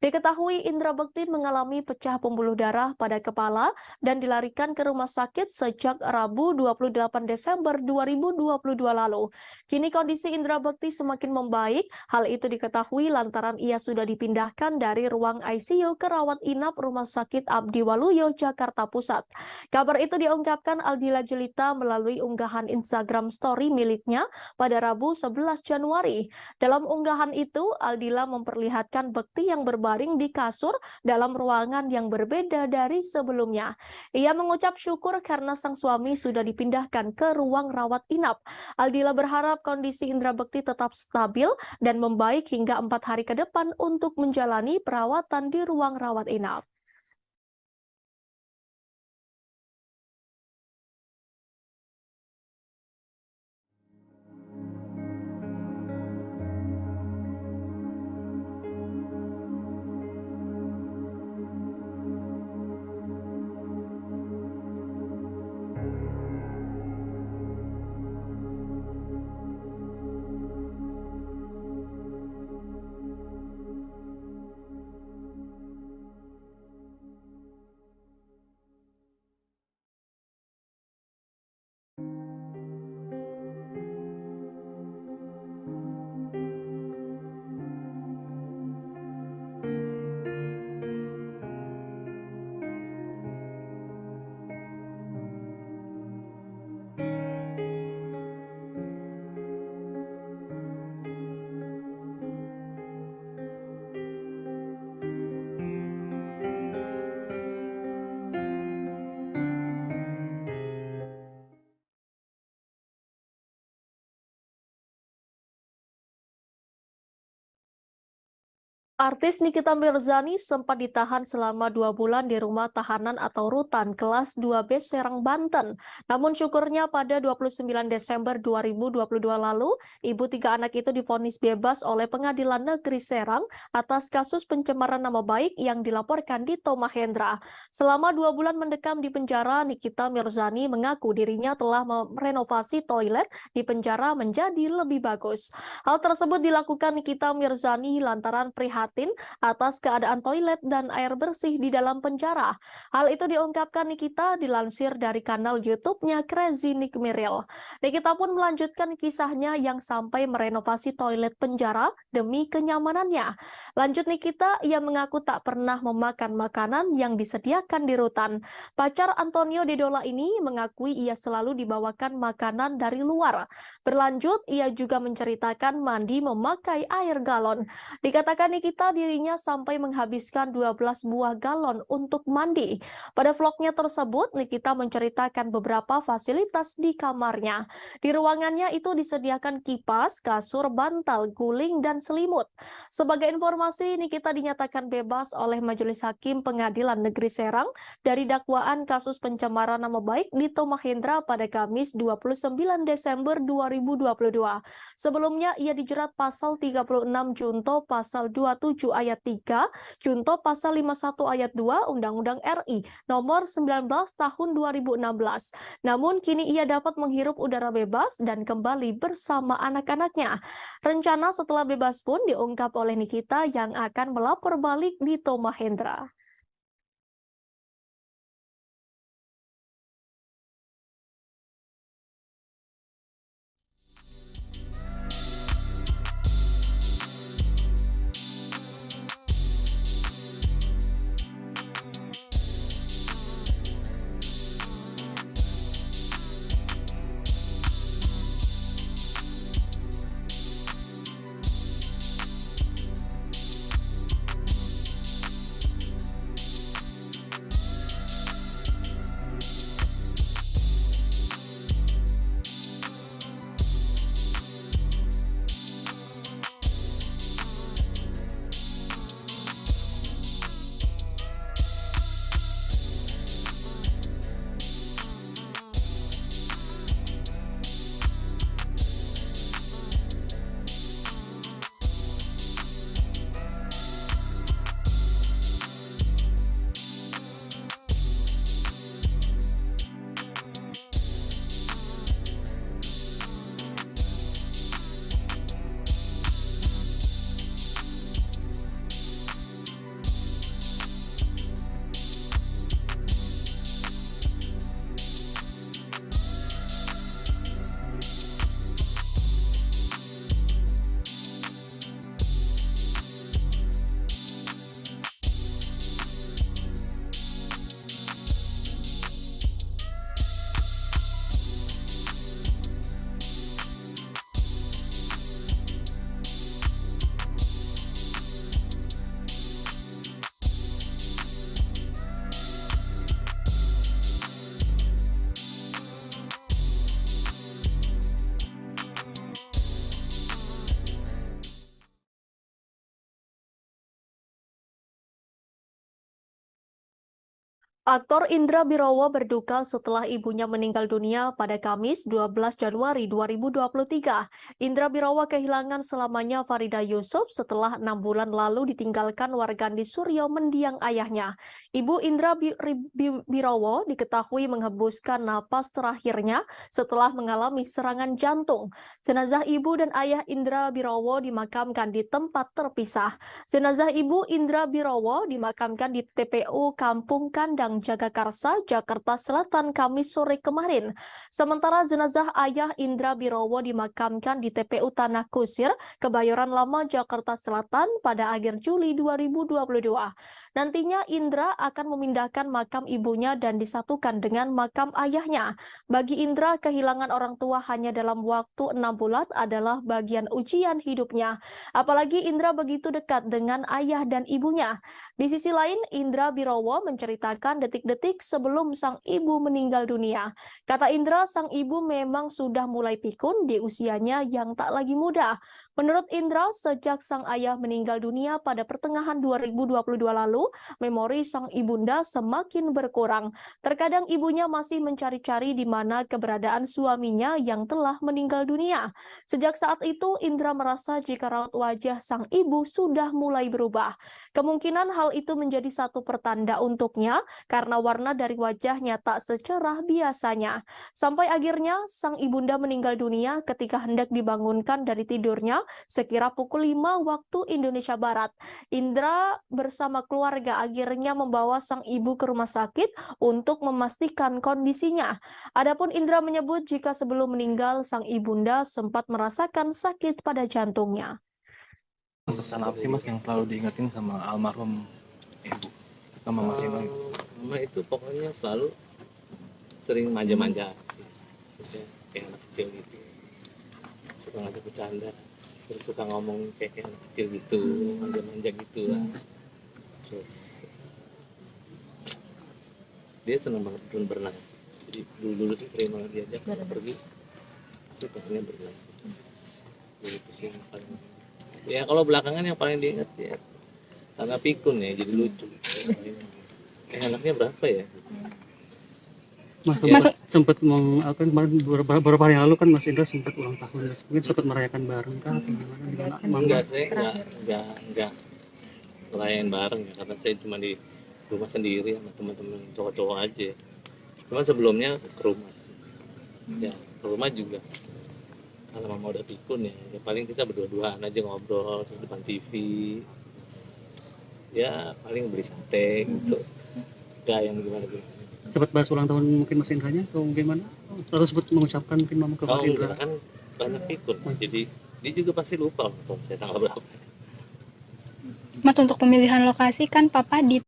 Diketahui Indra Bekti mengalami pecah pembuluh darah pada kepala dan dilarikan ke rumah sakit sejak Rabu 28 Desember 2022 lalu. Kini kondisi Indra Bekti semakin membaik. Hal itu diketahui lantaran ia sudah diperiksa dipindahkan dari ruang ICU ke rawat inap Rumah Sakit Abdi Waluyo, Jakarta Pusat. Kabar itu diungkapkan Aldila Jelita melalui unggahan Instagram story miliknya pada Rabu 11 Januari. Dalam unggahan itu, Aldila memperlihatkan bekti yang berbaring di kasur dalam ruangan yang berbeda dari sebelumnya. Ia mengucap syukur karena sang suami sudah dipindahkan ke ruang rawat inap. Aldila berharap kondisi Indra Bekti tetap stabil dan membaik hingga 4 hari ke depan untuk menjalani perawatan di ruang rawat inap. Artis Nikita Mirzani sempat ditahan selama 2 bulan di rumah tahanan atau rutan kelas 2B Serang, Banten. Namun syukurnya pada 29 Desember 2022 lalu, ibu 3 anak itu divonis bebas oleh Pengadilan Negeri Serang atas kasus pencemaran nama baik yang dilaporkan Dito Mahendra. Selama 2 bulan mendekam di penjara, Nikita Mirzani mengaku dirinya telah merenovasi toilet di penjara menjadi lebih bagus. Hal tersebut dilakukan Nikita Mirzani lantaran prihatin atas keadaan toilet dan air bersih di dalam penjara. Hal itu diungkapkan Nikita dilansir dari kanal YouTube-nya Crazy Nick Miril. Nikita pun melanjutkan kisahnya yang sampai merenovasi toilet penjara demi kenyamanannya. Lanjut Nikita, ia mengaku tak pernah memakan makanan yang disediakan di rutan. Pacar Antonio Dedola ini mengakui ia selalu dibawakan makanan dari luar. Berlanjut, ia juga menceritakan mandi memakai air galon. Dikatakan Nikita dirinya sampai menghabiskan 12 buah galon untuk mandi. Pada vlognya tersebut, Nikita menceritakan beberapa fasilitas di kamarnya. Di ruangannya itu disediakan kipas, kasur, bantal, guling, dan selimut. Sebagai informasi, Nikita dinyatakan bebas oleh Majelis Hakim Pengadilan Negeri Serang dari dakwaan kasus pencemaran nama baik Dito Mahendra pada Kamis 29 Desember 2022. Sebelumnya, ia dijerat pasal 36 Junto pasal 27 ayat 3, Junto pasal 51 ayat 2 Undang-Undang RI nomor 19 tahun 2016. Namun kini ia dapat menghirup udara bebas dan kembali bersama anak-anaknya. Rencana setelah bebas pun diungkap oleh Nikita yang akan melapor balik Dito Mahendra. Aktor Indra Birowo berduka setelah ibunya meninggal dunia pada Kamis 12 Januari 2023. Indra Birowo kehilangan selamanya Farida Yusuf setelah 6 bulan lalu ditinggalkan wargandi Suryo mendiang ayahnya. Ibu Indra Birowo diketahui menghembuskan napas terakhirnya setelah mengalami serangan jantung. Jenazah ibu dan ayah Indra Birowo dimakamkan di tempat terpisah. Jenazah ibu Indra Birowo dimakamkan di TPU Kampung Kandang Jagakarsa, Jakarta Selatan, Kamis sore kemarin. Sementara jenazah ayah Indra Birowo dimakamkan di TPU Tanah Kusir, Kebayoran Lama, Jakarta Selatan pada akhir Juli 2022. Nantinya Indra akan memindahkan makam ibunya dan disatukan dengan makam ayahnya. Bagi Indra, kehilangan orang tua hanya dalam waktu 6 bulan adalah bagian ujian hidupnya. Apalagi Indra begitu dekat dengan ayah dan ibunya. Di sisi lain, Indra Birowo menceritakan detik-detik sebelum sang ibu meninggal dunia. Kata Indra, sang ibu memang sudah mulai pikun di usianya yang tak lagi muda. Menurut Indra, sejak sang ayah meninggal dunia pada pertengahan 2022 lalu, memori sang ibunda semakin berkurang. Terkadang ibunya masih mencari-cari di mana keberadaan suaminya yang telah meninggal dunia. Sejak saat itu, Indra merasa jika raut wajah sang ibu sudah mulai berubah. Kemungkinan hal itu menjadi satu pertanda untuknya karena warna dari wajahnya tak secerah biasanya. Sampai akhirnya sang ibunda meninggal dunia ketika hendak dibangunkan dari tidurnya sekira pukul 5 waktu Indonesia Barat. Indra bersama keluarga akhirnya membawa sang ibu ke rumah sakit untuk memastikan kondisinya. Adapun Indra menyebut jika sebelum meninggal sang ibunda sempat merasakan sakit pada jantungnya. Pesan apa sih Mas yang selalu diingetin sama almarhum ibu sama Mas Indra? Mama itu pokoknya selalu sering manja-manja sih. Maksudnya kayak anak kecil gitu. Suka ngajak bercanda, terus suka ngomong kayak anak kecil gitu, manja-manja gitu lah. Terus dia senang banget berenang. Jadi dulu tuh sering banget diajak pergi, sukanya berenang. Itu sih yang paling. Ya kalau belakangan yang paling diingat ya karena pikun ya, jadi lucu. Anaknya berapa ya? Mas sempat kemarin beberapa hari yang lalu kan Mas Indra sempat ulang tahun, mungkin sempat merayakan bareng kah atau gimana? Enggak, saya enggak ngerayain bareng ya, karena saya cuma di rumah sendiri sama teman-teman cowok-cowok aja. Cuma sebelumnya ke rumah sih. Ya ke rumah juga. Kalau mama udah pikun ya paling kita berdua-duaan aja ngobrol terus depan TV. Ya paling beli sate gitu. Enggak yang gimana-gimana. Sempat bahas ulang tahun mungkin Mas Indranya atau gimana? Atau sempat mengucapkan mungkin mama ke Mas Indra? Kan banyak pikun, jadi dia juga pasti lupa loh saya tanggal berapa. Mas, untuk pemilihan lokasi kan Papa di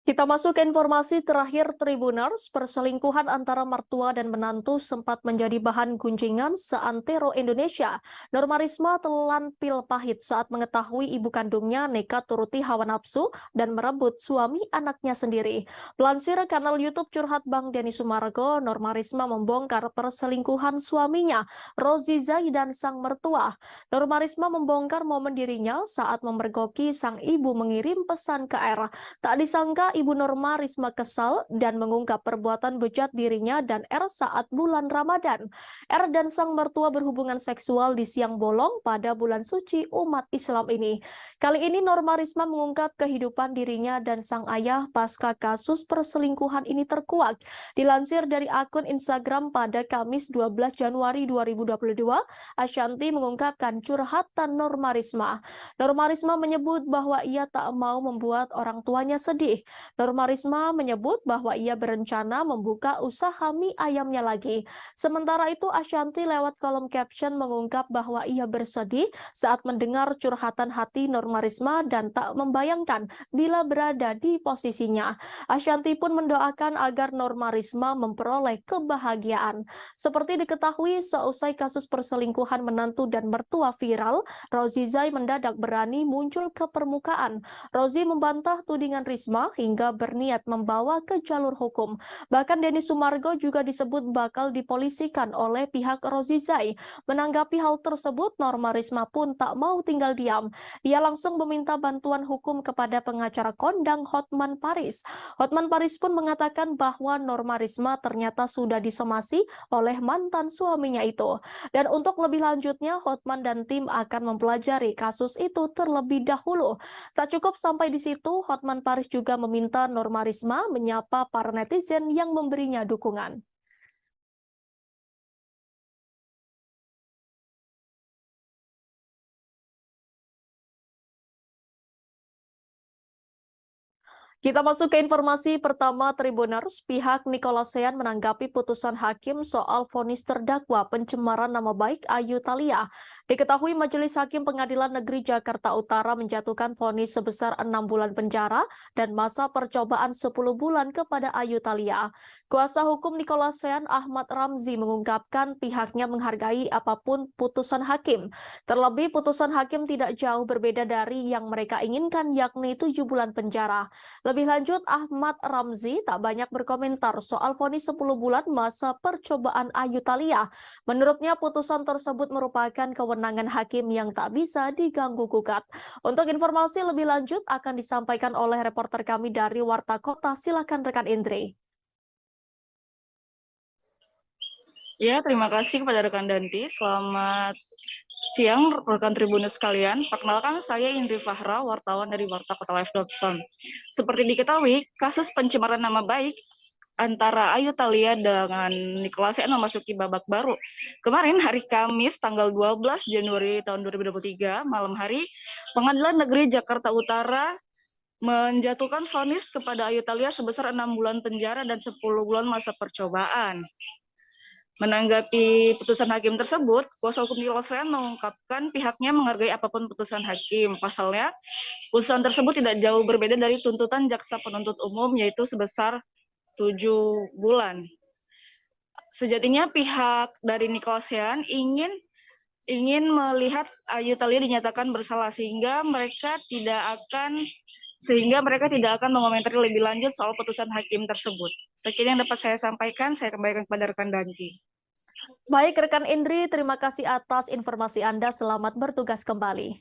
Kita masuk ke informasi terakhir Tribuners. Perselingkuhan antara mertua dan menantu sempat menjadi bahan gunjingan seantero Indonesia. Norma Risma telan pil pahit saat mengetahui ibu kandungnya nekat turuti hawa nafsu dan merebut suami anaknya sendiri. Pelansir kanal YouTube Curhat Bang Denny Sumargo, Norma Risma membongkar perselingkuhan suaminya, Rozi Zai dan sang mertua. Norma Risma membongkar momen dirinya saat memergoki sang ibu mengirim pesan ke R. Tak disangka Ibu Norma Risma kesal dan mengungkap perbuatan bejat dirinya dan R saat bulan Ramadan. R dan sang mertua berhubungan seksual di siang bolong pada bulan suci umat Islam ini. Kali ini Norma Risma mengungkap kehidupan dirinya dan sang ayah pasca kasus perselingkuhan ini terkuak. Dilansir dari akun Instagram pada Kamis 12 Januari 2022, Ashanti mengungkapkan curhatan Norma Risma. Norma Risma menyebut bahwa ia tak mau membuat orang tuanya sedih. Norma Risma menyebut bahwa ia berencana membuka usaha mie ayamnya lagi. Sementara itu, Ashanti lewat kolom caption mengungkap bahwa ia bersedih saat mendengar curhatan hati Norma Risma dan tak membayangkan bila berada di posisinya. Ashanti pun mendoakan agar Norma Risma memperoleh kebahagiaan. Seperti diketahui, seusai kasus perselingkuhan menantu dan mertua viral, Rozi Zai mendadak berani muncul ke permukaan. Rozi membantah tudingan Risma hingga hingga berniat membawa ke jalur hukum. Bahkan Denny Sumargo juga disebut bakal dipolisikan oleh pihak Rozizai. Menanggapi hal tersebut, Norma Risma pun tak mau tinggal diam. Ia langsung meminta bantuan hukum kepada pengacara kondang Hotman Paris. Hotman Paris pun mengatakan bahwa Norma Risma ternyata sudah disomasi oleh mantan suaminya itu. Dan untuk lebih lanjutnya, Hotman dan tim akan mempelajari kasus itu terlebih dahulu. Tak cukup sampai di situ, Hotman Paris juga meminta Norma Risma menyapa para netizen yang memberinya dukungan. Kita masuk ke informasi pertama Tribuners. Pihak Nicolasean menanggapi putusan hakim soal vonis terdakwa pencemaran nama baik Ayu Thalia. Diketahui Majelis Hakim Pengadilan Negeri Jakarta Utara menjatuhkan vonis sebesar 6 bulan penjara dan masa percobaan 10 bulan kepada Ayu Thalia. Kuasa hukum Nicolasean Ahmad Ramzi mengungkapkan pihaknya menghargai apapun putusan hakim. Terlebih putusan hakim tidak jauh berbeda dari yang mereka inginkan, yakni 7 bulan penjara. Lebih lanjut, Ahmad Ramzi tak banyak berkomentar soal vonis 10 bulan masa percobaan Ayu Thalia. Menurutnya, putusan tersebut merupakan kewenangan hakim yang tak bisa diganggu-gugat. Untuk informasi lebih lanjut akan disampaikan oleh reporter kami dari Warta Kota. Silakan rekan Indri. Ya, terima kasih kepada rekan Danti. Selamat siang rekan Tribuners sekalian. Perkenalkan saya Indri Fahra, wartawan dari wartakotalive.com. Seperti diketahui, kasus pencemaran nama baik antara Ayu Thalia dengan Nicolasean memasuki babak baru. Kemarin hari Kamis tanggal 12 Januari tahun 2023 malam hari, Pengadilan Negeri Jakarta Utara menjatuhkan vonis kepada Ayu Thalia sebesar 6 bulan penjara dan 10 bulan masa percobaan. Menanggapi putusan hakim tersebut, kuasa hukum Nicolasean mengungkapkan pihaknya menghargai apapun putusan hakim. Pasalnya, putusan tersebut tidak jauh berbeda dari tuntutan jaksa penuntut umum, yaitu sebesar 7 bulan. Sejatinya pihak dari Nicolasean ingin melihat Ayu Thalia dinyatakan bersalah sehingga mereka tidak akan mengomentari lebih lanjut soal putusan hakim tersebut. Sekian yang dapat saya sampaikan, saya kembalikan kepada rekan Danti. Baik rekan Indri, terima kasih atas informasi Anda. Selamat bertugas kembali.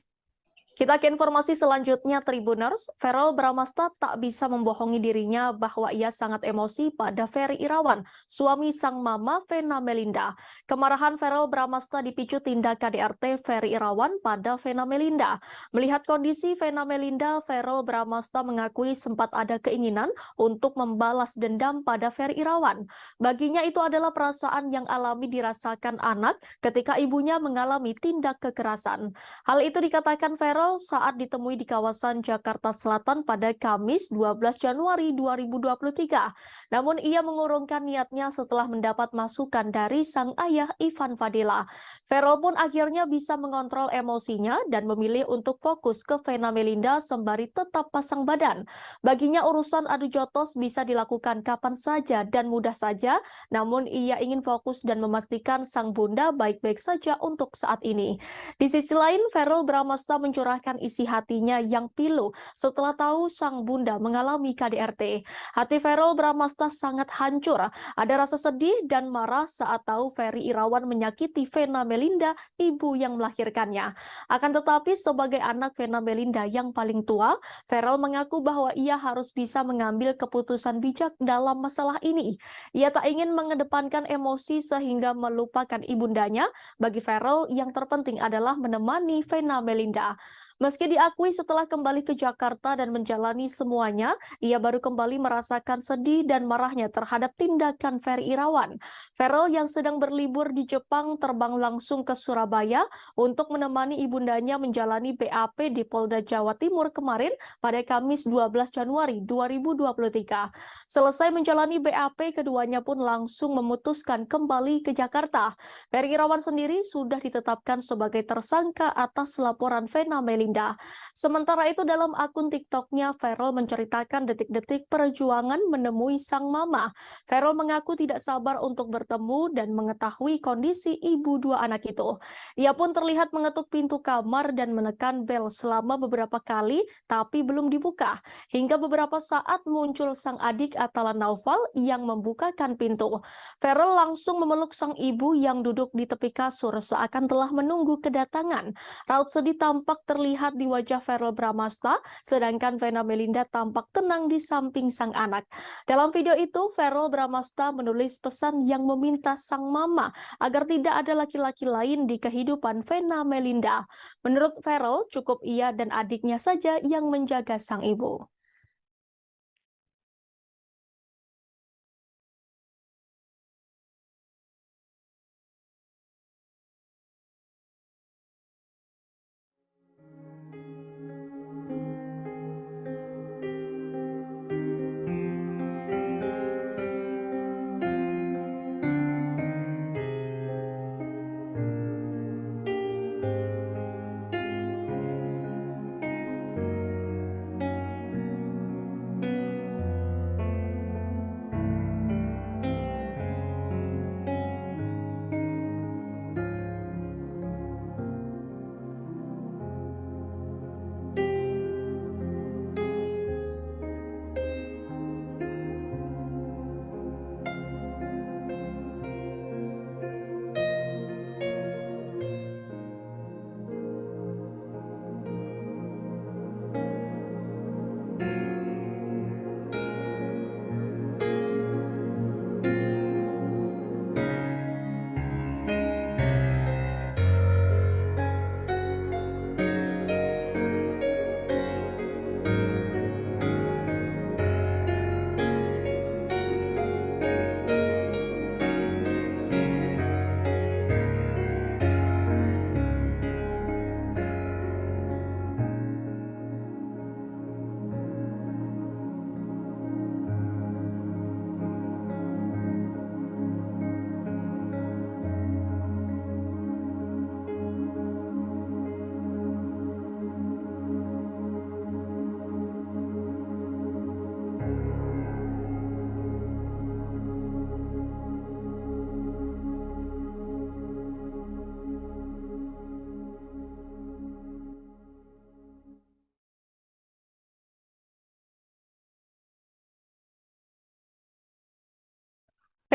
Kita ke informasi selanjutnya Tribuners. Verrel Bramasta tak bisa membohongi dirinya bahwa ia sangat emosi pada Ferry Irawan, suami sang mama Vena Melinda. Kemarahan Verrel Bramasta dipicu tindak KDRT Ferry Irawan pada Vena Melinda. Melihat kondisi Vena Melinda, Verrel Bramasta mengakui sempat ada keinginan untuk membalas dendam pada Ferry Irawan. Baginya itu adalah perasaan yang alami dirasakan anak ketika ibunya mengalami tindak kekerasan. Hal itu dikatakan Verrel saat ditemui di kawasan Jakarta Selatan pada Kamis 12 Januari 2023. Namun ia mengurungkan niatnya setelah mendapat masukan dari sang ayah Ivan Fadila. Verrel pun akhirnya bisa mengontrol emosinya dan memilih untuk fokus ke Vena Melinda sembari tetap pasang badan. Baginya urusan adu jotos bisa dilakukan kapan saja dan mudah saja, namun ia ingin fokus dan memastikan sang bunda baik-baik saja untuk saat ini. Di sisi lain, Verrel Bramasta mencurahkan isi hatinya yang pilu setelah tahu sang bunda mengalami KDRT. Hati Verrel Bramasta sangat hancur. Ada rasa sedih dan marah saat tahu Ferry Irawan menyakiti Vena Melinda, ibu yang melahirkannya. Akan tetapi sebagai anak Vena Melinda yang paling tua, Verrel mengaku bahwa ia harus bisa mengambil keputusan bijak dalam masalah ini. Ia tak ingin mengedepankan emosi sehingga melupakan ibundanya. Bagi Verrel, yang terpenting adalah menemani Vena Melinda. Meski diakui setelah kembali ke Jakarta dan menjalani semuanya, ia baru kembali merasakan sedih dan marahnya terhadap tindakan Ferry Irawan. Verrel yang sedang berlibur di Jepang terbang langsung ke Surabaya untuk menemani ibundanya menjalani BAP di Polda Jawa Timur kemarin pada Kamis 12 Januari 2023. Selesai menjalani BAP, keduanya pun langsung memutuskan kembali ke Jakarta. Ferry Irawan sendiri sudah ditetapkan sebagai tersangka atas laporan Vena Melinda. Melinda. Sementara itu dalam akun TikToknya, Ferel menceritakan detik-detik perjuangan menemui sang mama. Ferel mengaku tidak sabar untuk bertemu dan mengetahui kondisi ibu dua anak itu. Ia pun terlihat mengetuk pintu kamar dan menekan bel selama beberapa kali, tapi belum dibuka. Hingga beberapa saat muncul sang adik Atala Naufal yang membukakan pintu. Ferel langsung memeluk sang ibu yang duduk di tepi kasur seakan telah menunggu kedatangan. Raut sedih tampak terlihat di wajah Ferel Bramasta, sedangkan Vena Melinda tampak tenang di samping sang anak. Dalam video itu, Ferel Bramasta menulis pesan yang meminta sang mama agar tidak ada laki-laki lain di kehidupan Vena Melinda. Menurut Ferel, cukup ia dan adiknya saja yang menjaga sang ibu.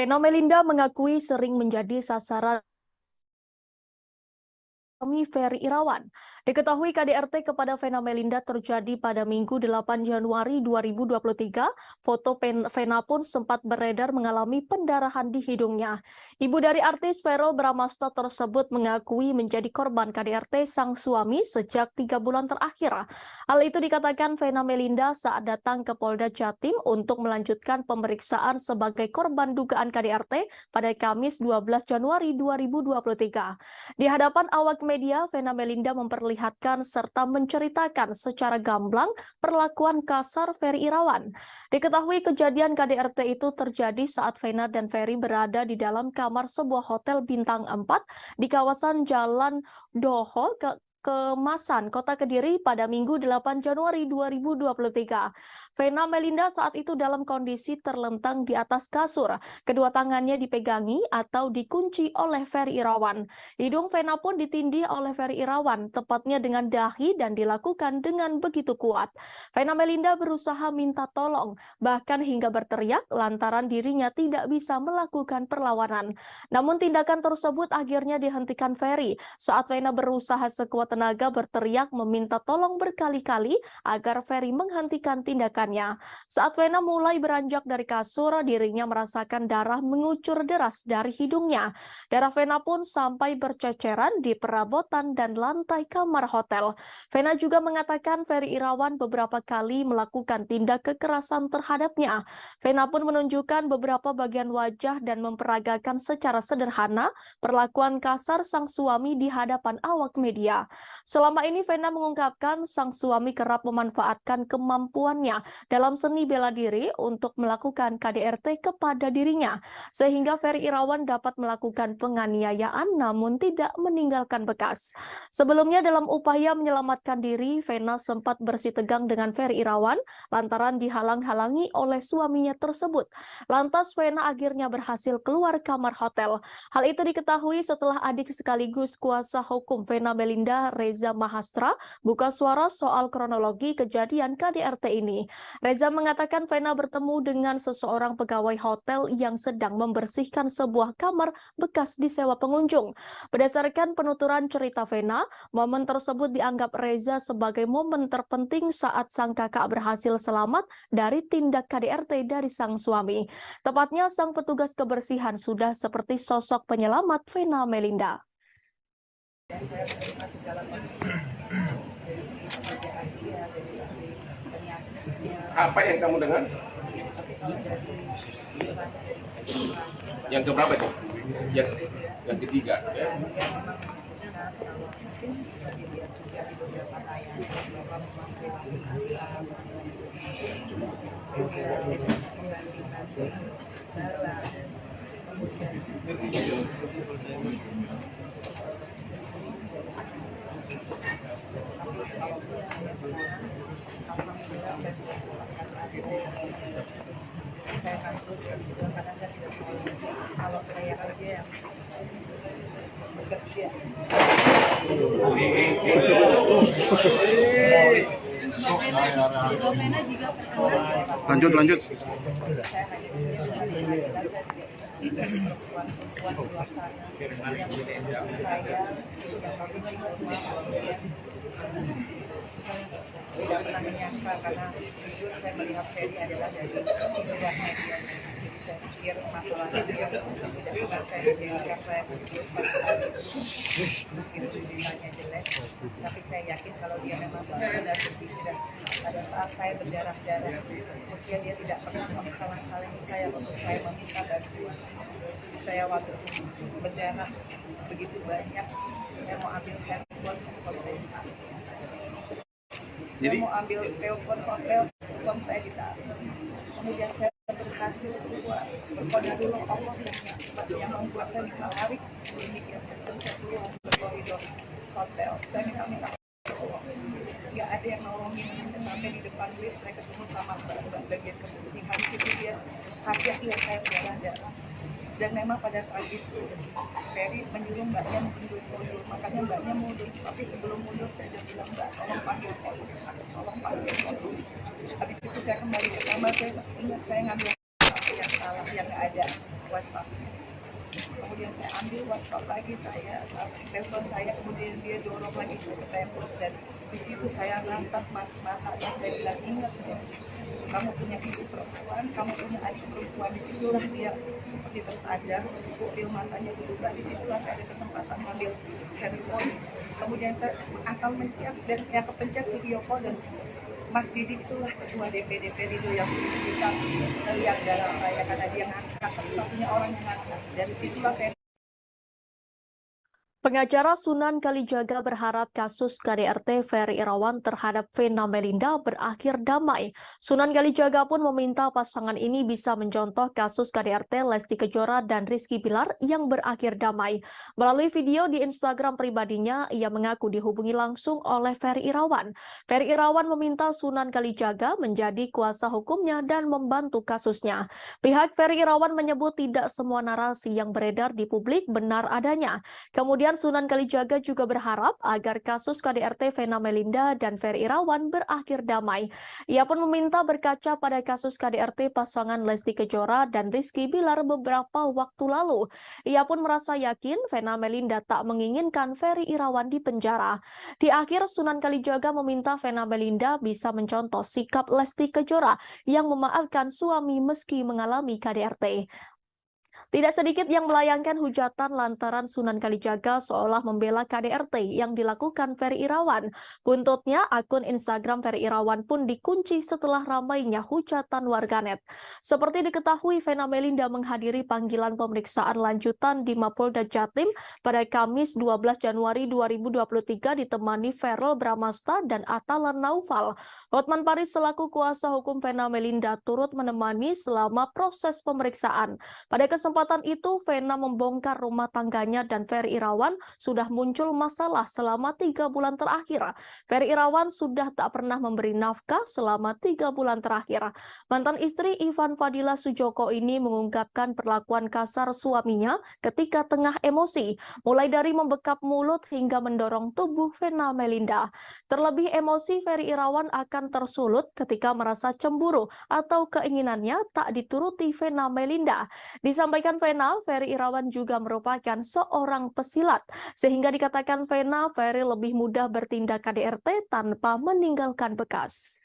Vena Melinda mengakui sering menjadi sasaran Ferry Irawan. Diketahui KDRT kepada Vena Melinda terjadi pada Minggu 8 Januari 2023. Foto Vena pun sempat beredar mengalami pendarahan di hidungnya. Ibu dari artis Ferel Bramasta tersebut mengakui menjadi korban KDRT sang suami sejak 3 bulan terakhir. Hal itu dikatakan Vena Melinda saat datang ke Polda Jatim untuk melanjutkan pemeriksaan sebagai korban dugaan KDRT pada Kamis 12 Januari 2023. Di hadapan awak media, Vena Melinda memperlihatkan serta menceritakan secara gamblang perlakuan kasar Ferry Irawan. Diketahui kejadian KDRT itu terjadi saat Vena dan Ferry berada di dalam kamar sebuah hotel bintang 4 di kawasan Jalan Doho, Kemasan, Kota Kediri pada Minggu 8 Januari 2023. Vena Melinda saat itu dalam kondisi terlentang di atas kasur. Kedua tangannya dipegangi atau dikunci oleh Ferry Irawan. Hidung Vena pun ditindih oleh Ferry Irawan, tepatnya dengan dahi dan dilakukan dengan begitu kuat. Vena Melinda berusaha minta tolong, bahkan hingga berteriak lantaran dirinya tidak bisa melakukan perlawanan. Namun tindakan tersebut akhirnya dihentikan Ferry saat Vena berusaha sekuat tenaga berteriak meminta tolong berkali-kali agar Ferry menghentikan tindakannya. Saat Vena mulai beranjak dari kasur, dirinya merasakan darah mengucur deras dari hidungnya. Darah Vena pun sampai berceceran di perabotan dan lantai kamar hotel. Vena juga mengatakan Ferry Irawan beberapa kali melakukan tindak kekerasan terhadapnya. Vena pun menunjukkan beberapa bagian wajah dan memperagakan secara sederhana perlakuan kasar sang suami di hadapan awak media. Selama ini Vena mengungkapkan sang suami kerap memanfaatkan kemampuannya dalam seni bela diri untuk melakukan KDRT kepada dirinya, sehingga Ferry Irawan dapat melakukan penganiayaan namun tidak meninggalkan bekas. Sebelumnya dalam upaya menyelamatkan diri, Vena sempat bersitegang dengan Ferry Irawan lantaran dihalang-halangi oleh suaminya tersebut. Lantas Vena akhirnya berhasil keluar kamar hotel. Hal itu diketahui setelah adik sekaligus kuasa hukum Vena Melinda, Reza Mahastra, buka suara soal kronologi kejadian KDRT ini. Reza mengatakan Vena bertemu dengan seseorang pegawai hotel yang sedang membersihkan sebuah kamar bekas disewa pengunjung. Berdasarkan penuturan cerita Vena, momen tersebut dianggap Reza sebagai momen terpenting saat sang kakak berhasil selamat dari tindak KDRT dari sang suami. Tepatnya sang petugas kebersihan sudah seperti sosok penyelamat Vena Melinda. Saya terima segala konsultasi dari segi pekerjaan dia, dari segi penyakitnya. Apa yang kamu dengar? Tapi kalau dari Yang keberapa itu? Yang ketiga, ya. mungkin bisa dilihat juga di beberapa tayangan bahwa memang Ferry asal pembanding nanti darah, kemudian alhamdulillah saya sudah mendapatkan lagi. Saya akan teruskan juga karena saya tidak mau kalau saya kerja yang bekerja. Lanjut. Saya hanya perempuan-perempuan di luar sana yang saya yang kondisi normal tidak pernah menyangka karena jujur saya melihat Ferry adalah dari indahnya dia. Jadi saya pikir masalahnya dia tidak pernah saya menjadikan saya berjumpa meskipun ditanya jelek, tapi saya yakin kalau dia memang benar-benar begitu dan pada saat saya berdarah-darah usia dia tidak pernah menghalang-halangi saya untuk saya meminta bantuan. Saya waktu berdarah begitu banyak, saya mau ambil handphone saya ditarik. Saya mau ambil telepon hotel, uang saya ditarik. Kemudian saya berhasil keluar. Berkoda dulu Allah yang membuat saya bisa lari sedikit. Dan saya keluar ke koridor hotel. Saya minta tolong. Nggak ada yang nolongin. Sampai di depan lift saya ketemu sama mbak bagian kebersihan. Itu dia kaget lihat saya berdarah. Dan memang pada saat itu Ferry menyuruh mbaknya mundur, makanya mbaknya mundur. Tapi sebelum mundur saya sudah bilang mbak tolong panggil polisi, tolong panggil polisi. Habis itu saya kembali ke kamar, saya ingat saya ngambil yang salah, yang nggak ada WhatsApp. Kemudian saya ambil WhatsApp lagi, saya telepon saya, kemudian dia dorong lagi saya ke tembok dan di situ saya ngangkat matanya, saya bilang ingat ya, kamu punya ibu perempuan, kamu punya adik perempuan. Disitulah dia seperti tersadar, pupil matanya berubah. Disitulah saya ada kesempatan ngambil handphone. Kemudian saya asal mencet dan yang kepencet video call dan Mas Didi itulah ketua DPD Perindo yang bisa melihat darah saya karena dia ngangkat, satunya orang yang ngangkat. Dari situlah saya. Pengacara Sunan Kalijaga berharap kasus KDRT Ferry Irawan terhadap Vena Melinda berakhir damai. Sunan Kalijaga pun meminta pasangan ini bisa mencontoh kasus KDRT Lesti Kejora dan Rizky Bilar yang berakhir damai. Melalui video di Instagram pribadinya, ia mengaku dihubungi langsung oleh Ferry Irawan. Ferry Irawan meminta Sunan Kalijaga menjadi kuasa hukumnya dan membantu kasusnya. Pihak Ferry Irawan menyebut tidak semua narasi yang beredar di publik benar adanya. Kemudian Sunan Kalijaga juga berharap agar kasus KDRT Vena Melinda dan Ferry Irawan berakhir damai. Ia pun meminta berkaca pada kasus KDRT pasangan Lesti Kejora dan Rizky Bilar beberapa waktu lalu. Ia pun merasa yakin Vena Melinda tak menginginkan Ferry Irawan di penjara. Di akhir, Sunan Kalijaga meminta Vena Melinda bisa mencontoh sikap Lesti Kejora yang memaafkan suami meski mengalami KDRT. Tidak sedikit yang melayangkan hujatan lantaran Sunan Kalijaga seolah membela KDRT yang dilakukan Ferry Irawan. Buntutnya, akun Instagram Ferry Irawan pun dikunci setelah ramainya hujatan warganet. Seperti diketahui, Vena Melinda menghadiri panggilan pemeriksaan lanjutan di Mapolda Jatim pada Kamis 12 Januari 2023 ditemani Verrel Bramasta dan Atalan Naufal. Hotman Paris selaku kuasa hukum Vena Melinda turut menemani selama proses pemeriksaan. Pada kesempatan itu, Vena membongkar rumah tangganya dan Ferry Irawan sudah muncul masalah selama 3 bulan terakhir. Ferry Irawan sudah tak pernah memberi nafkah selama 3 bulan terakhir. Mantan istri Ivan Fadila Sujoko ini mengungkapkan perlakuan kasar suaminya ketika tengah emosi, mulai dari membekap mulut hingga mendorong tubuh Vena Melinda. Terlebih emosi Ferry Irawan akan tersulut ketika merasa cemburu atau keinginannya tak dituruti Vena Melinda. Disampaikan Vena, Ferry Irawan juga merupakan seorang pesilat, sehingga dikatakan Vena, Ferry lebih mudah bertindak KDRT tanpa meninggalkan bekas.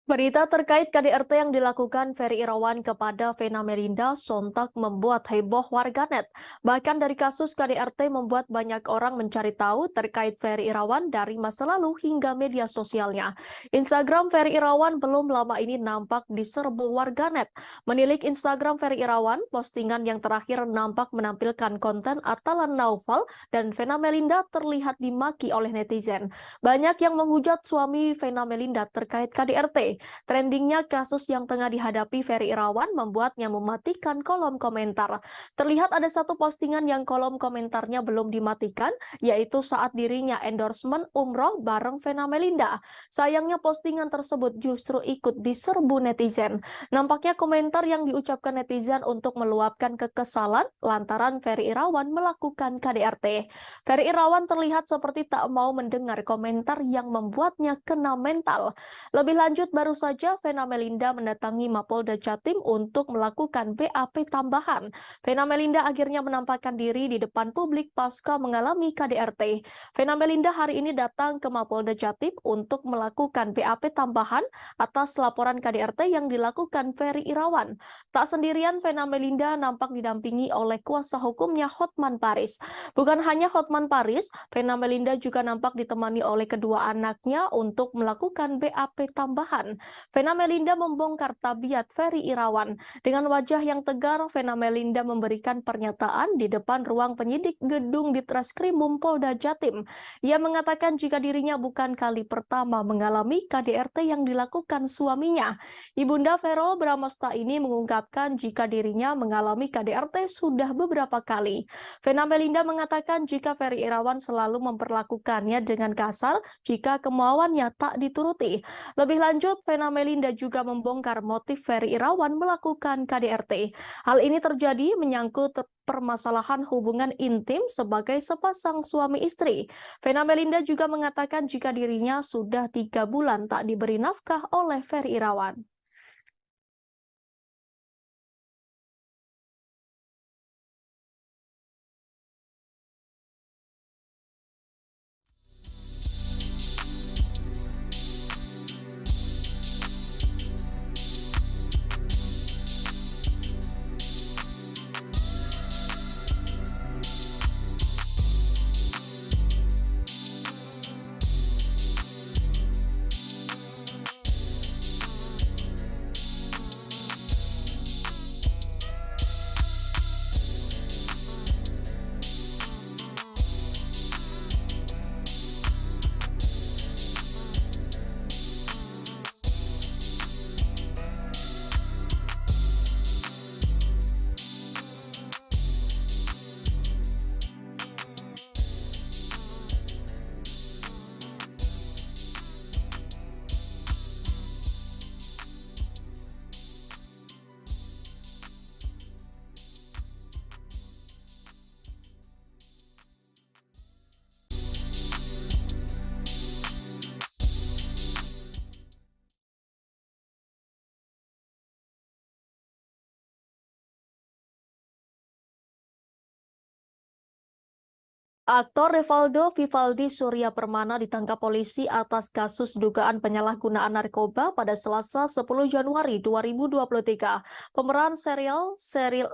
Berita terkait KDRT yang dilakukan Ferry Irawan kepada Vena Melinda sontak membuat heboh warganet. Bahkan dari kasus KDRT membuat banyak orang mencari tahu terkait Ferry Irawan dari masa lalu hingga media sosialnya. Instagram Ferry Irawan belum lama ini nampak diserbu warganet. Menilik Instagram Ferry Irawan, postingan yang terakhir nampak menampilkan konten Atalan Naufal dan Vena Melinda terlihat dimaki oleh netizen. Banyak yang menghujat suami Vena Melinda terkait KDRT. Trendingnya kasus yang tengah dihadapi Ferry Irawan membuatnya mematikan kolom komentar. Terlihat ada satu postingan yang kolom komentarnya belum dimatikan, yaitu saat dirinya endorsement umroh bareng Vena Melinda. Sayangnya postingan tersebut justru ikut diserbu netizen. Nampaknya komentar yang diucapkan netizen untuk meluapkan kekesalan lantaran Ferry Irawan melakukan KDRT. Ferry Irawan terlihat seperti tak mau mendengar komentar yang membuatnya kena mental. Lebih lanjut, baru saja Vena Melinda mendatangi Mapolda Jatim untuk melakukan BAP tambahan. Vena Melinda akhirnya menampakkan diri di depan publik pasca mengalami KDRT. Vena Melinda hari ini datang ke Mapolda Jatim untuk melakukan BAP tambahan atas laporan KDRT yang dilakukan Ferry Irawan. Tak sendirian, Vena Melinda nampak didampingi oleh kuasa hukumnya Hotman Paris. Bukan hanya Hotman Paris, Vena Melinda juga nampak ditemani oleh kedua anaknya untuk melakukan BAP tambahan. Vena Melinda membongkar tabiat Ferry Irawan. Dengan wajah yang tegar, Vena Melinda memberikan pernyataan di depan ruang penyidik gedung Ditreskrimum Polda Jatim. Ia mengatakan jika dirinya bukan kali pertama mengalami KDRT yang dilakukan suaminya. Ibunda Verrel Bramasta ini mengungkapkan jika dirinya mengalami KDRT sudah beberapa kali. Vena Melinda mengatakan jika Ferry Irawan selalu memperlakukannya dengan kasar jika kemauannya tak dituruti. Lebih lanjut, Vena Melinda juga membongkar motif Ferry Irawan melakukan KDRT. Hal ini terjadi menyangkut permasalahan hubungan intim sebagai sepasang suami istri. Vena Melinda juga mengatakan jika dirinya sudah 3 bulan tak diberi nafkah oleh Ferry Irawan. Aktor Revaldo Vivaldi Surya Permana ditangkap polisi atas kasus dugaan penyalahgunaan narkoba pada Selasa 10 Januari 2023. Pemeran serial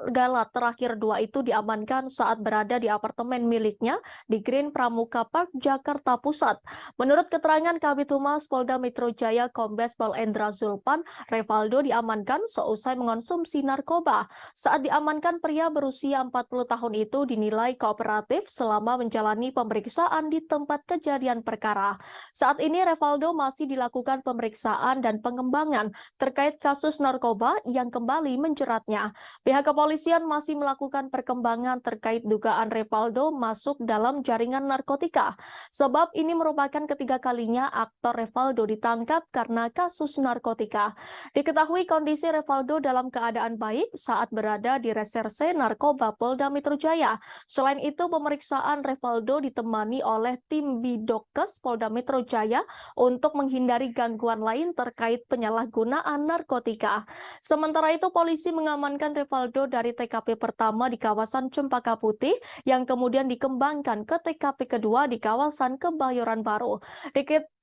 Gala terakhir 2 itu diamankan saat berada di apartemen miliknya di Green Pramuka Park, Jakarta Pusat. Menurut keterangan Kabid Humas Polda Metro Jaya Kombes Pol Endra Zulpan, Revaldo diamankan seusai mengonsumsi narkoba. Saat diamankan, pria berusia 40 tahun itu dinilai kooperatif selama menjalani pemeriksaan di tempat kejadian perkara. Saat ini Revaldo masih dilakukan pemeriksaan dan pengembangan terkait kasus narkoba yang kembali menjeratnya. Pihak kepolisian masih melakukan perkembangan terkait dugaan Revaldo masuk dalam jaringan narkotika. Sebab ini merupakan ketiga kalinya aktor Revaldo ditangkap karena kasus narkotika. Diketahui kondisi Revaldo dalam keadaan baik saat berada di Reserse Narkoba Polda Metro Jaya. Selain itu, pemeriksaan Revaldo ditemani oleh tim Bidokes Polda Metro Jaya untuk menghindari gangguan lain terkait penyalahgunaan narkotika. Sementara itu, polisi mengamankan Revaldo dari TKP pertama di kawasan Cempaka Putih yang kemudian dikembangkan ke TKP kedua di kawasan Kebayoran Baru.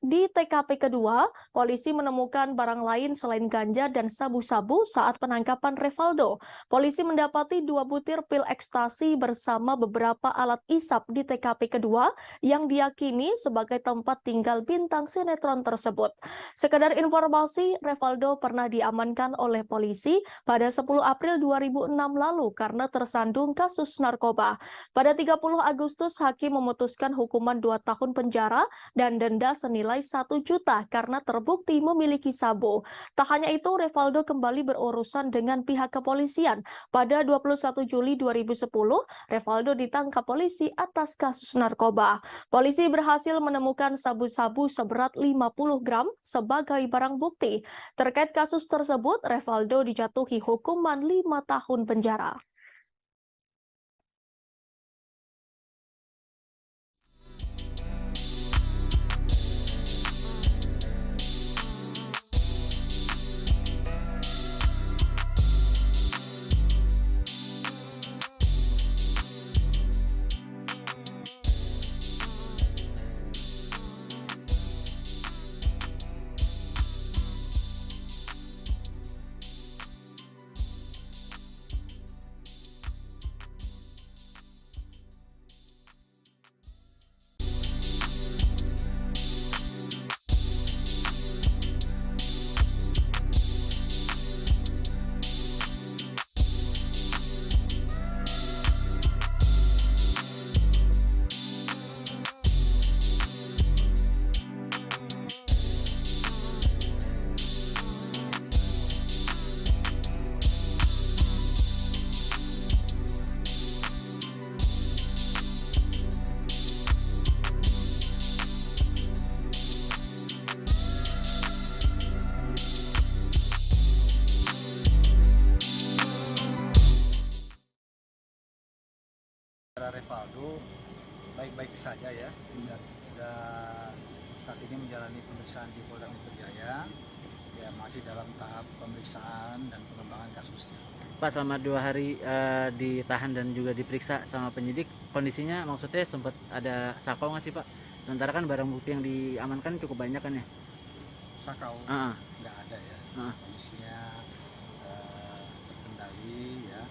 Di TKP kedua, polisi menemukan barang lain selain ganja dan sabu-sabu saat penangkapan Revaldo. Polisi mendapati 2 butir pil ekstasi bersama beberapa alat isap di TKP kedua yang diyakini sebagai tempat tinggal bintang sinetron tersebut. Sekedar informasi, Revaldo pernah diamankan oleh polisi pada 10 April 2006 lalu karena tersandung kasus narkoba. Pada 30 Agustus, hakim memutuskan hukuman 2 tahun penjara dan denda senilai 1 juta karena terbukti memiliki sabu. Tak hanya itu, Revaldo kembali berurusan dengan pihak kepolisian. Pada 21 Juli 2010, Revaldo ditangkap polisi atas kasus narkoba. Polisi berhasil menemukan sabu-sabu seberat 50 gram sebagai barang bukti. Terkait kasus tersebut, Revaldo dijatuhi hukuman 5 tahun penjara. Revaldo baik-baik saja ya, dan sudah saat ini menjalani pemeriksaan di Polda Metro Jaya, ya masih dalam tahap pemeriksaan dan pengembangan kasusnya. Pak, selama 2 hari ditahan dan juga diperiksa sama penyidik, kondisinya maksudnya sempat ada sakau nggak sih Pak? Sementara kan barang bukti yang diamankan cukup banyak kan ya? Sakau nggak ada ya, kondisinya terkendali ya,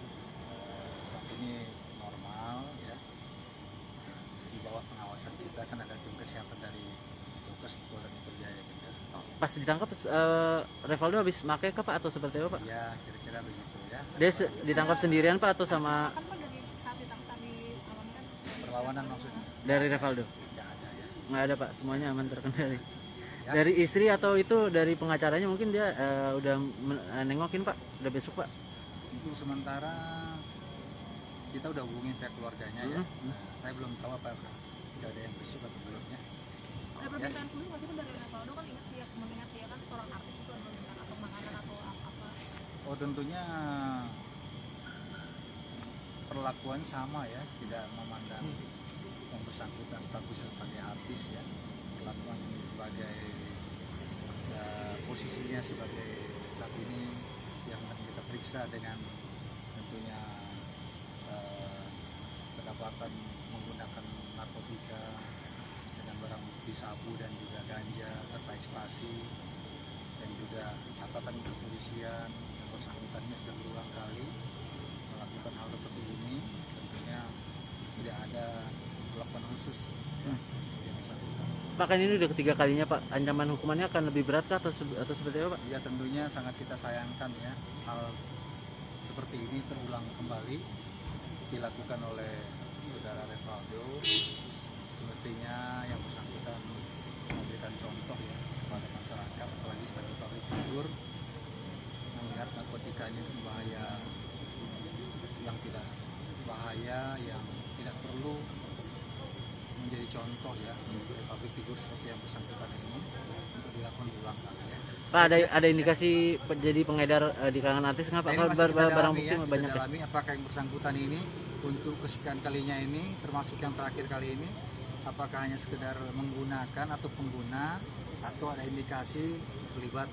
saat ini normal ya, di bawah pengawasan kita. Kan ada tim kesehatan dari Dokes Polda Metro Jaya juga. Pas ditangkap Revaldo habis make ke Pak atau seperti apa Pak? Ya kira-kira begitu ya. Dia ditangkap sendirian Pak atau sama? Kan dari saat ditangkap diamankan Perlawanan maksudnya? Dari Revaldo? Nggak ada ya. Nggak ada Pak, semuanya aman terkendali. Ya. Dari istri atau itu dari pengacaranya mungkin dia udah nengokin Pak, udah besok Pak? Untuk sementara kita udah hubungin pihak keluarganya ya. Saya belum tahu apa ada yang besok atau belum ya. ada permintaan khusus nggak sih Pak dari Revaldo, kan mengingat dia kan seorang artis, itu ada permintaan atau makanan atau apa? Oh tentunya perlakuan sama ya, tidak memandang yang bersangkutan status sebagai artis ya, perlakuan sebagai posisinya sebagai saat ini yang kita periksa dengan tentunya kedapatan menggunakan narkotika dengan barang bukti sabu dan juga ganja serta ekstasi, dan juga catatan kepolisian yang bersangkutannya sudah berulang kali melakukan hal seperti ini. Tentunya tidak ada perlakuan khusus yang bersangkutan. Pak, kan ini udah ketiga kalinya Pak, ancaman hukumannya akan lebih berat kah atau seperti apa Pak? Ya tentunya sangat kita sayangkan ya, hal seperti ini terulang kembali dilakukan oleh saudara Revaldo. Semestinya yang bersangkutan memberikan contoh ya kepada masyarakat, apalagi sebagai public figure, mengingat narkotika ini bahaya, yang tidak bahaya, yang tidak perlu menjadi contoh ya untuk public figure seperti yang bersangkutan ini untuk dilakukan berulang kali ya. Pak, ada indikasi jadi pengedar di kalangan artis nggak Pak? Nah, Barang bukti ya, banyak ya? dalami apakah yang bersangkutan ini untuk kesekian kalinya ini, termasuk yang terakhir kali ini, apakah hanya sekedar menggunakan atau pengguna, atau ada indikasi terlibat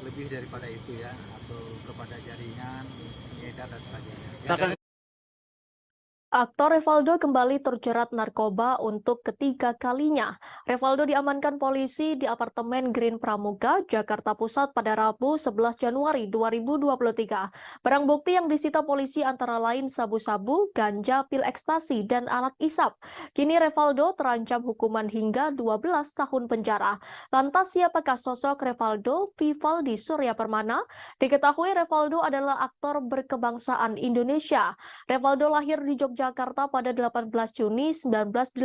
lebih daripada itu ya, atau kepada jaringan pengedar dan sebagainya. Aktor Revaldo kembali terjerat narkoba untuk ketiga kalinya. Revaldo diamankan polisi di apartemen Green Pramuka, Jakarta Pusat pada Rabu 11 Januari 2023. Barang bukti yang disita polisi antara lain sabu-sabu, ganja, pil ekstasi, dan alat isap. Kini Revaldo terancam hukuman hingga 12 tahun penjara. Lantas siapakah sosok Revaldo Vivaldi Surya Permana? Diketahui Revaldo adalah aktor berkebangsaan Indonesia. Revaldo lahir di Jakarta pada 18 Juni 1982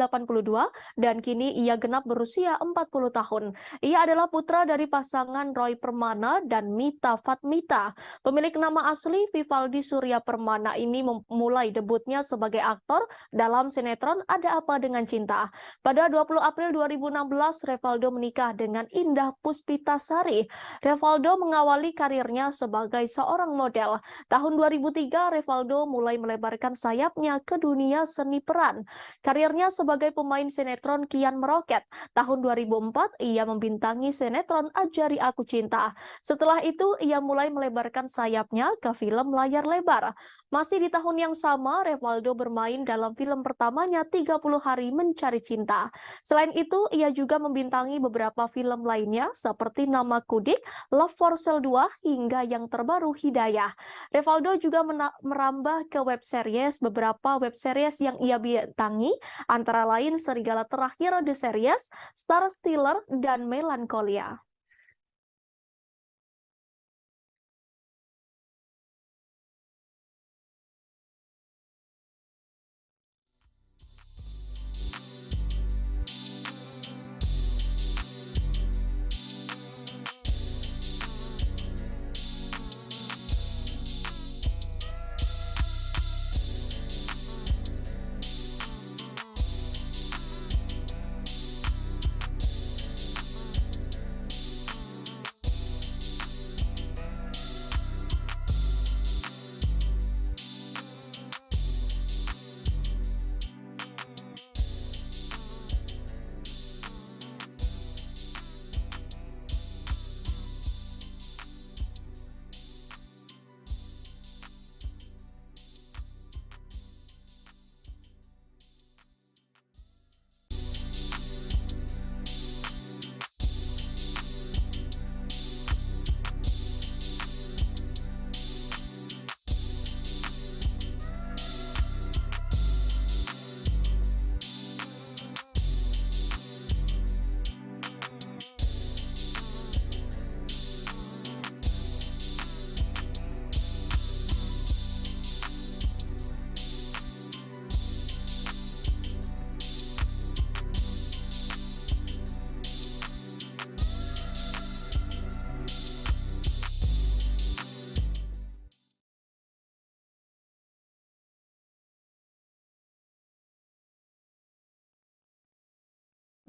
dan kini ia genap berusia 40 tahun. Ia adalah putra dari pasangan Roy Permana dan Mita Fatmita. Pemilik nama asli Vivaldi Surya Permana ini memulai debutnya sebagai aktor dalam sinetron Ada Apa Dengan Cinta. Pada 20 April 2016, Revaldo menikah dengan Indah Puspitasari. Revaldo mengawali karirnya sebagai seorang model. Tahun 2003, Revaldo mulai melebarkan sayapnya ke dunia seni peran. Karirnya sebagai pemain sinetron kian meroket. Tahun 2004, ia membintangi sinetron Ajari Aku Cinta. Setelah itu, ia mulai melebarkan sayapnya ke film layar lebar. Masih di tahun yang sama, Revaldo bermain dalam film pertamanya 30 Hari Mencari Cinta. Selain itu, ia juga membintangi beberapa film lainnya seperti Nama Kudik, Love for Sale 2, hingga yang terbaru Hidayah. Revaldo juga merambah ke web series beberapa web series yang ia bintangi, antara lain Serigala Terakhir The Series, Star Stealer, dan Melancholia.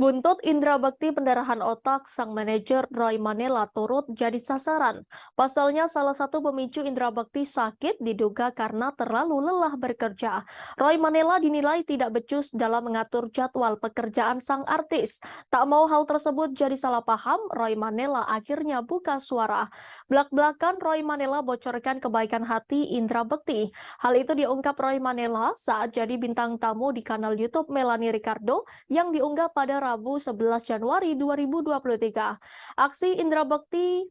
Buntut Indra Bekti pendarahan otak, sang manajer Roy Manela turut jadi sasaran. Pasalnya salah satu pemicu Indra Bekti sakit diduga karena terlalu lelah bekerja. Roy Manela dinilai tidak becus dalam mengatur jadwal pekerjaan sang artis. Tak mau hal tersebut jadi salah paham, Roy Manela akhirnya buka suara. Belak-belakan Roy Manela bocorkan kebaikan hati Indra Bekti. Hal itu diungkap Roy Manela saat jadi bintang tamu di kanal YouTube Melanie Ricardo yang diunggah pada Rabu 11 Januari 2023. Aksi Indra Bekti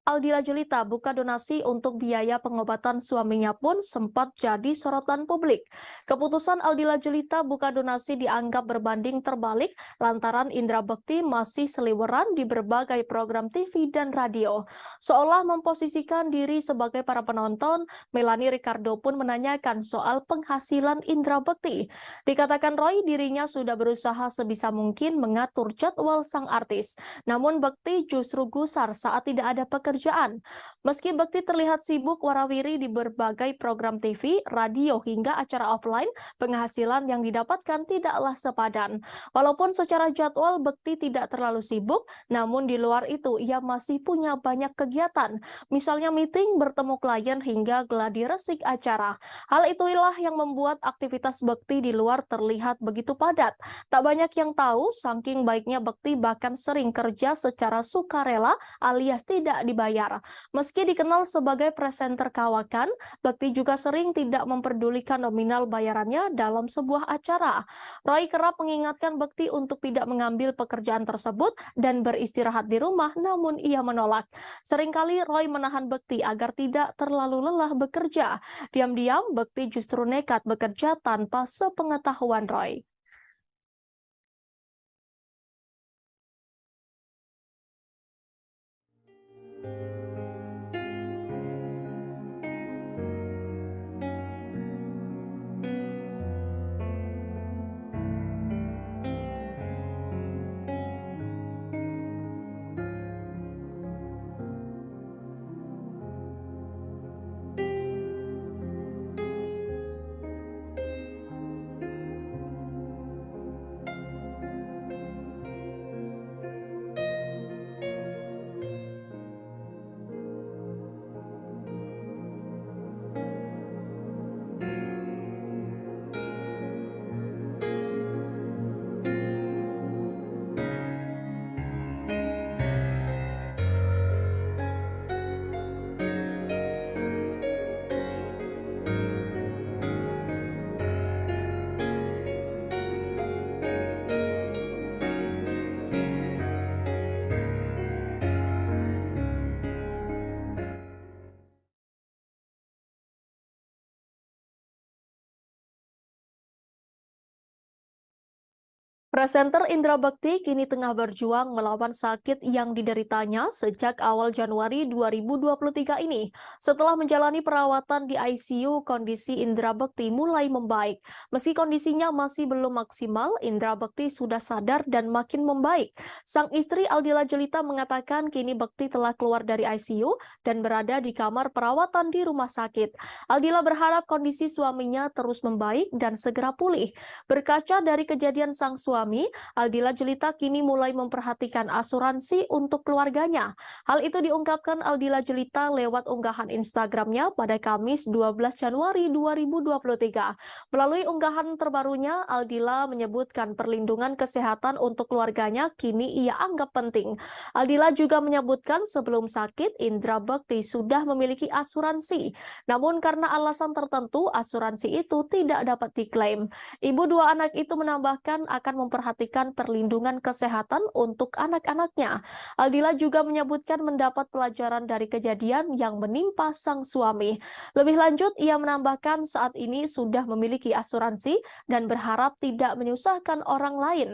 Aldila Jelita buka donasi untuk biaya pengobatan suaminya pun sempat jadi sorotan publik. Keputusan Aldila Jelita buka donasi dianggap berbanding terbalik lantaran Indra Bekti masih seliweran di berbagai program TV dan radio. Seolah memposisikan diri sebagai para penonton, Melanie Ricardo pun menanyakan soal penghasilan Indra Bekti. Dikatakan Roy dirinya sudah berusaha sebisa mungkin mengatur jadwal sang artis. Namun Bekti justru gusar saat tidak ada pekerjaan. Meski Bekti terlihat sibuk warawiri di berbagai program TV, radio hingga acara offline, penghasilan yang didapatkan tidaklah sepadan. Walaupun secara jadwal Bekti tidak terlalu sibuk, namun di luar itu ia masih punya banyak kegiatan. Misalnya meeting, bertemu klien hingga gladi resik acara. Hal itulah yang membuat aktivitas Bekti di luar terlihat begitu padat. Tak banyak yang tahu, saking baiknya Bekti bahkan sering kerja secara sukarela alias tidak dibayar. Meski dikenal sebagai presenter kawakan, Bekti juga sering tidak memperdulikan nominal bayarannya dalam sebuah acara. Roy kerap mengingatkan Bekti untuk tidak mengambil pekerjaan tersebut dan beristirahat di rumah, namun ia menolak. Seringkali Roy menahan Bekti agar tidak terlalu lelah bekerja. Diam-diam, Bekti justru nekat bekerja tanpa sepengetahuan Roy. Presenter Indra Bekti kini tengah berjuang melawan sakit yang dideritanya sejak awal Januari 2023 ini. Setelah menjalani perawatan di ICU, kondisi Indra Bekti mulai membaik. Meski kondisinya masih belum maksimal, Indra Bekti sudah sadar dan makin membaik. Sang istri Aldila Jelita mengatakan kini Bekti telah keluar dari ICU dan berada di kamar perawatan di rumah sakit. Aldila berharap kondisi suaminya terus membaik dan segera pulih. Berkaca dari kejadian sang suami, Aldila Jelita kini mulai memperhatikan asuransi untuk keluarganya. Hal itu diungkapkan Aldila Jelita lewat unggahan Instagramnya pada Kamis 12 Januari 2023. Melalui unggahan terbarunya, Aldila menyebutkan perlindungan kesehatan untuk keluarganya kini ia anggap penting. Aldila juga menyebutkan sebelum sakit, Indra Bekti sudah memiliki asuransi. Namun karena alasan tertentu, asuransi itu tidak dapat diklaim. Ibu dua anak itu menambahkan akan memperhatikan perlindungan kesehatan untuk anak-anaknya. Aldila juga menyebutkan mendapat pelajaran dari kejadian yang menimpa sang suami. Lebih lanjut, ia menambahkan saat ini sudah memiliki asuransi dan berharap tidak menyusahkan orang lain.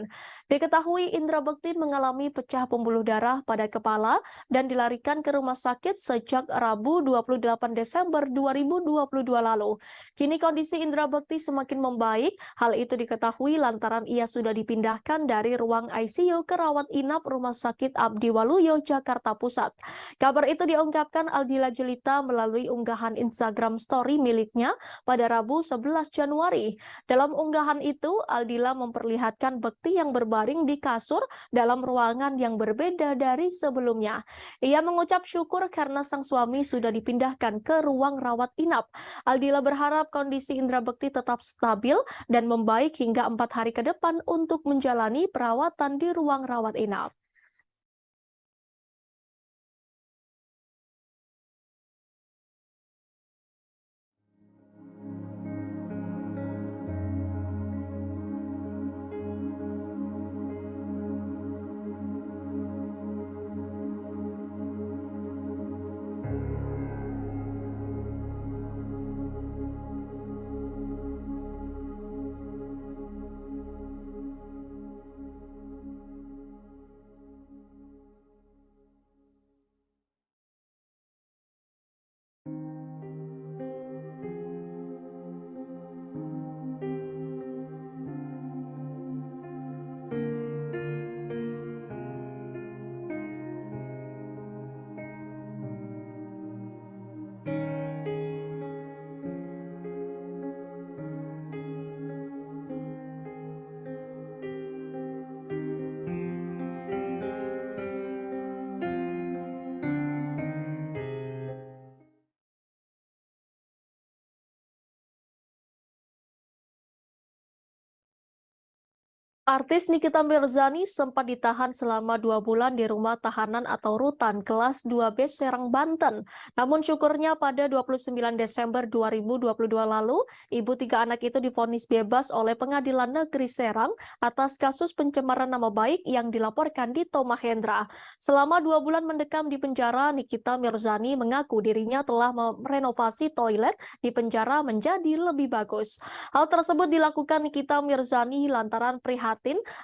Diketahui Indra Bekti mengalami pecah pembuluh darah pada kepala dan dilarikan ke rumah sakit sejak Rabu 28 Desember 2022 lalu. Kini kondisi Indra Bekti semakin membaik. Hal itu diketahui lantaran ia sudah dipindahkan dipindahkan dari ruang ICU ke rawat inap Rumah Sakit Abdi Waluyo, Jakarta Pusat. Kabar itu diungkapkan Aldila Jelita melalui unggahan Instagram Story miliknya pada Rabu 11 Januari. Dalam unggahan itu, Aldila memperlihatkan bekti yang berbaring di kasur dalam ruangan yang berbeda dari sebelumnya. Ia mengucap syukur karena sang suami sudah dipindahkan ke ruang rawat inap. Aldila berharap kondisi Indra Bekti tetap stabil dan membaik hingga 4 hari ke depan untuk menjalani perawatan di ruang rawat inap. Artis Nikita Mirzani sempat ditahan selama 2 bulan di rumah tahanan atau rutan kelas 2B Serang, Banten. Namun syukurnya pada 29 Desember 2022 lalu, ibu 3 anak itu divonis bebas oleh Pengadilan Negeri Serang atas kasus pencemaran nama baik yang dilaporkan Dito Mahendra. Selama 2 bulan mendekam di penjara, Nikita Mirzani mengaku dirinya telah merenovasi toilet di penjara menjadi lebih bagus. Hal tersebut dilakukan Nikita Mirzani lantaran prihatin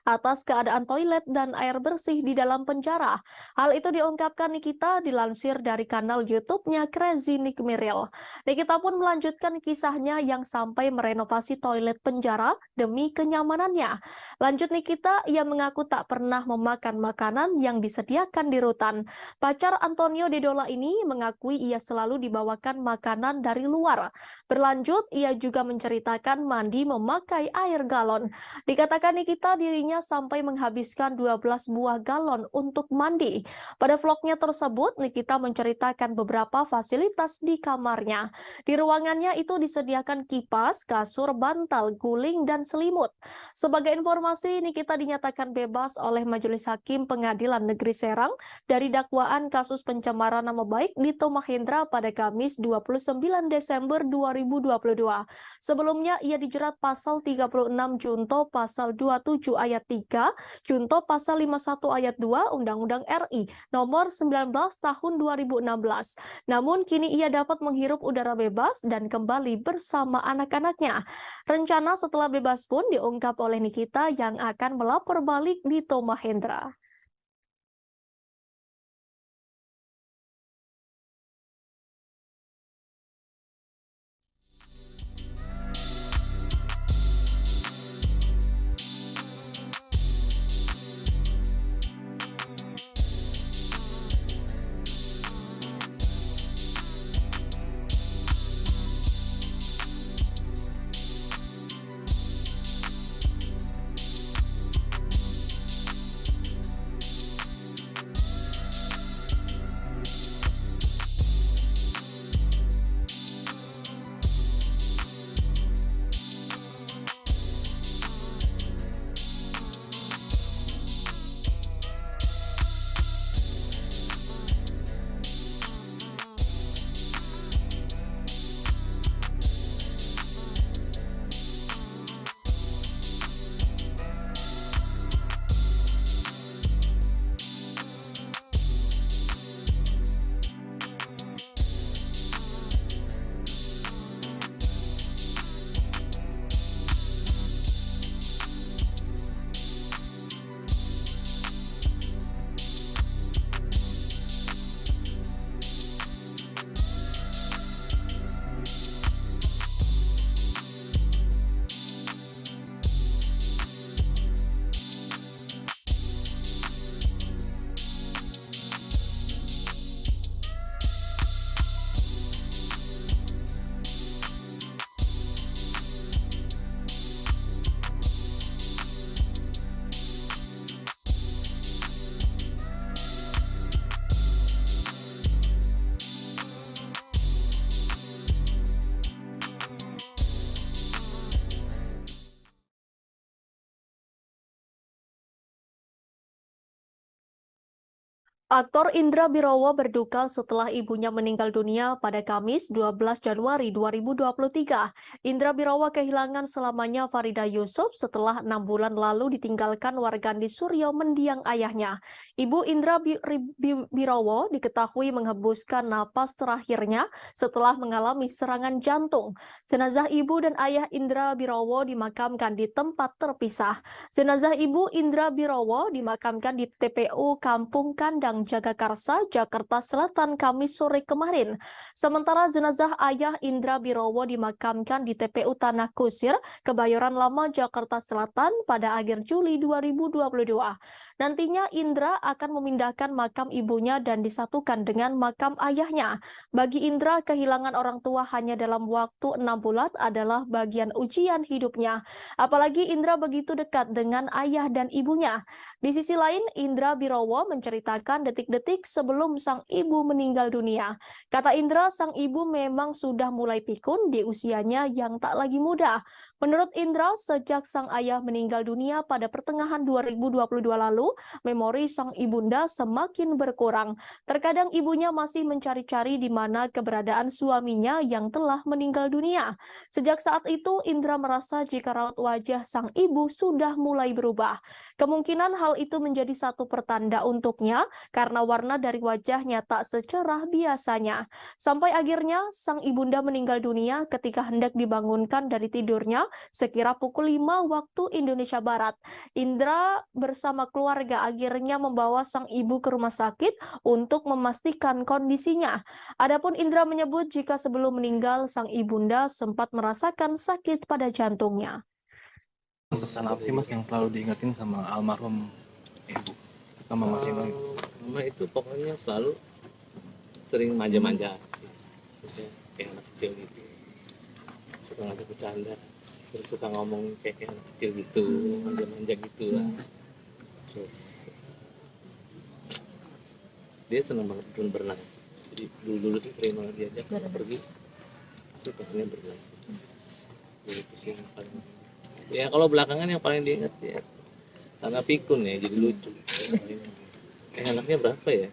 atas keadaan toilet dan air bersih di dalam penjara. Hal itu diungkapkan Nikita dilansir dari kanal YouTube-nya Crazy Nick Miril. Nikita pun melanjutkan kisahnya yang sampai merenovasi toilet penjara demi kenyamanannya. Lanjut Nikita, ia mengaku tak pernah memakan makanan yang disediakan di rutan. Pacar Antonio Dedola ini mengakui ia selalu dibawakan makanan dari luar. Berlanjut, ia juga menceritakan mandi memakai air galon. Dikatakan Nikita dirinya sampai menghabiskan 12 buah galon untuk mandi. Pada vlognya tersebut, Nikita menceritakan beberapa fasilitas di kamarnya. Di ruangannya itu disediakan kipas, kasur, bantal, guling, dan selimut. Sebagai informasi, Nikita dinyatakan bebas oleh Majelis Hakim Pengadilan Negeri Serang dari dakwaan kasus pencemaran nama baik Dito Mahendra pada Kamis 29 Desember 2022. Sebelumnya, ia dijerat pasal 36 Junto pasal 27 ayat 3, Junto pasal 51 ayat 2 Undang-Undang RI nomor 19 tahun 2016. Namun kini ia dapat menghirup udara bebas dan kembali bersama anak-anaknya. Rencana setelah bebas pun diungkap oleh Nikita yang akan melapor balik Dito Mahendra. Aktor Indra Birowo berduka setelah ibunya meninggal dunia pada Kamis 12 Januari 2023. Indra Birowo kehilangan selamanya Farida Yusuf setelah 6 bulan lalu ditinggalkan wargandi Suryo mendiang ayahnya. Ibu Indra Birowo diketahui menghembuskan napas terakhirnya setelah mengalami serangan jantung. Jenazah ibu dan ayah Indra Birowo dimakamkan di tempat terpisah. Jenazah ibu Indra Birowo dimakamkan di TPU Kampung Kandang Jagakarsa, Jakarta Selatan, Kamis sore kemarin. Sementara jenazah ayah Indra Birowo dimakamkan di TPU Tanah Kusir, Kebayoran Lama, Jakarta Selatan pada akhir Juli 2022. Nantinya Indra akan memindahkan makam ibunya dan disatukan dengan makam ayahnya. Bagi Indra, kehilangan orang tua hanya dalam waktu 6 bulan adalah bagian ujian hidupnya. Apalagi Indra begitu dekat dengan ayah dan ibunya. Di sisi lain, Indra Birowo menceritakan detik-detik sebelum sang ibu meninggal dunia. Kata Indra, sang ibu memang sudah mulai pikun di usianya yang tak lagi muda. Menurut Indra, sejak sang ayah meninggal dunia pada pertengahan 2022 lalu, memori sang ibunda semakin berkurang. Terkadang ibunya masih mencari-cari di mana keberadaan suaminya yang telah meninggal dunia. Sejak saat itu, Indra merasa jika raut wajah sang ibu sudah mulai berubah. Kemungkinan hal itu menjadi satu pertanda untuknya karena warna dari wajahnya tak secerah biasanya. Sampai akhirnya, sang ibunda meninggal dunia ketika hendak dibangunkan dari tidurnya sekira pukul 5 waktu Indonesia Barat. Indra bersama keluarga akhirnya membawa sang ibu ke rumah sakit untuk memastikan kondisinya. Adapun Indra menyebut jika sebelum meninggal, sang ibunda sempat merasakan sakit pada jantungnya. Pesan apa sih Mas yang selalu diingetin sama almarhum ibu sama Mas Indra? Mama itu pokoknya selalu sering manja-manja sih. Maksudnya kayak anak kecil gitu. Suka ngajak bercanda, terus suka ngomong kayak anak kecil gitu, manja-manja gitu lah. Terus dia senang banget berenang. Jadi dulu tuh sering banget diajak pergi, pasti pengennya berenang. Jadi itu sih yang paling. Ya kalau belakangan yang paling diingat ya karena pikun ya, jadi lucu. Anaknya berapa ya?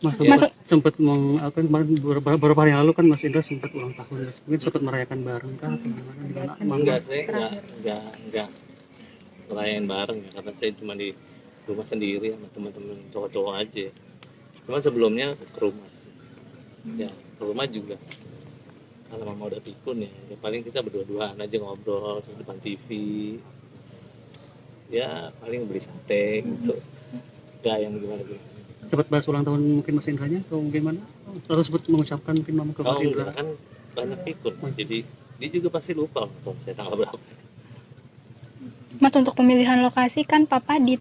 Mas sempat kemarin beberapa hari yang lalu kan Mas Indra sempat ulang tahun, Mas. Mungkin sempat merayakan bareng kah atau gimana? Enggak, saya enggak ngerayain bareng ya, karena saya cuma di rumah sendiri sama teman-teman cowok-cowok aja. Cuma sebelumnya ke rumah sih. Ya, ke rumah juga. Kalau mama udah pikun ya paling kita berdua-duaan aja ngobrol terus depan TV. Ya paling beli sate gitu. Enggak yang gimana-gimana. Sempat bahas ulang tahun mungkin Mas Indranya atau gimana? Atau sempat mengucapkan mungkin mama ke Mas Indra? Enggak, kan banyak pikun. Jadi dia juga pasti lupa loh saya tanggal berapa. Mas, untuk pemilihan lokasi kan Papa di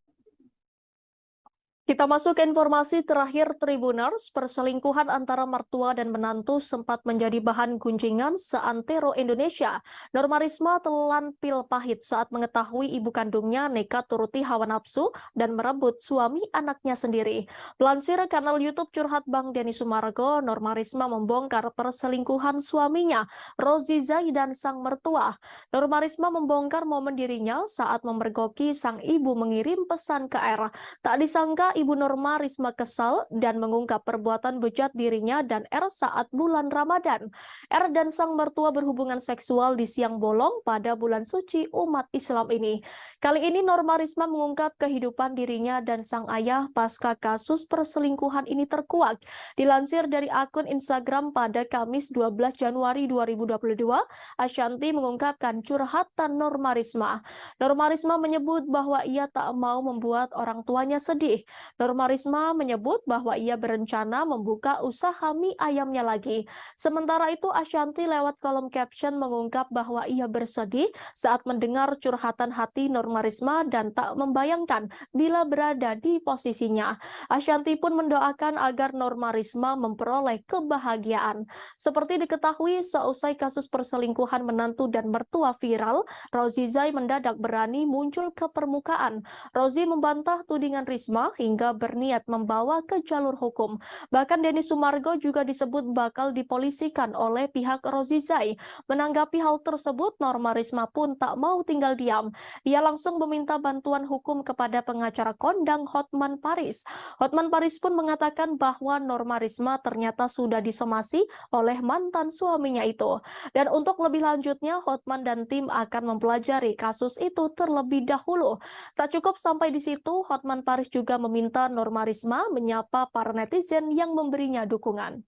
Kita masuk ke informasi terakhir Tribuners. Perselingkuhan antara mertua dan menantu sempat menjadi bahan gunjingan seantero Indonesia. Norma Risma telan pil pahit saat mengetahui ibu kandungnya nekat turuti hawa nafsu dan merebut suami anaknya sendiri. Pelansir kanal YouTube Curhat Bang Denny Sumargo, Norma Risma membongkar perselingkuhan suaminya, Rozi Zai dan sang mertua. Norma Risma membongkar momen dirinya saat memergoki sang ibu mengirim pesan ke R. Tak disangka Ibu Norma Risma kesal dan mengungkap perbuatan bejat dirinya dan R saat bulan Ramadan. R dan sang mertua berhubungan seksual di siang bolong pada bulan suci umat Islam ini. Kali ini Norma Risma mengungkap kehidupan dirinya dan sang ayah pasca kasus perselingkuhan ini terkuak. Dilansir dari akun Instagram pada Kamis 12 Januari 2022, Ashanti mengungkapkan curhatan Norma Risma. Norma Risma menyebut bahwa ia tak mau membuat orang tuanya sedih. Norma Risma menyebut bahwa ia berencana membuka usaha mie ayamnya lagi. Sementara itu Ashanti lewat kolom caption mengungkap bahwa ia bersedih saat mendengar curhatan hati Norma Risma dan tak membayangkan bila berada di posisinya. Ashanti pun mendoakan agar Norma Risma memperoleh kebahagiaan. Seperti diketahui, seusai kasus perselingkuhan menantu dan mertua viral, Rozi Zai mendadak berani muncul ke permukaan. Rozi membantah tudingan Risma hingga sehingga berniat membawa ke jalur hukum. Bahkan Denny Sumargo juga disebut bakal dipolisikan oleh pihak Rozizai. Menanggapi hal tersebut, Norma Risma pun tak mau tinggal diam. Ia langsung meminta bantuan hukum kepada pengacara kondang Hotman Paris. Hotman Paris pun mengatakan bahwa Norma Risma ternyata sudah disomasi oleh mantan suaminya itu. Dan untuk lebih lanjutnya, Hotman dan tim akan mempelajari kasus itu terlebih dahulu. Tak cukup sampai di situ, Hotman Paris juga meminta Norma Risma menyapa para netizen yang memberinya dukungan.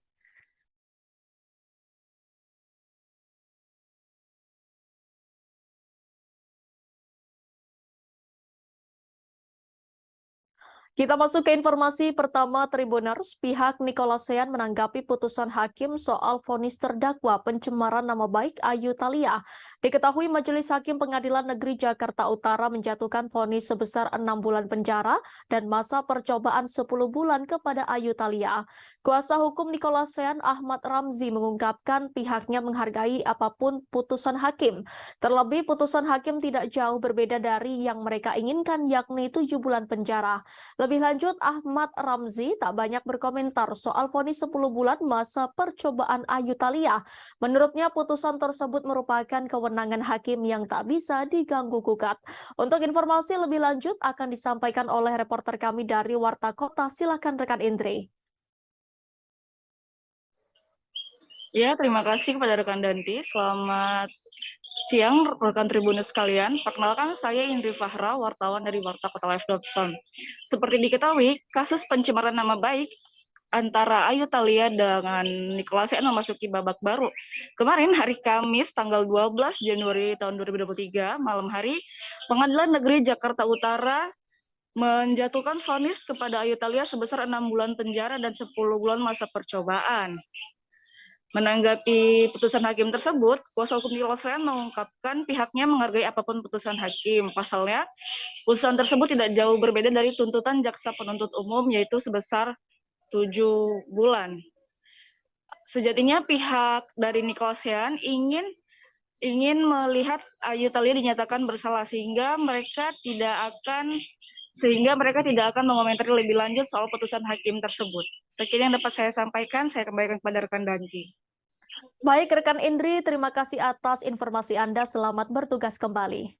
Kita masuk ke informasi pertama Tribuners. Pihak Nicolasean menanggapi putusan hakim soal vonis terdakwa pencemaran nama baik Ayu Thalia. Diketahui Majelis Hakim Pengadilan Negeri Jakarta Utara menjatuhkan vonis sebesar 6 bulan penjara dan masa percobaan 10 bulan kepada Ayu Thalia. Kuasa hukum Nicolasean Ahmad Ramzi mengungkapkan pihaknya menghargai apapun putusan hakim. Terlebih putusan hakim tidak jauh berbeda dari yang mereka inginkan, yakni 7 bulan penjara. Lebih lanjut, Ahmad Ramzi tak banyak berkomentar soal vonis 10 bulan masa percobaan Ayu Thalia. Menurutnya, putusan tersebut merupakan kewenangan hakim yang tak bisa diganggu-gugat. Untuk informasi lebih lanjut akan disampaikan oleh reporter kami dari Warta Kota. Silakan rekan Indri. Ya, terima kasih kepada rekan Danti. Selamat siang, rekan Tribuners sekalian. Perkenalkan, saya Indri Fahra, wartawan dari Warta Kota Live.com. Seperti diketahui, kasus pencemaran nama baik antara Ayu Thalia dengan Nicolasean memasuki babak baru. Kemarin, hari Kamis, tanggal 12 Januari tahun 2023, malam hari, Pengadilan Negeri Jakarta Utara menjatuhkan vonis kepada Ayu Thalia sebesar 6 bulan penjara dan 10 bulan masa percobaan. Menanggapi putusan hakim tersebut, kuasa hukum Nicolasean mengungkapkan pihaknya menghargai apapun putusan hakim. Pasalnya, putusan tersebut tidak jauh berbeda dari tuntutan jaksa penuntut umum, yaitu sebesar 7 bulan. Sejatinya pihak dari Nicolasean ingin melihat Ayu Thalia dinyatakan bersalah sehingga mereka tidak akan mengomentari lebih lanjut soal putusan hakim tersebut. Sekian yang dapat saya sampaikan, saya kembalikan kepada rekan Danti. Baik, rekan Indri, terima kasih atas informasi Anda. Selamat bertugas kembali.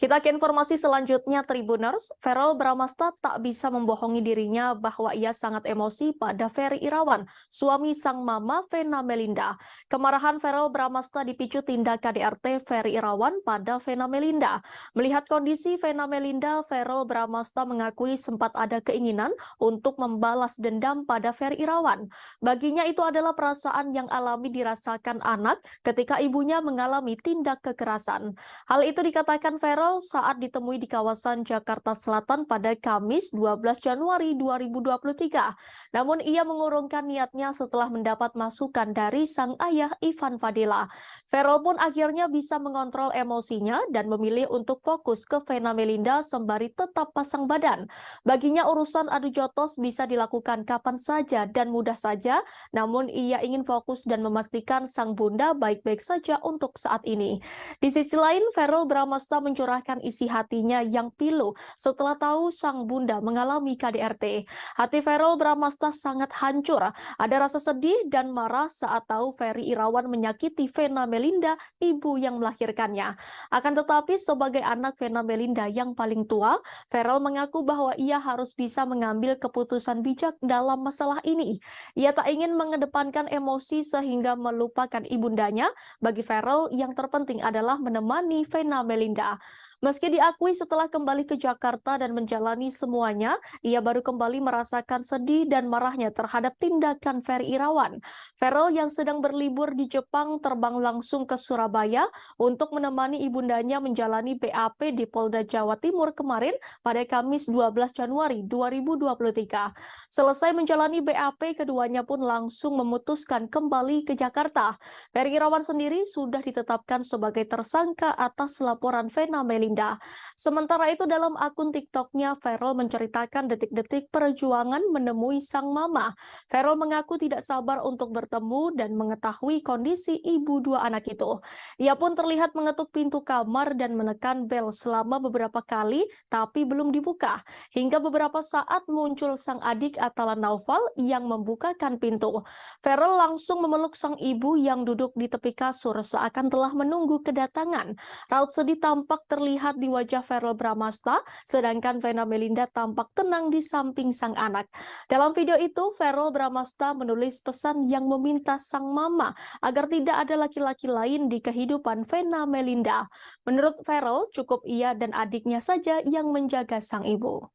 Kita ke informasi selanjutnya, Tribuners. Verrel Bramasta tak bisa membohongi dirinya bahwa ia sangat emosi pada Ferry Irawan, suami sang mama Vena Melinda. Kemarahan Verrel Bramasta dipicu tindak KDRT Ferry Irawan pada Vena Melinda. Melihat kondisi Vena Melinda, Verrel Bramasta mengakui sempat ada keinginan untuk membalas dendam pada Ferry Irawan. Baginya itu adalah perasaan yang alami dirasakan anak ketika ibunya mengalami tindak kekerasan. Hal itu dikatakan Verrel saat ditemui di kawasan Jakarta Selatan pada Kamis 12 Januari 2023. Namun ia mengurungkan niatnya setelah mendapat masukan dari sang ayah Ivan Fadila. Verrel pun akhirnya bisa mengontrol emosinya dan memilih untuk fokus ke Vena Melinda sembari tetap pasang badan. Baginya urusan adu jotos bisa dilakukan kapan saja dan mudah saja, namun ia ingin fokus dan memastikan sang bunda baik-baik saja untuk saat ini. Di sisi lain, Verrel Bramasta mencurahkan isi hatinya yang pilu setelah tahu sang bunda mengalami KDRT. Hati Verrel Bramasta sangat hancur. Ada rasa sedih dan marah saat tahu Ferry Irawan menyakiti Vena Melinda, ibu yang melahirkannya. Akan tetapi sebagai anak Vena Melinda yang paling tua, Verrel mengaku bahwa ia harus bisa mengambil keputusan bijak dalam masalah ini. Ia tak ingin mengedepankan emosi sehingga melupakan ibundanya. Bagi Verrel, yang terpenting adalah menemani Vena Melinda. Meski diakui setelah kembali ke Jakarta dan menjalani semuanya, ia baru kembali merasakan sedih dan marahnya terhadap tindakan Ferry Irawan. Verrel yang sedang berlibur di Jepang terbang langsung ke Surabaya untuk menemani ibundanya menjalani BAP di Polda Jawa Timur kemarin pada Kamis 12 Januari 2023. Selesai menjalani BAP, keduanya pun langsung memutuskan kembali ke Jakarta. Ferry Irawan sendiri sudah ditetapkan sebagai tersangka atas laporan Vena Melinda. Sementara itu dalam akun TikToknya, Ferrell menceritakan detik-detik perjuangan menemui sang mama. Ferrell mengaku tidak sabar untuk bertemu dan mengetahui kondisi ibu dua anak itu. Ia pun terlihat mengetuk pintu kamar dan menekan bel selama beberapa kali, tapi belum dibuka. Hingga beberapa saat muncul sang adik Atala Naufal yang membukakan pintu. Ferrell langsung memeluk sang ibu yang duduk di tepi kasur seakan telah menunggu kedatangan. Raut sedih tampak terlihat di wajah Ferrell Bramasta, sedangkan Vena Melinda tampak tenang di samping sang anak. Dalam video itu, Ferrell Bramasta menulis pesan yang meminta sang mama agar tidak ada laki-laki lain di kehidupan Vena Melinda. Menurut Ferrell, cukup ia dan adiknya saja yang menjaga sang ibu.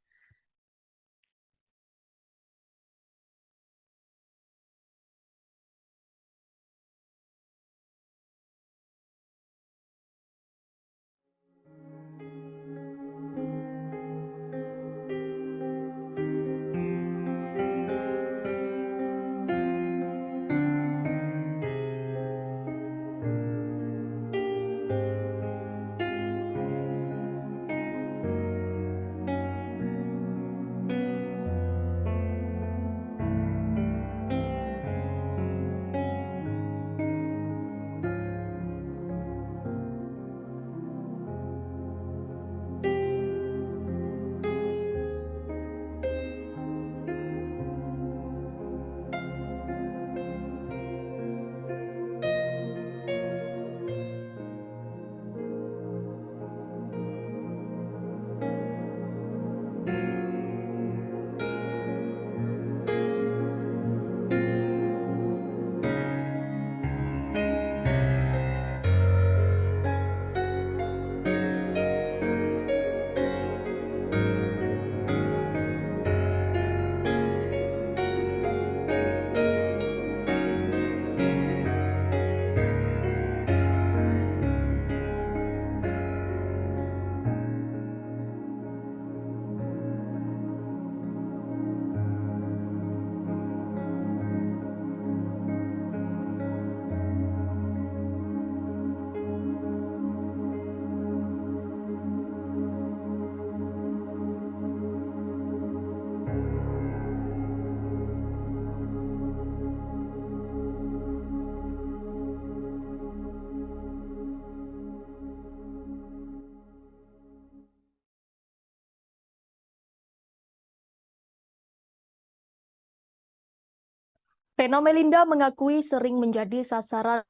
Vena Melinda mengakui sering menjadi sasaran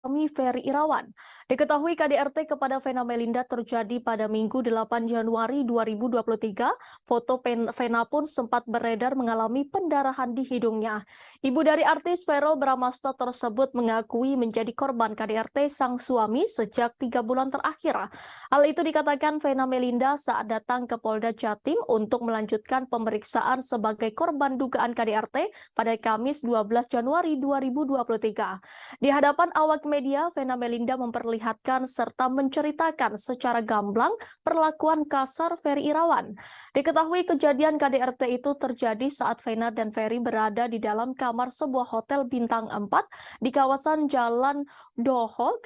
Ferry Irawan. Diketahui KDRT kepada Vena Melinda terjadi pada Minggu 8 Januari 2023. Foto Vena pun sempat beredar mengalami pendarahan di hidungnya. Ibu dari artis Ferrell Bramasta tersebut mengakui menjadi korban KDRT sang suami sejak 3 bulan terakhir. Hal itu dikatakan Vena Melinda saat datang ke Polda Jatim untuk melanjutkan pemeriksaan sebagai korban dugaan KDRT pada Kamis 12 Januari 2023. Di hadapan awak media, Vena Melinda memperlihatkan serta menceritakan secara gamblang perlakuan kasar Ferry Irawan. Diketahui kejadian KDRT itu terjadi saat Vena dan Ferry berada di dalam kamar sebuah hotel bintang 4 di kawasan Jalan Doho,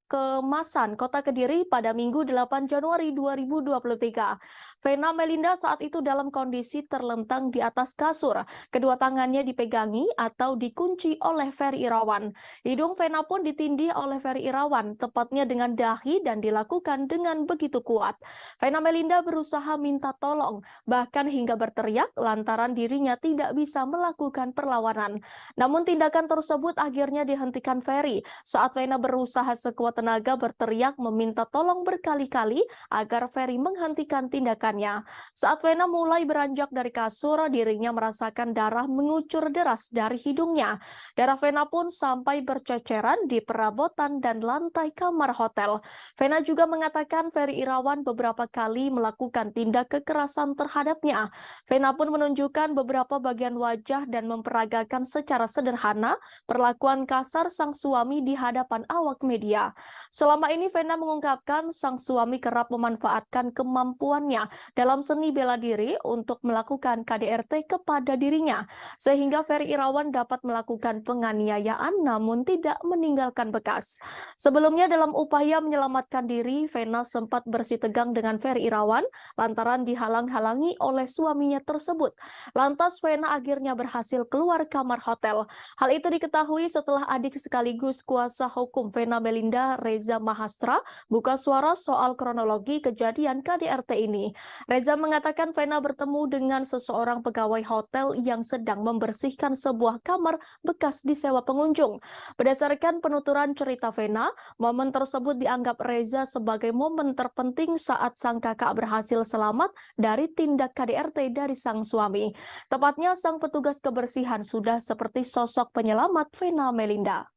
Kemasan, Kota Kediri pada Minggu 8 Januari 2023. Vena Melinda saat itu dalam kondisi terlentang di atas kasur. Kedua tangannya dipegangi atau dikunci oleh Ferry Irawan. Hidung Vena pun ditindih oleh Ferry Irawan, tepatnya dengan dahi dan dilakukan dengan begitu kuat. Vena Melinda berusaha minta tolong, bahkan hingga berteriak lantaran dirinya tidak bisa melakukan perlawanan. Namun tindakan tersebut akhirnya dihentikan Ferry saat Vena berusaha sekuat tenaga berteriak meminta tolong berkali-kali agar Ferry menghentikan tindakannya. Saat Vena mulai beranjak dari kasur, dirinya merasakan darah mengucur deras dari hidungnya. Darah Vena pun sampai berceceran di perabotan dan lantai kamar hotel. Vena juga mengatakan Ferry Irawan beberapa kali melakukan tindak kekerasan terhadapnya. Vena pun menunjukkan beberapa bagian wajah dan memperagakan secara sederhana perlakuan kasar sang suami di hadapan awak media. Selama ini Vena mengungkapkan sang suami kerap memanfaatkan kemampuannya dalam seni bela diri untuk melakukan KDRT kepada dirinya, sehingga Ferry Irawan dapat melakukan penganiayaan namun tidak meninggalkan bekas. Sebelumnya dalam upaya menyelamatkan diri, Vena sempat bersitegang dengan Ferry Irawan lantaran dihalang-halangi oleh suaminya tersebut. Lantas Vena akhirnya berhasil keluar kamar hotel. Hal itu diketahui setelah adik sekaligus kuasa hukum Vena Melinda, Reza Mahastra, buka suara soal kronologi kejadian KDRT ini. Reza mengatakan Vena bertemu dengan seseorang pegawai hotel yang sedang membersihkan sebuah kamar bekas disewa pengunjung. Berdasarkan penuturan cerita Vena, momen tersebut dianggap Reza sebagai momen terpenting saat sang kakak berhasil selamat dari tindak KDRT dari sang suami. Tepatnya sang petugas kebersihan sudah seperti sosok penyelamat Vena Melinda.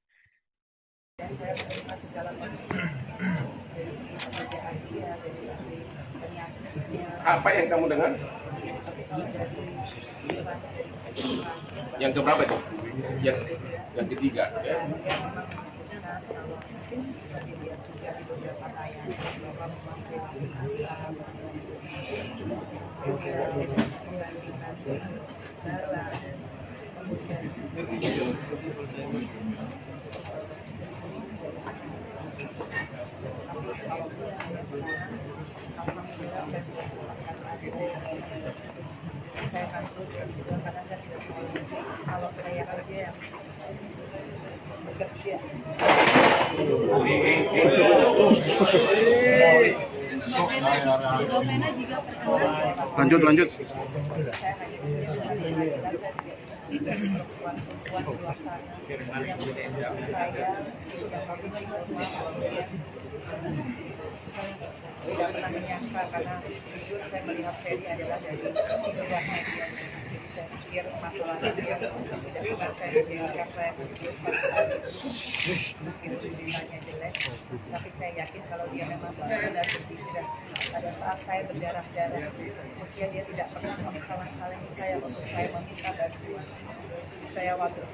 Saya menerima segala konsultasi dari segi pekerjaan dia, dari segi penyakitnya. Apa yang kamu dengar? Tapi kalau dari Yang keberapa itu? Yang ketiga, ya. kalau mungkin bisa dilihat juga di beberapa tayangan bahwa memang perilaku asal, membandingkan darah, kemudian tapi kalaupun saya sekarang, alhamdulillah saya sudah mendapatkan saya akan teruskan juga karena saya tidak mau kalau saya kerja yang bekerja. Lanjut. Saya hanya perempuan-perempuan di luar sana yang saya yang kondisi keluarga tidak pernah menyangka karena jujur saya melihat Ferry adalah dari luar media. Saya pikir masalahnya dia tidak pernah saya menjadikan saya meskipun tulisannya jelek, tapi saya yakin kalau dia memang benar-benar berpikiran pada saat saya berdarah-darah, usia dia tidak pernah menghalang-halangi saya untuk saya meminta bantuan. Saya waktu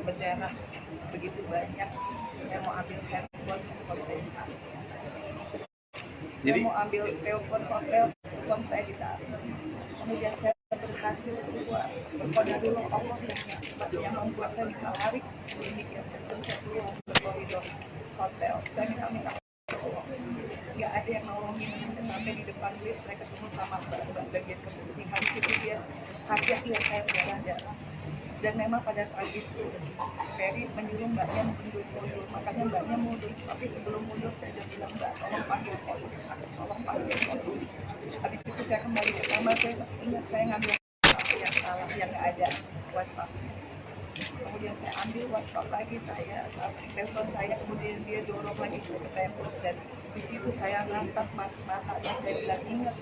berdarah begitu banyak, saya mau ambil handphone hotel. Saya mau ambil telepon hotel, uang saya ditarik. Kemudian saya berhasil keluar. Berkoda dulu Allah yang membuat saya bisa lari sedikit. Dan saya keluar ke koridor hotel. Saya minta tolong. Nggak ada yang nolongin. Sampai di depan lift saya ketemu sama mbak bagian kebersihan. Itu dia hati lihat saya berdarah. Dan memang pada saat itu Ferry menyuruh mbaknya mundur, makanya mbaknya mundur. Tapi sebelum mundur saya sudah bilang mbak tolong panggil polisi, tolong panggil polisi. Habis itu saya kembali ke kamar, saya ingat saya ngambil yang salah, yang nggak ada WhatsApp. Kemudian saya ambil WhatsApp lagi, saya telepon saya, kemudian dia dorong lagi saya ke tembok dan di situ saya ngangkat matanya, saya bilang ingat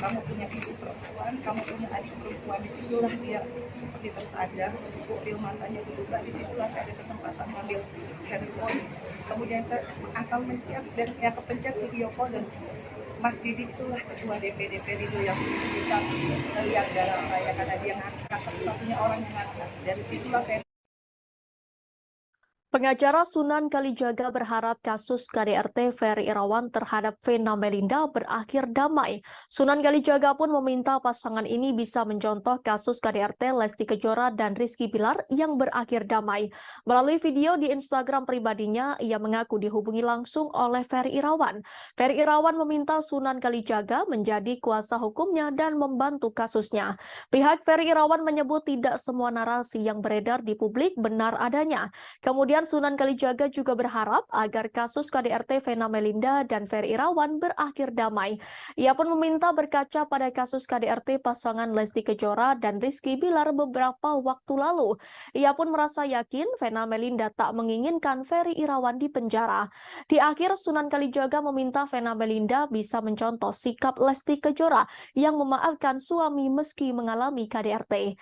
kamu punya ibu perempuan, kamu punya adik perempuan. Disitulah dia seperti tersadar, pupil matanya dibuka. Disitulah saya ada kesempatan ngambil handphone. Kemudian saya asal mencet dan yang kepencet video call dan Mas Didi itulah ketua DPD itu yang bisa melihat darah saya karena dia ngangkat, satu-satunya orang yang ngangkat. Dari situlah saya. Pengacara Sunan Kalijaga berharap kasus KDRT Ferry Irawan terhadap Vena Melinda berakhir damai. Sunan Kalijaga pun meminta pasangan ini bisa mencontoh kasus KDRT Lesti Kejora dan Rizky Bilar yang berakhir damai. Melalui video di Instagram pribadinya, ia mengaku dihubungi langsung oleh Ferry Irawan. Ferry Irawan meminta Sunan Kalijaga menjadi kuasa hukumnya dan membantu kasusnya. Pihak Ferry Irawan menyebut tidak semua narasi yang beredar di publik benar adanya. Kemudian Sunan Kalijaga juga berharap agar kasus KDRT Vena Melinda dan Ferry Irawan berakhir damai. Ia pun meminta berkaca pada kasus KDRT pasangan Lesti Kejora dan Rizky Bilar beberapa waktu lalu. Ia pun merasa yakin Vena Melinda tak menginginkan Ferry Irawan di penjara. Di akhir, Sunan Kalijaga meminta Vena Melinda bisa mencontoh sikap Lesti Kejora yang memaafkan suami meski mengalami KDRT.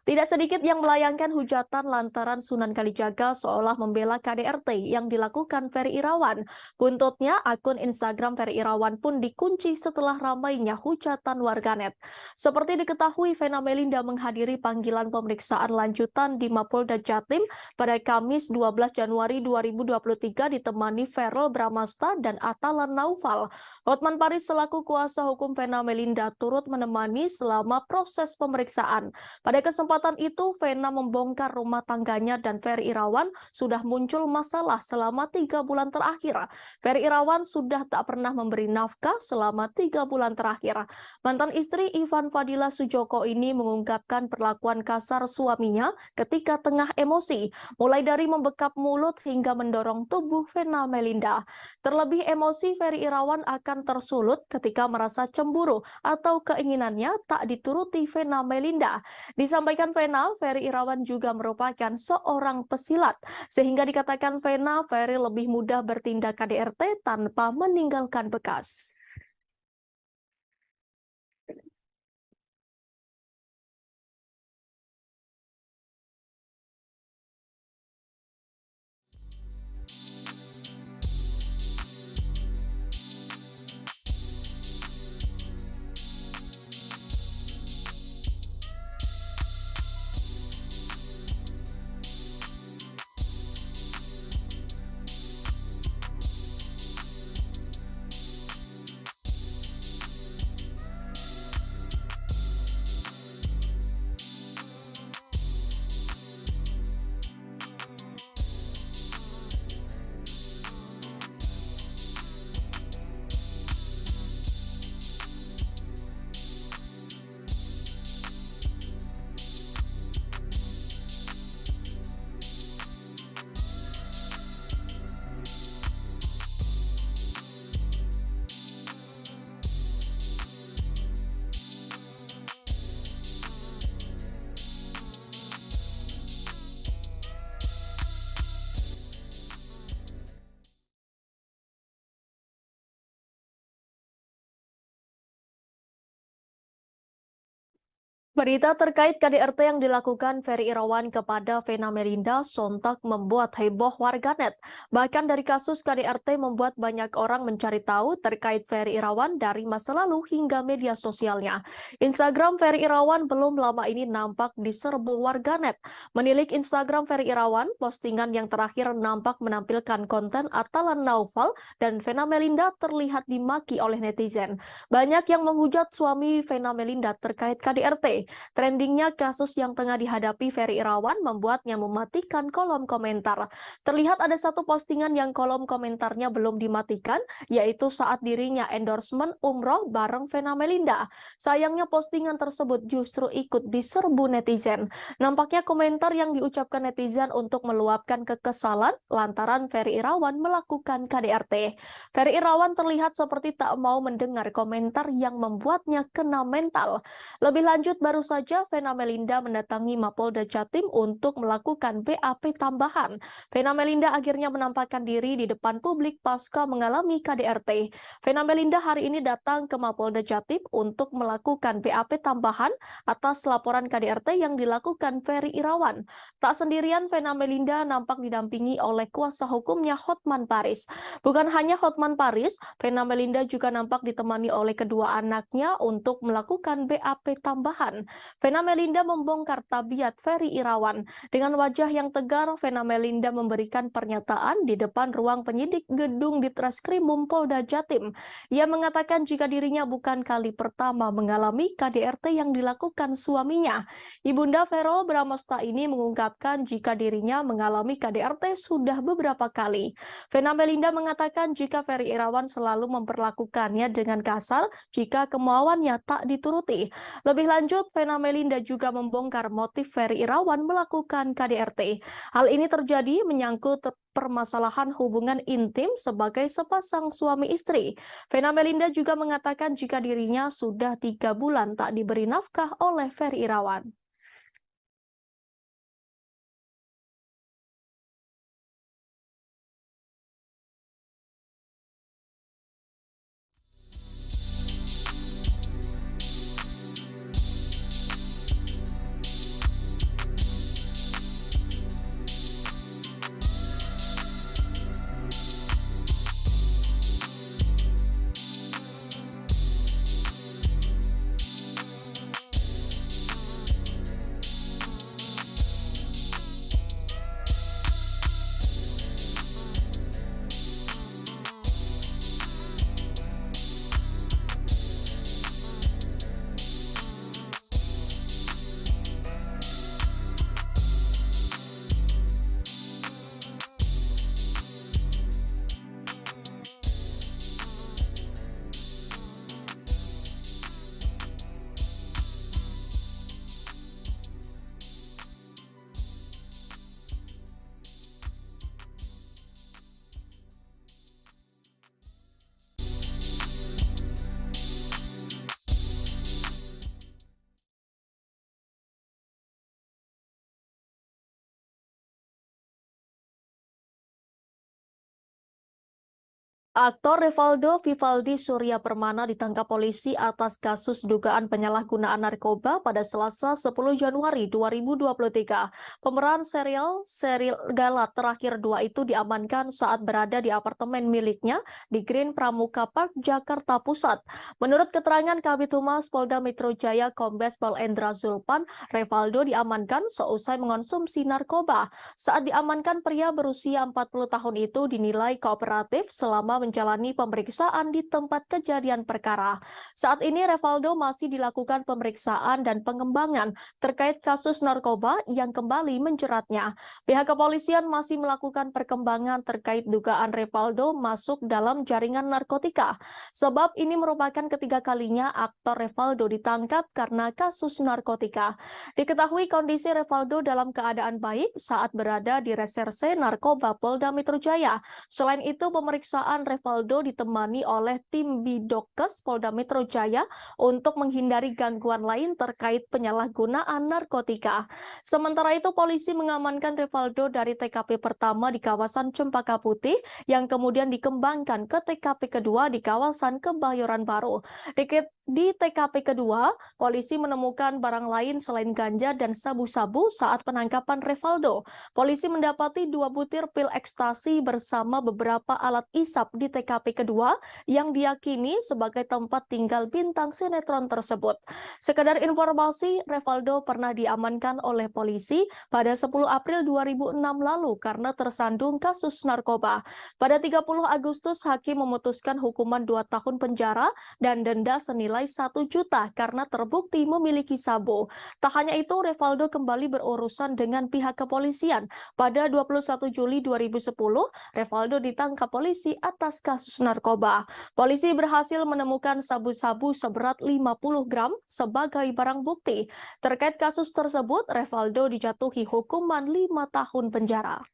Tidak sedikit yang melayangkan hujatan lantaran Sunan Kalijaga seolah membela KDRT yang dilakukan Ferry Irawan. Buntutnya, akun Instagram Ferry Irawan pun dikunci setelah ramainya hujatan warganet. Seperti diketahui, Vena Melinda menghadiri panggilan pemeriksaan lanjutan di Mapolda Jatim pada Kamis 12 Januari 2023 ditemani Verrel Bramasta dan Atalan Naufal. Hotman Paris selaku kuasa hukum Vena Melinda turut menemani selama proses pemeriksaan. Pada kesempatan itu, Vena membongkar rumah tangganya dan Ferry Irawan sudah muncul masalah selama 3 bulan terakhir. Ferry Irawan sudah tak pernah memberi nafkah selama 3 bulan terakhir. Mantan istri Ivan Fadila Sujoko ini mengungkapkan perlakuan kasar suaminya ketika tengah emosi, mulai dari membekap mulut hingga mendorong tubuh Vena Melinda. Terlebih emosi Ferry Irawan akan tersulut ketika merasa cemburu atau keinginannya tak dituruti Vena Melinda. Disampaikan Vena, Ferry Irawan juga merupakan seorang pesilat, sehingga dikatakan Vena, Ferry lebih mudah bertindak KDRT tanpa meninggalkan bekas. Berita terkait KDRT yang dilakukan Ferry Irawan kepada Vena Melinda sontak membuat heboh warganet. Bahkan dari kasus KDRT membuat banyak orang mencari tahu terkait Ferry Irawan dari masa lalu hingga media sosialnya. Instagram Ferry Irawan belum lama ini nampak diserbu warganet. Menilik Instagram Ferry Irawan, postingan yang terakhir nampak menampilkan konten Atalan Naufal dan Vena Melinda terlihat dimaki oleh netizen. Banyak yang menghujat suami Vena Melinda terkait KDRT. Trendingnya kasus yang tengah dihadapi Ferry Irawan membuatnya mematikan kolom komentar. Terlihat ada satu postingan yang kolom komentarnya belum dimatikan, yaitu saat dirinya endorsement umroh bareng Vena Melinda. Sayangnya postingan tersebut justru ikut diserbu netizen. Nampaknya komentar yang diucapkan netizen untuk meluapkan kekesalan lantaran Ferry Irawan melakukan KDRT. Ferry Irawan terlihat seperti tak mau mendengar komentar yang membuatnya kena mental. Lebih lanjut, baru saja Vena Melinda mendatangi Mapolda Jatim untuk melakukan BAP tambahan. Vena Melinda akhirnya menampakkan diri di depan publik pasca mengalami KDRT. Vena Melinda hari ini datang ke Mapolda Jatim untuk melakukan BAP tambahan atas laporan KDRT yang dilakukan Ferry Irawan. Tak sendirian, Vena Melinda nampak didampingi oleh kuasa hukumnya Hotman Paris. Bukan hanya Hotman Paris, Vena Melinda juga nampak ditemani oleh kedua anaknya untuk melakukan BAP tambahan. Vena Melinda membongkar tabiat Ferry Irawan. Dengan wajah yang tegar, Vena Melinda memberikan pernyataan di depan ruang penyidik gedung Ditreskrimum Polda Jatim. Ia mengatakan jika dirinya bukan kali pertama mengalami KDRT yang dilakukan suaminya. Ibunda Verrel Bramasta ini mengungkapkan jika dirinya mengalami KDRT sudah beberapa kali. Vena Melinda mengatakan jika Ferry Irawan selalu memperlakukannya dengan kasar jika kemauannya tak dituruti. Lebih lanjut, Vena Melinda juga membongkar motif Ferry Irawan melakukan KDRT. Hal ini terjadi menyangkut permasalahan hubungan intim sebagai sepasang suami istri. Vena Melinda juga mengatakan jika dirinya sudah 3 bulan tak diberi nafkah oleh Ferry Irawan. Aktor Revaldo Vivaldi Surya Permana ditangkap polisi atas kasus dugaan penyalahgunaan narkoba pada Selasa 10 Januari 2023. Pemeran serial Serigala terakhir 2 itu diamankan saat berada di apartemen miliknya di Green Pramuka Park, Jakarta Pusat. Menurut keterangan Kabid Humas Polda Metro Jaya Kombes Pol Endra Zulpan, Revaldo diamankan seusai mengonsumsi narkoba. Saat diamankan, pria berusia 40 tahun itu dinilai kooperatif selama menjalani pemeriksaan di tempat kejadian perkara. Saat ini Revaldo masih dilakukan pemeriksaan dan pengembangan terkait kasus narkoba yang kembali menjeratnya. Pihak kepolisian masih melakukan perkembangan terkait dugaan Revaldo masuk dalam jaringan narkotika. Sebab ini merupakan ketiga kalinya aktor Revaldo ditangkap karena kasus narkotika. Diketahui kondisi Revaldo dalam keadaan baik saat berada di Reserse Narkoba Polda Metro Jaya. Selain itu, pemeriksaan Revaldo ditemani oleh tim Bidokes Polda Metro Jaya untuk menghindari gangguan lain terkait penyalahgunaan narkotika. Sementara itu, polisi mengamankan Revaldo dari TKP pertama di kawasan Cempaka Putih yang kemudian dikembangkan ke TKP kedua di kawasan Kebayoran Baru. Di TKP kedua, polisi menemukan barang lain selain ganja dan sabu-sabu saat penangkapan Revaldo. Polisi mendapati 2 butir pil ekstasi bersama beberapa alat isap di TKP kedua yang diyakini sebagai tempat tinggal bintang sinetron tersebut. Sekedar informasi, Revaldo pernah diamankan oleh polisi pada 10 April 2006 lalu karena tersandung kasus narkoba. Pada 30 Agustus, hakim memutuskan hukuman 2 tahun penjara dan denda senilai 1 juta karena terbukti memiliki sabu. Tak hanya itu, Revaldo kembali berurusan dengan pihak kepolisian. Pada 21 Juli 2010, Revaldo ditangkap polisi atas kasus narkoba. Polisi berhasil menemukan sabu-sabu seberat 50 gram sebagai barang bukti. Terkait kasus tersebut, Revaldo dijatuhi hukuman 5 tahun penjara.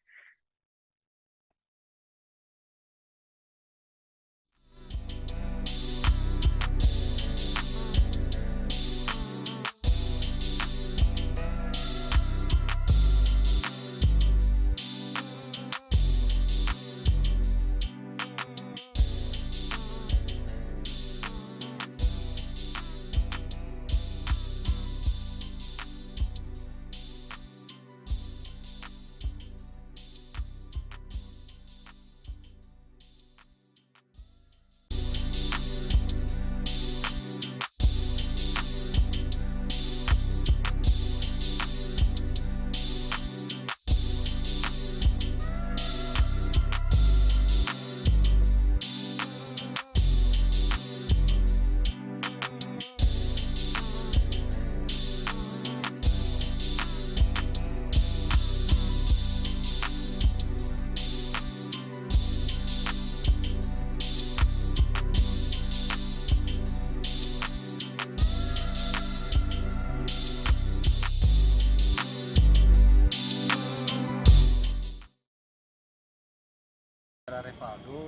Revaldo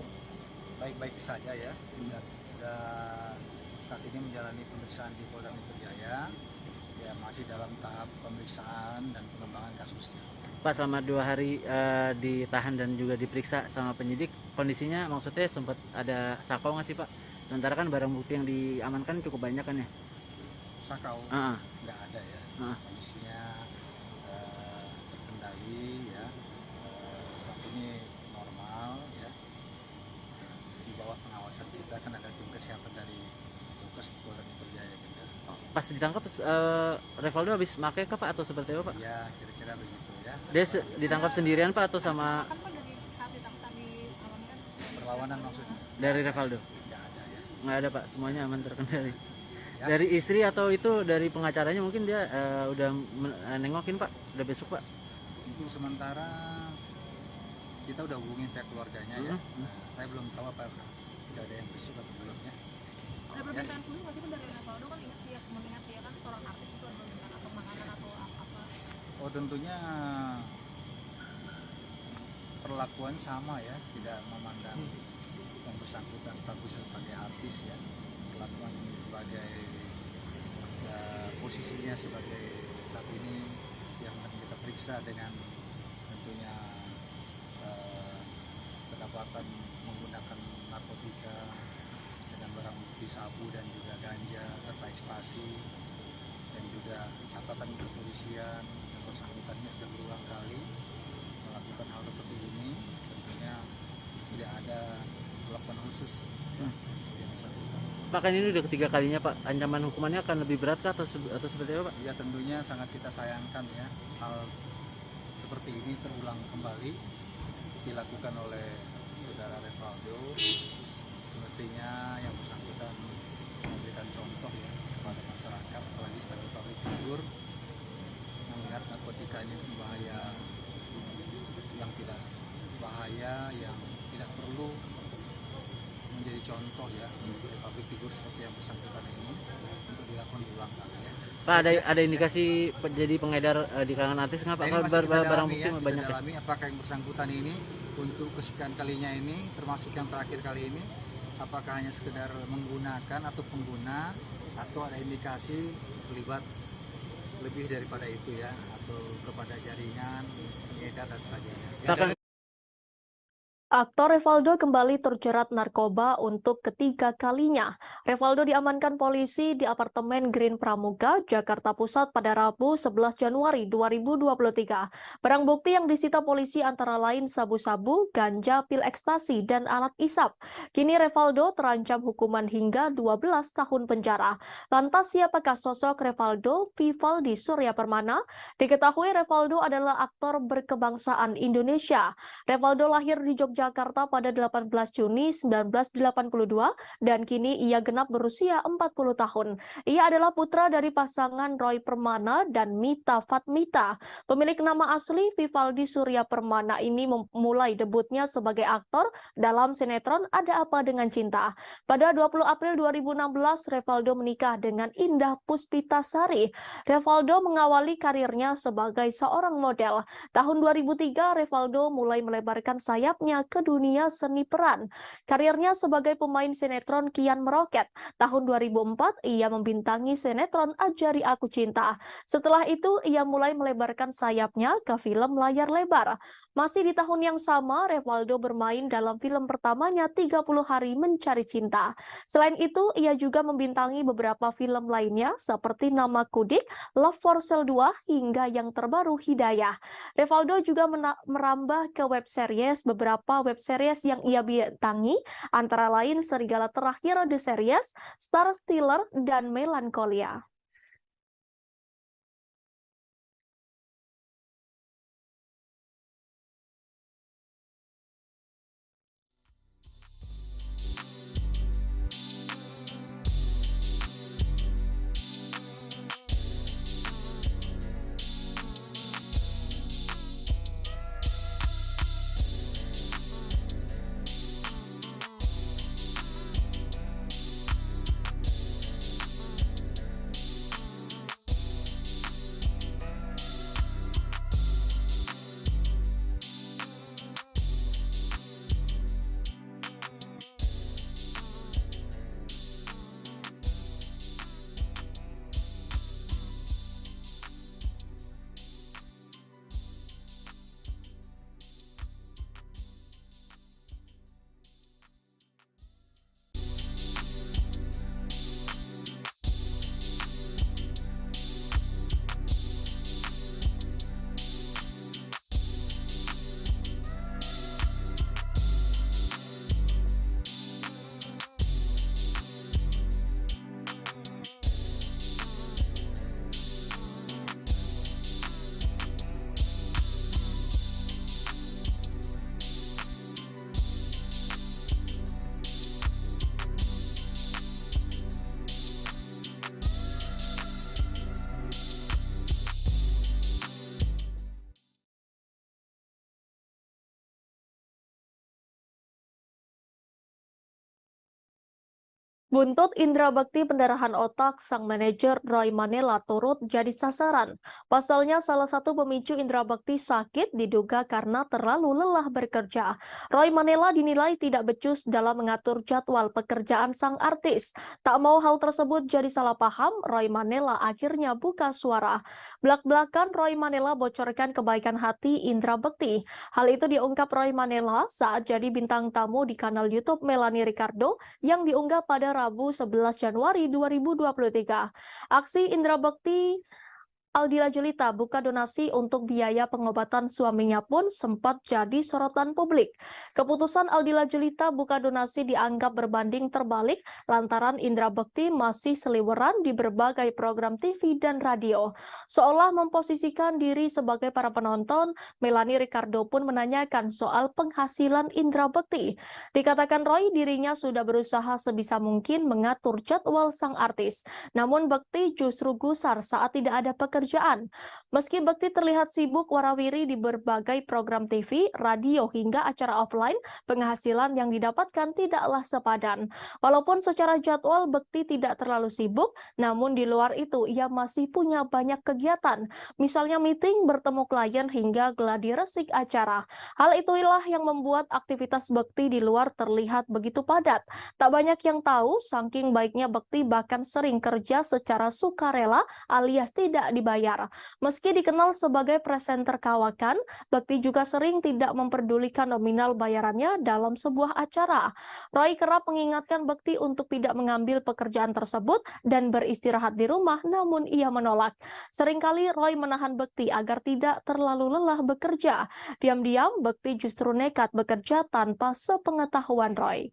baik-baik saja ya, sudah saat ini menjalani pemeriksaan di Polda Metro Jaya, ya masih dalam tahap pemeriksaan dan pengembangan kasusnya. Pak, selama 2 hari ditahan dan juga diperiksa sama penyidik, kondisinya maksudnya sempat ada sakau nggak sih Pak? Sementara kan barang bukti yang diamankan cukup banyak kan ya? Sakau? Nggak ada ya, kondisinya terkendali ya, saat ini normal ya, di bawah pengawasan kita kan ada tim kesehatan dari Dokes Polda Metro Jaya juga. Pas ditangkap Revaldo habis pakai Pak atau seperti apa Pak? Ya kira-kira begitu ya. Dia ditangkap sendirian Pak atau sama? Kan dari saat ditangkap diamankan perlawanan maksudnya? Dari Revaldo? Nggak ada ya. Nggak ada Pak, semuanya aman terkendali. Ya. Dari istri atau itu dari pengacaranya mungkin dia udah nengokin Pak, udah besok Pak? Untuk sementara kita udah hubungin pihak keluarganya ya. Nah, saya belum tahu apa ada yang besok atau belum ya. Ada permintaan khusus nggak sih Pak dari Revaldo, kan mengingat dia kan seorang artis, itu ada permintaan atau makanan atau apa? Oh tentunya perlakuan sama ya, tidak memandang yang bersangkutan statusnya sebagai artis ya, perlakuan ini sebagai posisinya sebagai saat ini yang kita periksa dengan tentunya kedapatan menggunakan narkotika dengan barang bukti sabu dan juga ganja serta ekstasi, dan juga catatan kepolisian yang bersangkutannya sudah berulang kali melakukan hal seperti ini. Tentunya tidak ada perlakuan khusus yang bersangkutan. Pak, kan ini udah ketiga kalinya Pak, ancaman hukumannya akan lebih berat kah atau seperti apa Pak? Ya tentunya sangat kita sayangkan ya, hal seperti ini terulang kembali dilakukan oleh saudara Revaldo. Semestinya yang bersangkutan memberikan contoh ya kepada masyarakat, apalagi sebagai public figure, mengingat narkotika ini bahaya, yang tidak bahaya, yang tidak perlu menjadi contoh ya untuk public figure seperti yang bersangkutan ini untuk dilakukan ulang kali ya. Pak, ada indikasi jadi pengedar di kalangan artis nggak Pak? Nah, Barang bukti ya, banyak dalami apakah yang bersangkutan ini untuk kesekian kalinya ini, termasuk yang terakhir kali ini, apakah hanya sekedar menggunakan atau pengguna, atau ada indikasi terlibat lebih daripada itu ya, atau kepada jaringan pengedar dan sebagainya. Aktor Revaldo kembali terjerat narkoba untuk ketiga kalinya. Revaldo diamankan polisi di apartemen Green Pramuka, Jakarta Pusat pada Rabu 11 Januari 2023. Barang bukti yang disita polisi antara lain sabu-sabu, ganja, pil ekstasi, dan alat isap. Kini Revaldo terancam hukuman hingga 12 tahun penjara. Lantas siapakah sosok Revaldo Vivaldi Surya Permana? Diketahui Revaldo adalah aktor berkebangsaan Indonesia. Revaldo lahir di Yogyakarta pada 18 Juni 1982 dan kini ia genap berusia 40 tahun. Ia adalah putra dari pasangan Roy Permana dan Mita Fatmita. Pemilik nama asli Vivaldi Surya Permana ini memulai debutnya sebagai aktor dalam sinetron Ada Apa Dengan Cinta. Pada 20 April 2016, Revaldo menikah dengan Indah Puspitasari. Revaldo mengawali karirnya sebagai seorang model. Tahun 2003, Revaldo mulai melebarkan sayapnya ke dunia seni peran. Karirnya sebagai pemain sinetron kian meroket. Tahun 2004, ia membintangi sinetron Ajari Aku Cinta. Setelah itu, ia mulai melebarkan sayapnya ke film layar lebar. Masih di tahun yang sama, Revaldo bermain dalam film pertamanya 30 Hari Mencari Cinta. Selain itu, ia juga membintangi beberapa film lainnya seperti Nama Kudik, Love for Sale 2, hingga yang terbaru Hidayah. Revaldo juga merambah ke web series. Beberapa web series yang ia bintangi antara lain Serigala Terakhir The Series, Star Stealer, dan Melancholia. Buntut indra bekti pendarahan otak, sang manajer Roy Manela turut jadi sasaran. Pasalnya salah satu pemicu indra bekti sakit diduga karena terlalu lelah bekerja. Roy Manela dinilai tidak becus dalam mengatur jadwal pekerjaan sang artis. Tak mau hal tersebut jadi salah paham, Roy Manela akhirnya buka suara. Belak-belakan Roy Manela bocorkan kebaikan hati indra bekti. Hal itu diungkap Roy Manela saat jadi bintang tamu di kanal YouTube Melanie Ricardo yang diunggah pada Rabu 11 Januari 2023. Aksi Indra Bekti Aldila Jelita buka donasi untuk biaya pengobatan suaminya pun sempat jadi sorotan publik. Keputusan Aldila Jelita buka donasi dianggap berbanding terbalik lantaran Indra Bekti masih seliweran di berbagai program TV dan radio. Seolah memposisikan diri sebagai para penonton, Melanie Ricardo pun menanyakan soal penghasilan Indra Bekti. Dikatakan Roy dirinya sudah berusaha sebisa mungkin mengatur jadwal sang artis. Namun Bekti justru gusar saat tidak ada pekerjaan. Meski Bekti terlihat sibuk warawiri di berbagai program TV, radio hingga acara offline, penghasilan yang didapatkan tidaklah sepadan. Walaupun secara jadwal Bekti tidak terlalu sibuk, namun di luar itu ia masih punya banyak kegiatan. Misalnya meeting, bertemu klien hingga gladi resik acara. Hal itulah yang membuat aktivitas Bekti di luar terlihat begitu padat. Tak banyak yang tahu, saking baiknya Bekti bahkan sering kerja secara sukarela alias tidak dibayar. Meski dikenal sebagai presenter kawakan, Bekti juga sering tidak memperdulikan nominal bayarannya dalam sebuah acara. Roy kerap mengingatkan Bekti untuk tidak mengambil pekerjaan tersebut dan beristirahat di rumah, namun ia menolak. Seringkali Roy menahan Bekti agar tidak terlalu lelah bekerja. Diam-diam, Bekti justru nekat bekerja tanpa sepengetahuan Roy.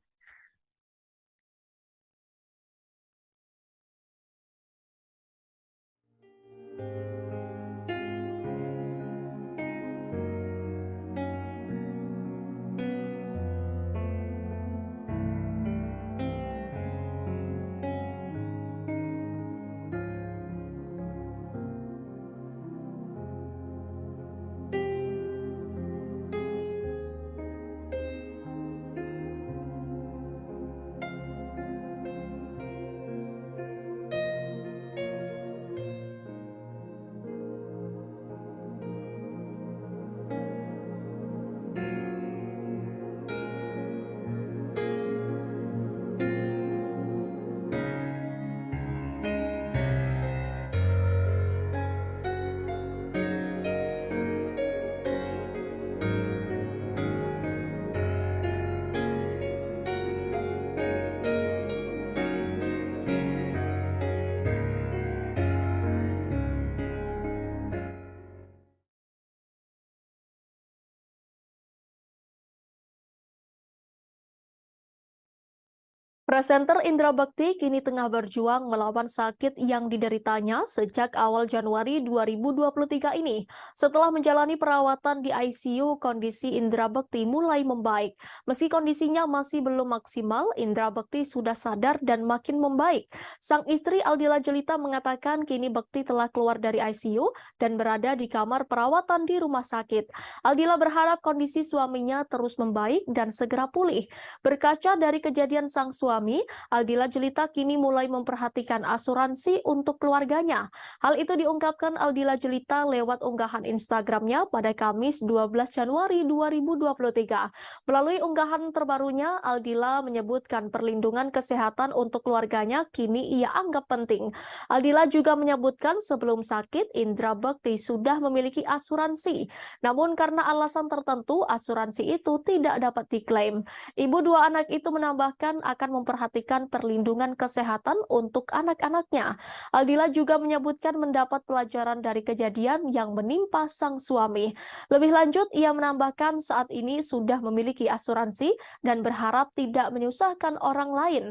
Presenter Indra Bekti kini tengah berjuang melawan sakit yang dideritanya sejak awal Januari 2023 ini. Setelah menjalani perawatan di ICU, kondisi Indra Bekti mulai membaik. Meski kondisinya masih belum maksimal, Indra Bekti sudah sadar dan makin membaik. Sang istri Aldila Jelita mengatakan kini Bekti telah keluar dari ICU dan berada di kamar perawatan di rumah sakit. Aldila berharap kondisi suaminya terus membaik dan segera pulih. Berkaca dari kejadian sang suami, Aldila Jelita kini mulai memperhatikan asuransi untuk keluarganya. Hal itu diungkapkan Aldila Jelita lewat unggahan Instagramnya pada Kamis 12 Januari 2023. Melalui unggahan terbarunya, Aldila menyebutkan perlindungan kesehatan untuk keluarganya kini ia anggap penting. Aldila juga menyebutkan sebelum sakit, Indra Bekti sudah memiliki asuransi. Namun karena alasan tertentu, asuransi itu tidak dapat diklaim. Ibu dua anak itu menambahkan akan memperhatikan perlindungan kesehatan untuk anak-anaknya. Aldila juga menyebutkan mendapat pelajaran dari kejadian yang menimpa sang suami. Lebih lanjut, ia menambahkan saat ini sudah memiliki asuransi dan berharap tidak menyusahkan orang lain.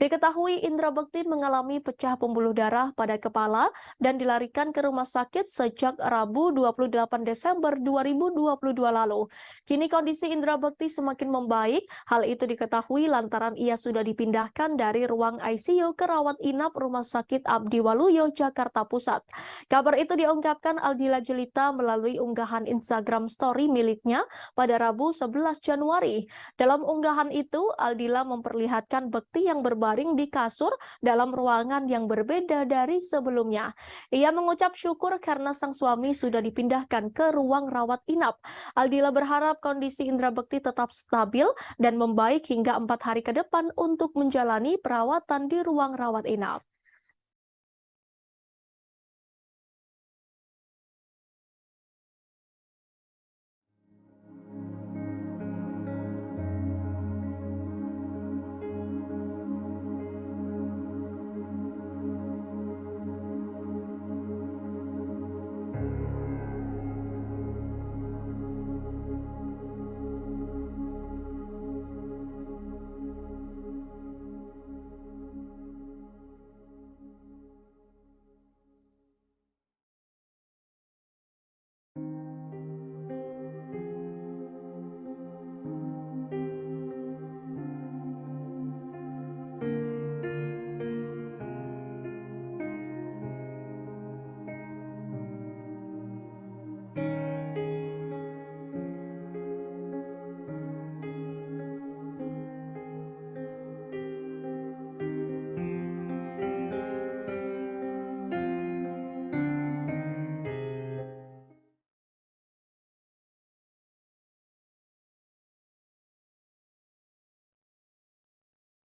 Diketahui Indra Bekti mengalami pecah pembuluh darah pada kepala dan dilarikan ke rumah sakit sejak Rabu 28 Desember 2022 lalu. Kini kondisi Indra Bekti semakin membaik. Hal itu diketahui lantaran ia sudah dipindahkan dari ruang ICU ke rawat inap Rumah Sakit Abdi Waluyo, Jakarta Pusat. Kabar itu diungkapkan Aldila Jelita melalui unggahan Instagram Story miliknya pada Rabu 11 Januari. Dalam unggahan itu, Aldila memperlihatkan bekti yang berbaring di kasur dalam ruangan yang berbeda dari sebelumnya. Ia mengucap syukur karena sang suami sudah dipindahkan ke ruang rawat inap. Aldila berharap kondisi Indra Bekti tetap stabil dan membaik hingga 4 hari ke depan untuk menjalani perawatan di ruang rawat inap.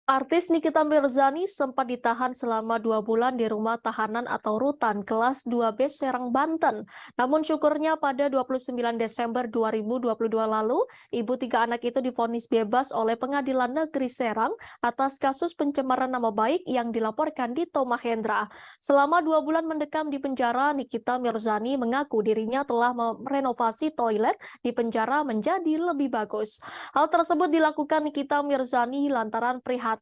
Artis Nikita Mirzani sempat ditahan selama 2 bulan di rumah tahanan atau rutan kelas 2B Serang, Banten. Namun syukurnya pada 29 Desember 2022 lalu, ibu 3 anak itu divonis bebas oleh Pengadilan Negeri Serang atas kasus pencemaran nama baik yang dilaporkan Dito Mahendra. Selama 2 bulan mendekam di penjara, Nikita Mirzani mengaku dirinya telah merenovasi toilet di penjara menjadi lebih bagus. Hal tersebut dilakukan Nikita Mirzani lantaran prihatin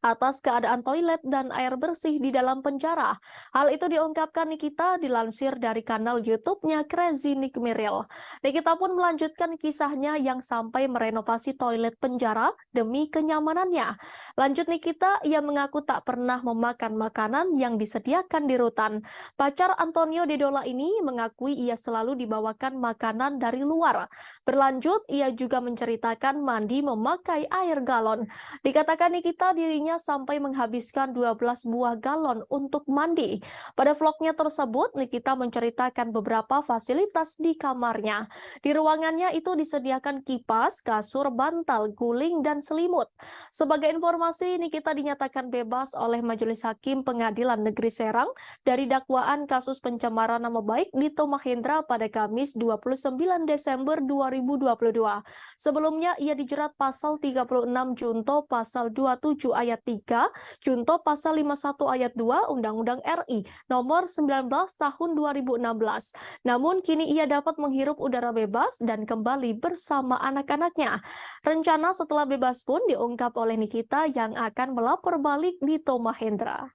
atas keadaan toilet dan air bersih di dalam penjara. Hal itu diungkapkan Nikita dilansir dari kanal YouTube-nya Crazy Nick Miril. Nikita pun melanjutkan kisahnya yang sampai merenovasi toilet penjara demi kenyamanannya. Lanjut Nikita, ia mengaku tak pernah memakan makanan yang disediakan di rutan. Pacar Antonio Dedola ini mengakui ia selalu dibawakan makanan dari luar. Berlanjut, ia juga menceritakan mandi memakai air galon. Dikatakan Nikita dirinya sampai menghabiskan 12 buah galon untuk mandi. Pada vlognya tersebut, Nikita menceritakan beberapa fasilitas di kamarnya. Di ruangannya itu disediakan kipas, kasur, bantal, guling, dan selimut. Sebagai informasi, Nikita dinyatakan bebas oleh Majelis Hakim Pengadilan Negeri Serang dari dakwaan kasus pencemaran nama baik Dito Mahendra pada Kamis 29 Desember 2022. Sebelumnya, ia dijerat pasal 36 Junto pasal 27 ayat 3, Junto pasal 51 ayat 2 Undang-Undang RI nomor 19 tahun 2016. Namun kini ia dapat menghirup udara bebas dan kembali bersama anak-anaknya. Rencana setelah bebas pun diungkap oleh Nikita yang akan melapor balik Dito Mahendra.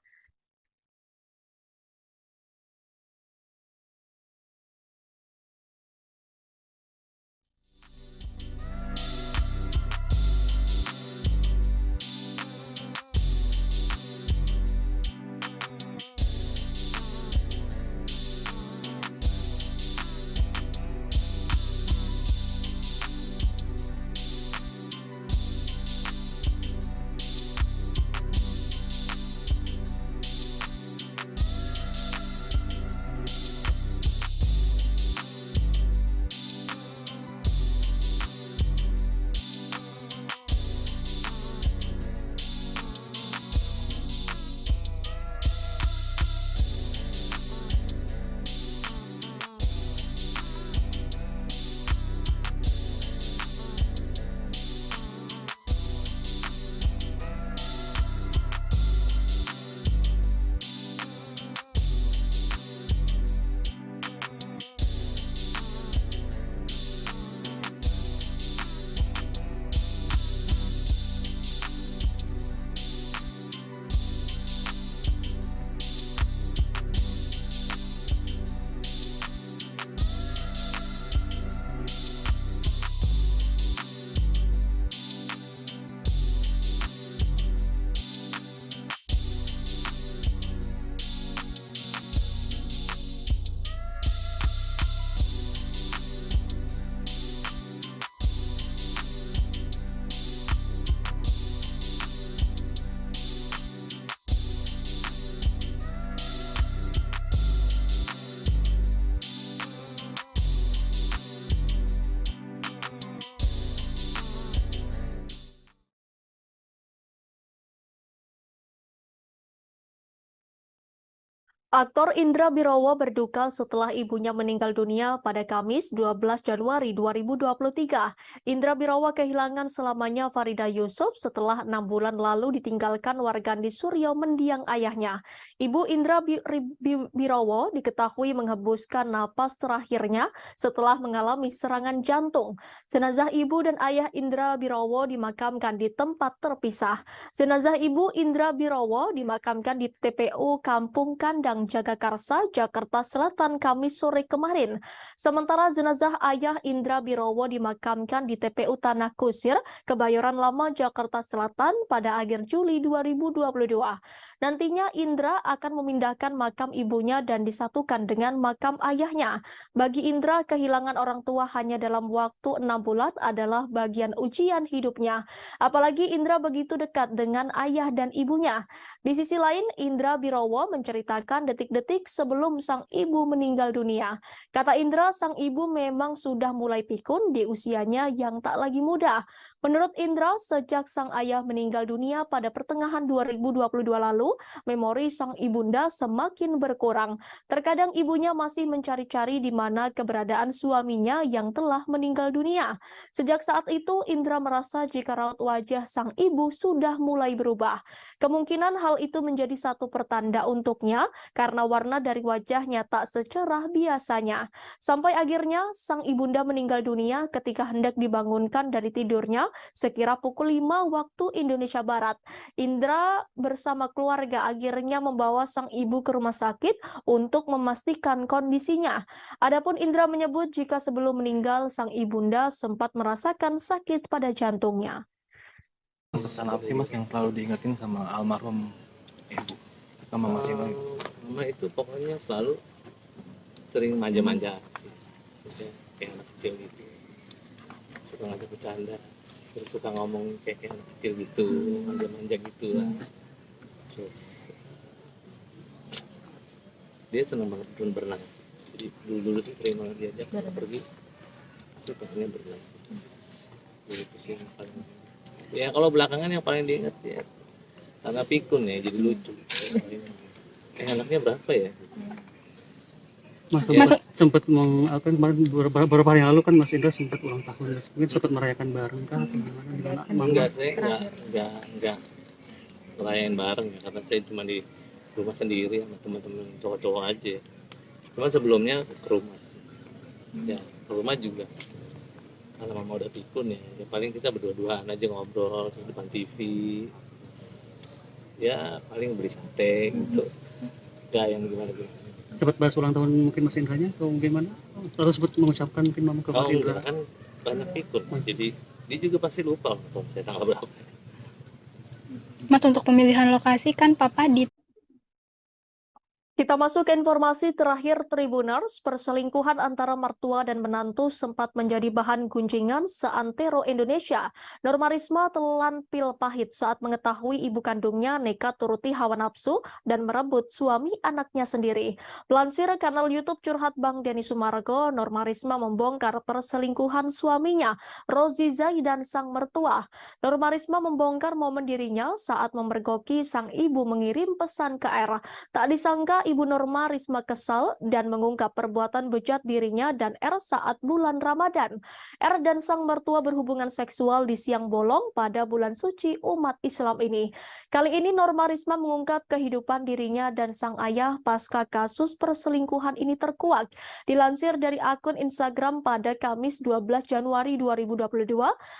Aktor Indra Birowo berduka setelah ibunya meninggal dunia pada Kamis 12 Januari 2023. Indra Birowo kehilangan selamanya Farida Yusuf setelah 6 bulan lalu ditinggalkan wargandi Suryo mendiang ayahnya. Ibu Indra Birowo diketahui menghembuskan napas terakhirnya setelah mengalami serangan jantung. Jenazah ibu dan ayah Indra Birowo dimakamkan di tempat terpisah. Jenazah ibu Indra Birowo dimakamkan di TPU Kampung Kandang Jagakarsa, Jakarta Selatan, Kamis sore kemarin. Sementara jenazah ayah Indra Birowo dimakamkan di TPU Tanah Kusir, Kebayoran Lama, Jakarta Selatan pada akhir Juli 2022. Nantinya Indra akan memindahkan makam ibunya dan disatukan dengan makam ayahnya. Bagi Indra, kehilangan orang tua hanya dalam waktu 6 bulan adalah bagian ujian hidupnya. Apalagi Indra begitu dekat dengan ayah dan ibunya. Di sisi lain, Indra Birowo menceritakan detik-detik sebelum sang ibu meninggal dunia. Kata Indra, sang ibu memang sudah mulai pikun di usianya yang tak lagi muda. Menurut Indra, sejak sang ayah meninggal dunia pada pertengahan 2022 lalu, memori sang ibunda semakin berkurang. Terkadang ibunya masih mencari-cari di mana keberadaan suaminya yang telah meninggal dunia. Sejak saat itu, Indra merasa jika raut wajah sang ibu sudah mulai berubah. Kemungkinan hal itu menjadi satu pertanda untuknya karena warna dari wajahnya tak secerah biasanya. Sampai akhirnya, sang ibunda meninggal dunia ketika hendak dibangunkan dari tidurnya sekira pukul 5 waktu Indonesia Barat. Indra bersama keluarga akhirnya membawa sang ibu ke rumah sakit untuk memastikan kondisinya. Adapun Indra menyebut jika sebelum meninggal, sang ibunda sempat merasakan sakit pada jantungnya. Pesan apa sih Mas yang selalu diingetin sama almarhum ibu sama Mas Indra? Mama itu pokoknya selalu sering manja-manja sih. Kayak anak kecil gitu. Suka ngajak bercanda, terus suka ngomong kayak anak kecil gitu, manja-manja gitu lah. Terus dia senang banget berenang. Jadi dulu tuh sering banget diajak pergi, sukanya berenang. Gitu sih yang paling. Ya kalau belakangan yang paling diingat ya karena pikun ya, jadi lucu. Anaknya berapa ya? Mas Ya. sempat kemarin beberapa hari yang lalu kan Mas Indra sempat ulang tahun, Mas. Mungkin sempat merayakan bareng kah atau gimana? Enggak, saya enggak ngerayain bareng ya, karena saya cuma di rumah sendiri sama teman-teman cowok-cowok aja. Cuma sebelumnya ke rumah. Ya, ke rumah juga. Karena mama udah pikun ya paling kita berdua-duaan aja ngobrol terus depan TV. Ya paling beli sate gitu. Enggak yang gimana-gimana. Sempat bahas ulang tahun mungkin Mas Indranya atau gimana? Atau sempat mengucapkan mungkin mama ke Mas Indra? Enggak, kan banyak pikun. Jadi dia juga pasti lupa loh saya tanggal berapa. Mas, untuk pemilihan lokasi kan Papa di Kita masuk ke informasi terakhir Tribuners. Perselingkuhan antara mertua dan menantu sempat menjadi bahan gunjingan seantero Indonesia. Norma Risma telan pil pahit saat mengetahui ibu kandungnya nekat turuti hawa nafsu dan merebut suami anaknya sendiri. Pelansir kanal YouTube Curhat Bang Denny Sumargo, Norma Risma membongkar perselingkuhan suaminya, Rozi Zai dan sang mertua. Norma Risma membongkar momen dirinya saat memergoki sang ibu mengirim pesan ke R. Tak disangka Ibu Norma Risma kesal dan mengungkap perbuatan bejat dirinya dan R saat bulan Ramadan. R dan sang mertua berhubungan seksual di siang bolong pada bulan suci umat Islam ini. Kali ini Norma Risma mengungkap kehidupan dirinya dan sang ayah pasca kasus perselingkuhan ini terkuak. Dilansir dari akun Instagram pada Kamis 12 Januari 2022,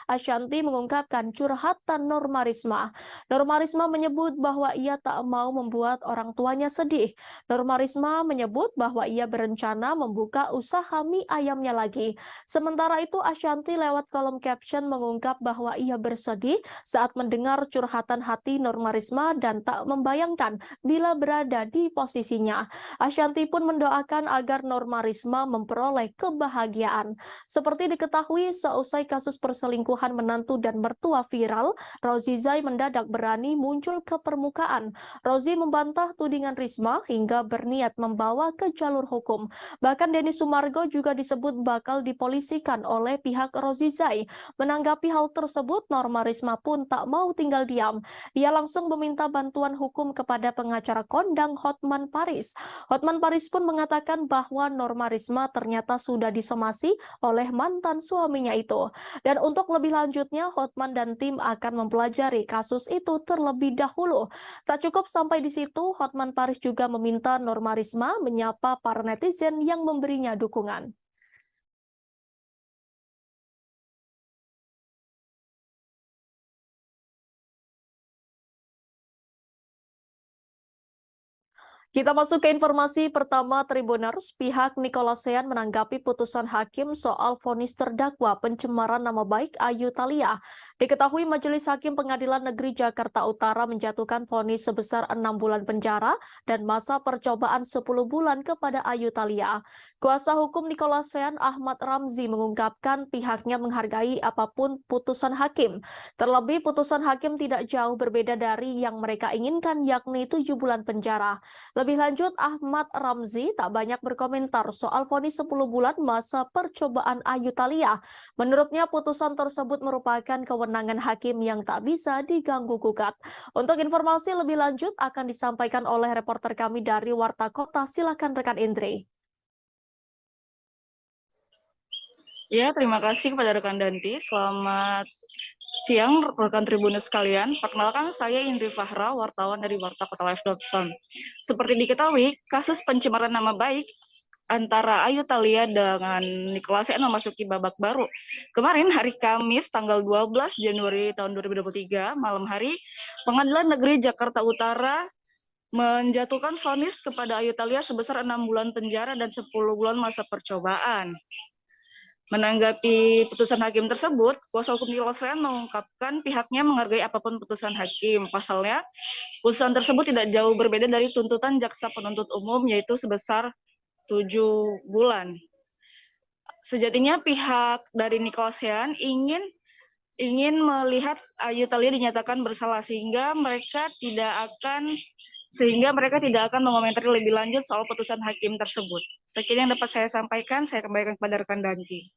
Ashanti mengungkapkan curhatan Norma Risma. Norma Risma menyebut bahwa ia tak mau membuat orang tuanya sedih. Norma Risma menyebut bahwa ia berencana membuka usaha mie ayamnya lagi. Sementara itu Ashanti lewat kolom caption mengungkap bahwa ia bersedih saat mendengar curhatan hati Norma Risma dan tak membayangkan bila berada di posisinya. Ashanti pun mendoakan agar Norma Risma memperoleh kebahagiaan. Seperti diketahui, seusai kasus perselingkuhan menantu dan mertua viral, Rozi Zai mendadak berani muncul ke permukaan. Rozi membantah tudingan Risma hingga sehingga berniat membawa ke jalur hukum. Bahkan Denny Sumargo juga disebut bakal dipolisikan oleh pihak Rozi Zai. Menanggapi hal tersebut, Norma Risma pun tak mau tinggal diam. Ia langsung meminta bantuan hukum kepada pengacara kondang Hotman Paris. Hotman Paris pun mengatakan bahwa Norma Risma ternyata sudah disomasi oleh mantan suaminya itu. Dan untuk lebih lanjutnya, Hotman dan tim akan mempelajari kasus itu terlebih dahulu. Tak cukup sampai di situ, Hotman Paris juga meminta Norma Risma menyapa para netizen yang memberinya dukungan. Kita masuk ke informasi pertama Tribuners. Pihak Nicolasean menanggapi putusan hakim soal vonis terdakwa pencemaran nama baik Ayu Thalia. Diketahui Majelis Hakim Pengadilan Negeri Jakarta Utara menjatuhkan vonis sebesar 6 bulan penjara dan masa percobaan 10 bulan kepada Ayu Thalia. Kuasa hukum Nicolasean Ahmad Ramzi mengungkapkan pihaknya menghargai apapun putusan hakim. Terlebih putusan hakim tidak jauh berbeda dari yang mereka inginkan, yakni 7 bulan penjara. Lebih lanjut, Ahmad Ramzi tak banyak berkomentar soal vonis 10 bulan masa percobaan Ayu Thalia. Menurutnya, putusan tersebut merupakan kewenangan hakim yang tak bisa diganggu-gugat. Untuk informasi lebih lanjut akan disampaikan oleh reporter kami dari Warta Kota. Silakan rekan Indri. Ya, terima kasih kepada rekan Danti. Selamat siang, rekan Tribuners sekalian. Perkenalkan, saya Indri Fahra, wartawan dari Warta Kota Live.com. Seperti diketahui, kasus pencemaran nama baik antara Ayu Thalia dengan Nicolasean memasuki babak baru. Kemarin, hari Kamis, tanggal 12 Januari tahun 2023, malam hari, Pengadilan Negeri Jakarta Utara menjatuhkan vonis kepada Ayu Thalia sebesar 6 bulan penjara dan 10 bulan masa percobaan. Menanggapi putusan hakim tersebut, kuasa hukum Nicolasean mengungkapkan pihaknya menghargai apapun putusan hakim. Pasalnya, putusan tersebut tidak jauh berbeda dari tuntutan jaksa penuntut umum, yaitu sebesar 7 bulan. Sejatinya pihak dari Nicolasean ingin melihat Ayu Thalia dinyatakan bersalah sehingga mereka tidak akan mengomentari lebih lanjut soal putusan hakim tersebut. Sekian yang dapat saya sampaikan, saya kembalikan kepada rekan Danti.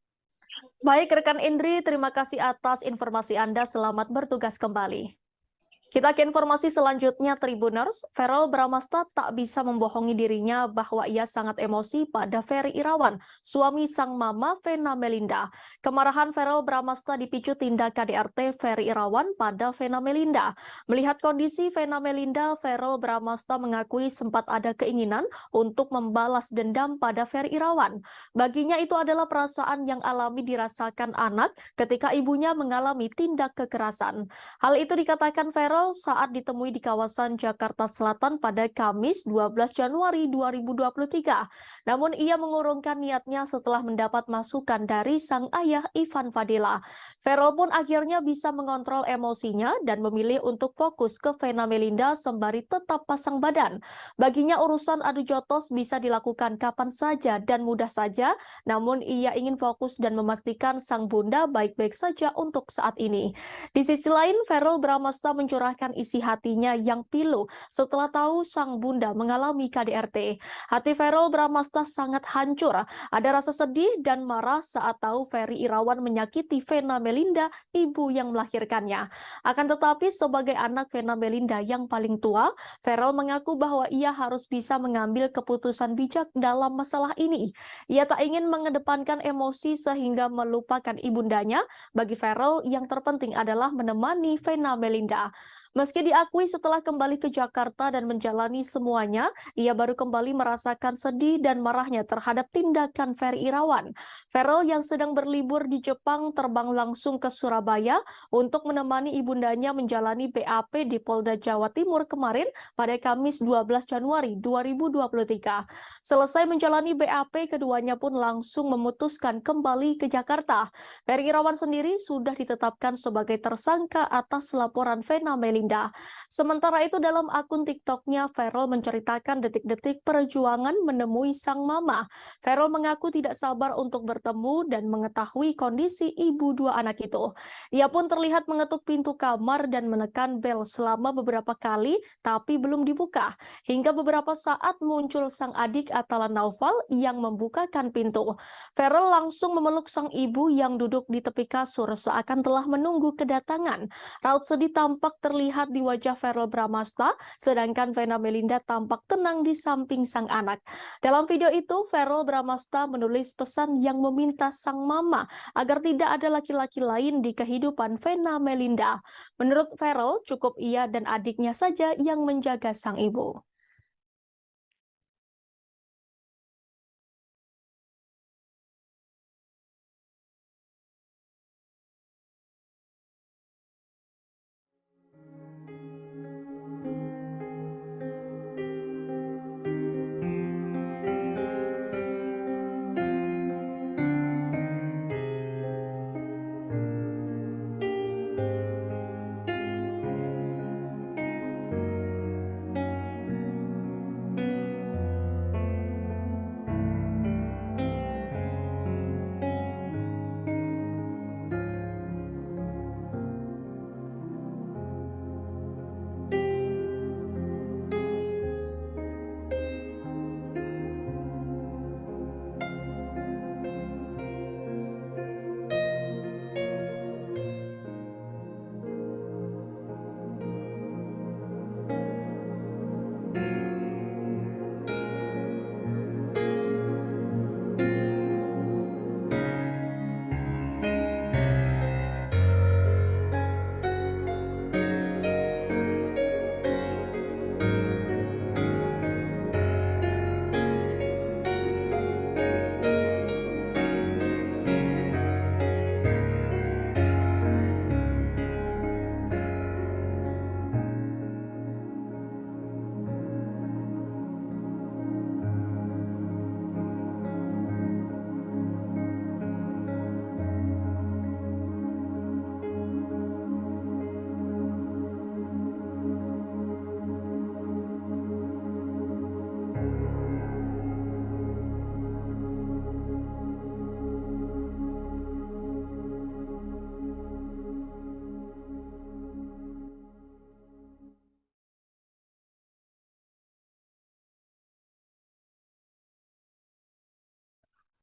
Baik, rekan Indri, terima kasih atas informasi Anda. Selamat bertugas kembali. Kita ke informasi selanjutnya, Tribuners. Verrel Bramasta tak bisa membohongi dirinya bahwa ia sangat emosi pada Ferry Irawan, suami sang mama Vena Melinda. Kemarahan Verrel Bramasta dipicu tindak KDRT Ferry Irawan pada Vena Melinda. Melihat kondisi Vena Melinda, Verrel Bramasta mengakui sempat ada keinginan untuk membalas dendam pada Ferry Irawan. Baginya itu adalah perasaan yang alami dirasakan anak ketika ibunya mengalami tindak kekerasan. Hal itu dikatakan Verrel saat ditemui di kawasan Jakarta Selatan pada Kamis 12 Januari 2023. Namun ia mengurungkan niatnya setelah mendapat masukan dari sang ayah Ivan Fadila. Verrel pun akhirnya bisa mengontrol emosinya dan memilih untuk fokus ke Vena Melinda sembari tetap pasang badan. Baginya urusan adu jotos bisa dilakukan kapan saja dan mudah saja, namun ia ingin fokus dan memastikan sang bunda baik-baik saja untuk saat ini. Di sisi lain, Verrel Bramasta mencurahkan isi hatinya yang pilu setelah tahu sang bunda mengalami KDRT. Hati Verrel Bramasta sangat hancur. Ada rasa sedih dan marah saat tahu Ferry Irawan menyakiti Vena Melinda, ibu yang melahirkannya. Akan tetapi sebagai anak Vena Melinda yang paling tua, Verrel mengaku bahwa ia harus bisa mengambil keputusan bijak dalam masalah ini. Ia tak ingin mengedepankan emosi sehingga melupakan ibundanya. Bagi Verrel, yang terpenting adalah menemani Vena Melinda. Meski diakui setelah kembali ke Jakarta dan menjalani semuanya, ia baru kembali merasakan sedih dan marahnya terhadap tindakan Ferry Irawan. Verrel yang sedang berlibur di Jepang terbang langsung ke Surabaya untuk menemani ibundanya menjalani BAP di Polda Jawa Timur kemarin pada Kamis 12 Januari 2023. Selesai menjalani BAP, keduanya pun langsung memutuskan kembali ke Jakarta. Ferry Irawan sendiri sudah ditetapkan sebagai tersangka atas laporan Vena Melinda. Sementara itu dalam akun TikToknya, Verrell menceritakan detik-detik perjuangan menemui sang mama. Verrell mengaku tidak sabar untuk bertemu dan mengetahui kondisi ibu dua anak itu. Ia pun terlihat mengetuk pintu kamar dan menekan bel selama beberapa kali, tapi belum dibuka. Hingga beberapa saat muncul sang adik Atala Naufal yang membukakan pintu. Verrell langsung memeluk sang ibu yang duduk di tepi kasur seakan telah menunggu kedatangan. Raut sedih tampak terlihat di wajah Verrell Bramasta, sedangkan Vena Melinda tampak tenang di samping sang anak. Dalam video itu, Verrell Bramasta menulis pesan yang meminta sang mama agar tidak ada laki-laki lain di kehidupan Vena Melinda. Menurut Verrell, cukup ia dan adiknya saja yang menjaga sang ibu.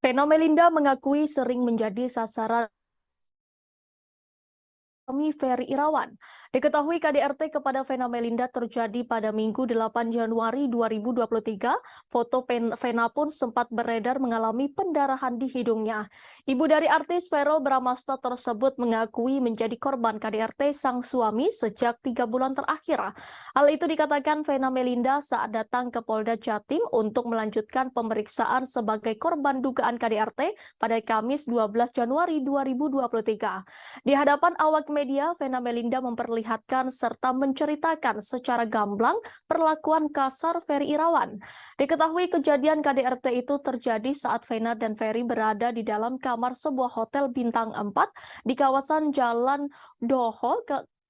Vena Melinda mengakui sering menjadi sasaran Ferry Irawan. Diketahui KDRT kepada Vena Melinda terjadi pada Minggu 8 Januari 2023. Foto Vena pun sempat beredar mengalami pendarahan di hidungnya. Ibu dari artis Verrell Bramasta tersebut mengakui menjadi korban KDRT sang suami sejak 3 bulan terakhir. Hal itu dikatakan Vena Melinda saat datang ke Polda Jatim untuk melanjutkan pemeriksaan sebagai korban dugaan KDRT pada Kamis 12 Januari 2023. Di hadapan awak media, Vena Melinda memperlihatkan serta menceritakan secara gamblang perlakuan kasar Ferry Irawan. Diketahui kejadian KDRT itu terjadi saat Vena dan Ferry berada di dalam kamar sebuah hotel bintang 4 di kawasan Jalan Doho,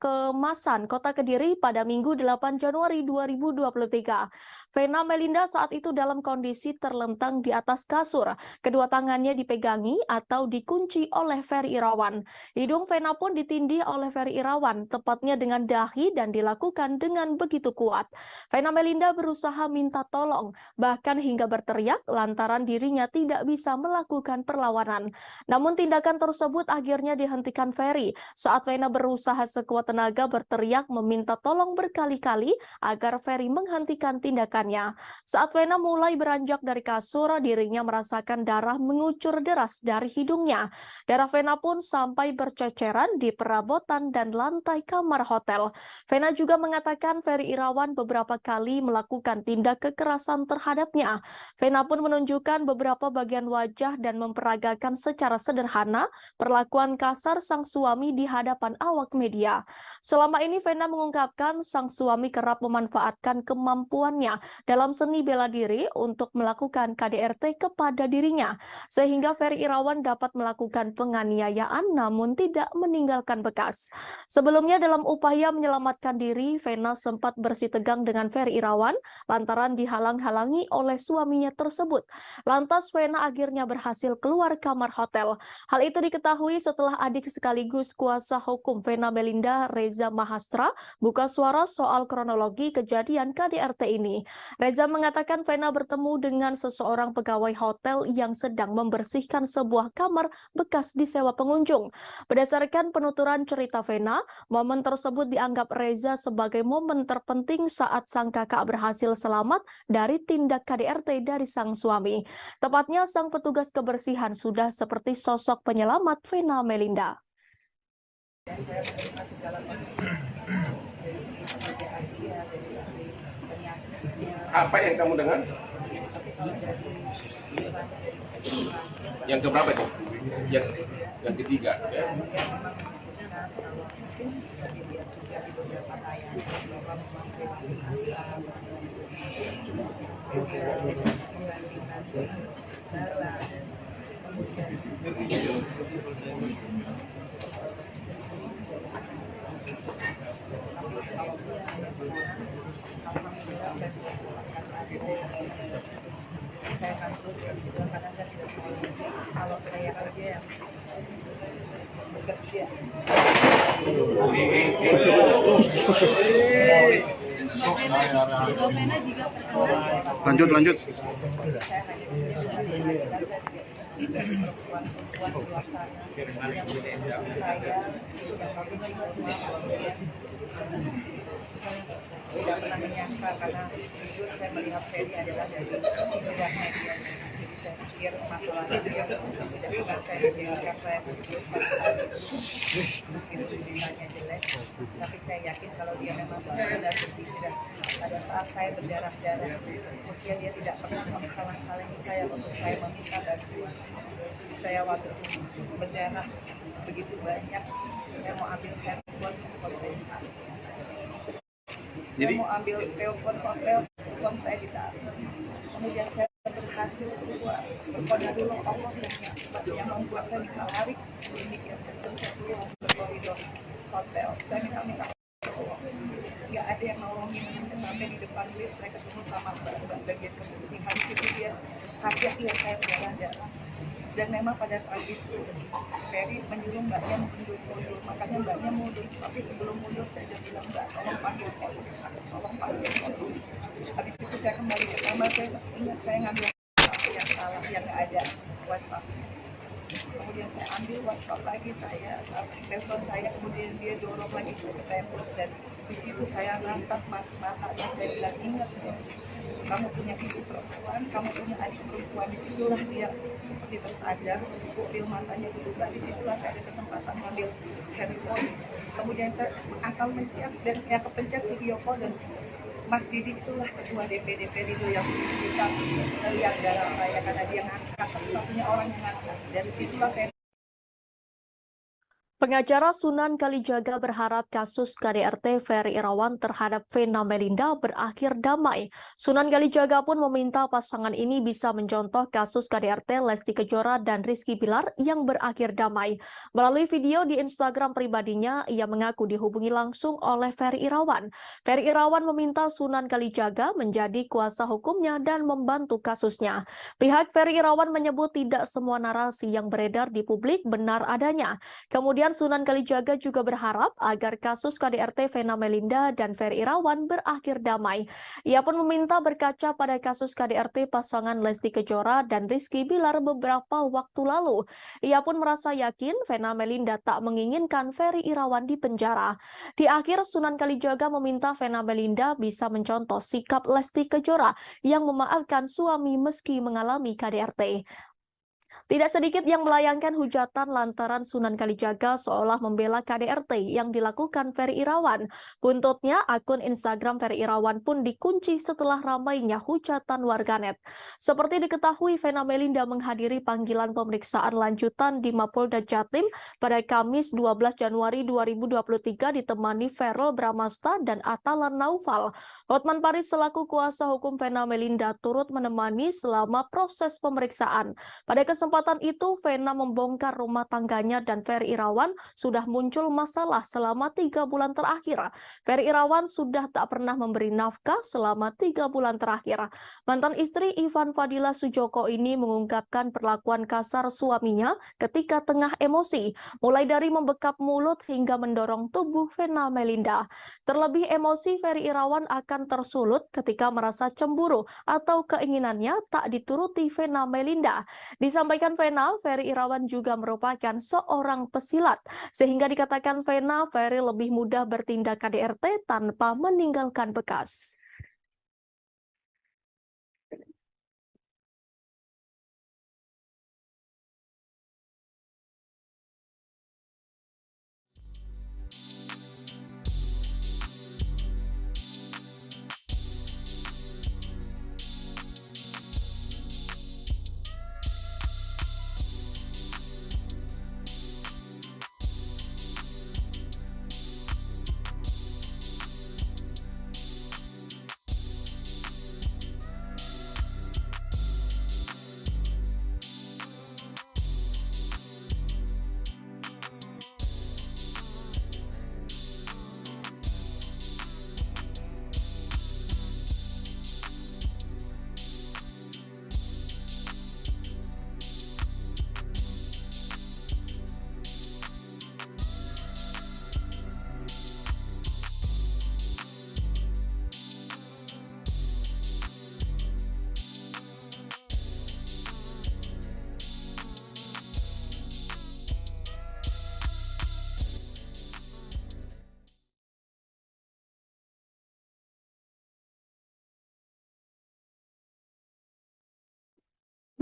Kemasan, Kota Kediri pada Minggu 8 Januari 2023. Vena Melinda saat itu dalam kondisi terlentang di atas kasur. Kedua tangannya dipegangi atau dikunci oleh Ferry Irawan. Hidung Vena pun ditindih oleh Ferry Irawan, tepatnya dengan dahi dan dilakukan dengan begitu kuat. Vena Melinda berusaha minta tolong, bahkan hingga berteriak lantaran dirinya tidak bisa melakukan perlawanan. Namun tindakan tersebut akhirnya dihentikan Ferry saat Vena berusaha sekuat tenaga berteriak meminta tolong berkali-kali agar Ferry menghentikan tindakannya. Saat Vena mulai beranjak dari kasur, dirinya merasakan darah mengucur deras dari hidungnya. Darah Vena pun sampai berceceran di perabotan dan lantai kamar hotel. Vena juga mengatakan Ferry Irawan beberapa kali melakukan tindak kekerasan terhadapnya. Vena pun menunjukkan beberapa bagian wajah dan memperagakan secara sederhana perlakuan kasar sang suami di hadapan awak media. Selama ini Vena mengungkapkan sang suami kerap memanfaatkan kemampuannya dalam seni bela diri untuk melakukan KDRT kepada dirinya, sehingga Ferry Irawan dapat melakukan penganiayaan namun tidak meninggalkan bekas. Sebelumnya dalam upaya menyelamatkan diri, Vena sempat bersitegang dengan Ferry Irawan lantaran dihalang-halangi oleh suaminya tersebut. Lantas Vena akhirnya berhasil keluar kamar hotel. Hal itu diketahui setelah adik sekaligus kuasa hukum Vena Melinda, Reza Mahastra, buka suara soal kronologi kejadian KDRT ini. Reza mengatakan Vena bertemu dengan seseorang pegawai hotel yang sedang membersihkan sebuah kamar bekas disewa pengunjung. Berdasarkan penuturan cerita Vena, momen tersebut dianggap Reza sebagai momen terpenting saat sang kakak berhasil selamat dari tindak KDRT dari sang suami. Tepatnya sang petugas kebersihan sudah seperti sosok penyelamat Vena Melinda. Saya menerima segala konsultasi dari segi pekerjaan dia, dari segi penyakitnya. Apa yang kamu dengar? Tapi kalau dari riwayat dari keseluruhan, Yang keberapa itu? Yang ketiga, ya. dia memang menunjukkan kalau mungkin bisa dilihat juga di beberapa tayangan bahwa memang memang asal menggantikan barang, kemudian alhamdulillah saya sudah mendapatkan saya akan teruskan juga karena saya tidak mau kalau saya kerja yang bekerja. Lanjut. Saya hanya perempuan-perempuan di luar sana yang saya yang kondisi normal kemudian tidak pernah menyangka karena jujur saya melihat Ferry adalah dari luar media. Jadi saya pikir masalahnya dia tidak akan saya jadikan saya meskipun dirinya jelek, tapi saya yakin kalau dia memang benar-benar berpikiran pada saat saya berdarah-darah usia dia tidak pernah menghalang-halangi saya untuk saya meminta bantuan. Saya waktu berdarah begitu banyak, saya mau ambil handphone hotel. Saya mau ambil telepon hotel, uang saya ditaruh. Kemudian saya berhasil keluar. Berkodarullah Allah yang membuat saya bisa lari sedemikian kencang saya keluar ke koridor hotel. Saya minta nggak ada yang nolongin sampai di depan lift saya ketemu sama mbak bagian kebersihan itu dia kaget lihat saya berdarah. Dan memang pada saat itu Ferry menyuruh mbaknya mundur, makanya mbaknya mundur. Tapi sebelum mundur saya sudah bilang mbak tolong panggil polisi, tolong panggil polisi. Habis itu saya kembali ke kamar, saya ingat saya ngambil yang salah, yang nggak ada WhatsApp. Kemudian saya ambil WhatsApp lagi, saya telepon saya, kemudian dia dorong lagi saya ke tembok dan di situ saya natap matanya, saya bilang ingat kamu punya ibu perempuan, kamu punya adik perempuan. Disitulah dia seperti tersadar, pupil matanya berubah. Disitulah saya ada kesempatan ngambil handphone. Kemudian saya asal mencet dan yang kepencet video call dan Mas Didi itulah ketua DPD itu yang bisa melihat darah saya karena dia ngangkat, satu-satunya orang yang ngangkat. Dari situlah saya. Pengacara Sunan Kalijaga berharap kasus KDRT Ferry Irawan terhadap Vena Melinda berakhir damai. Sunan Kalijaga pun meminta pasangan ini bisa mencontoh kasus KDRT Lesti Kejora dan Rizky Bilar yang berakhir damai. Melalui video di Instagram pribadinya, ia mengaku dihubungi langsung oleh Ferry Irawan. Ferry Irawan meminta Sunan Kalijaga menjadi kuasa hukumnya dan membantu kasusnya. Pihak Ferry Irawan menyebut tidak semua narasi yang beredar di publik benar adanya. Kemudian Sunan Kalijaga juga berharap agar kasus KDRT Vena Melinda dan Ferry Irawan berakhir damai. Ia pun meminta berkaca pada kasus KDRT pasangan Lesti Kejora dan Rizky Bilar beberapa waktu lalu. Ia pun merasa yakin Vena Melinda tak menginginkan Ferry Irawan di penjara. Di akhir, Sunan Kalijaga meminta Vena Melinda bisa mencontoh sikap Lesti Kejora yang memaafkan suami meski mengalami KDRT. Tidak sedikit yang melayangkan hujatan lantaran Sunan Kalijaga seolah membela KDRT yang dilakukan Ferry Irawan. Buntutnya, akun Instagram Ferry Irawan pun dikunci setelah ramainya hujatan warganet. Seperti diketahui, Vena Melinda menghadiri panggilan pemeriksaan lanjutan di Mapolda Jatim pada Kamis 12 Januari 2023 ditemani Verrel Bramasta dan Atalan Naufal. Hotman Paris selaku kuasa hukum Vena Melinda turut menemani selama proses pemeriksaan. Pada kesempatan itu, Vena membongkar rumah tangganya dan Ferry Irawan sudah muncul masalah selama 3 bulan terakhir. Ferry Irawan sudah tak pernah memberi nafkah selama 3 bulan terakhir. Mantan istri Ivan Fadila Sujoko ini mengungkapkan perlakuan kasar suaminya ketika tengah emosi, mulai dari membekap mulut hingga mendorong tubuh Vena Melinda. Terlebih emosi Ferry Irawan akan tersulut ketika merasa cemburu atau keinginannya tak dituruti Vena Melinda. Disampaikan Vena, Ferry Irawan juga merupakan seorang pesilat, sehingga dikatakan Vena, Ferry lebih mudah bertindak KDRT tanpa meninggalkan bekas.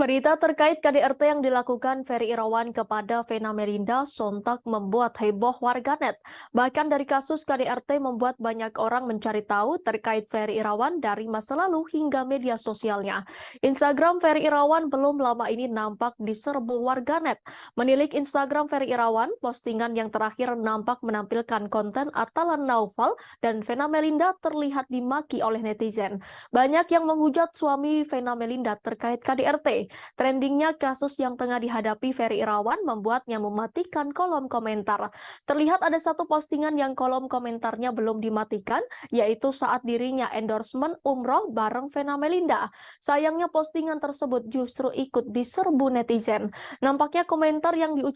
Berita terkait KDRT yang dilakukan Ferry Irawan kepada Vena Melinda sontak membuat heboh warganet. Bahkan dari kasus KDRT membuat banyak orang mencari tahu terkait Ferry Irawan dari masa lalu hingga media sosialnya. Instagram Ferry Irawan belum lama ini nampak diserbu warganet. Menilik Instagram Ferry Irawan, postingan yang terakhir nampak menampilkan konten Atalan Naufal dan Vena Melinda terlihat dimaki oleh netizen. Banyak yang menghujat suami Vena Melinda terkait KDRT. Trendingnya kasus yang tengah dihadapi Ferry Irawan membuatnya mematikan kolom komentar. Terlihat ada satu postingan yang kolom komentarnya belum dimatikan, yaitu saat dirinya endorsement umroh bareng Vena Melinda. Sayangnya postingan tersebut justru ikut diserbu netizen. Nampaknya komentar yang diucapkan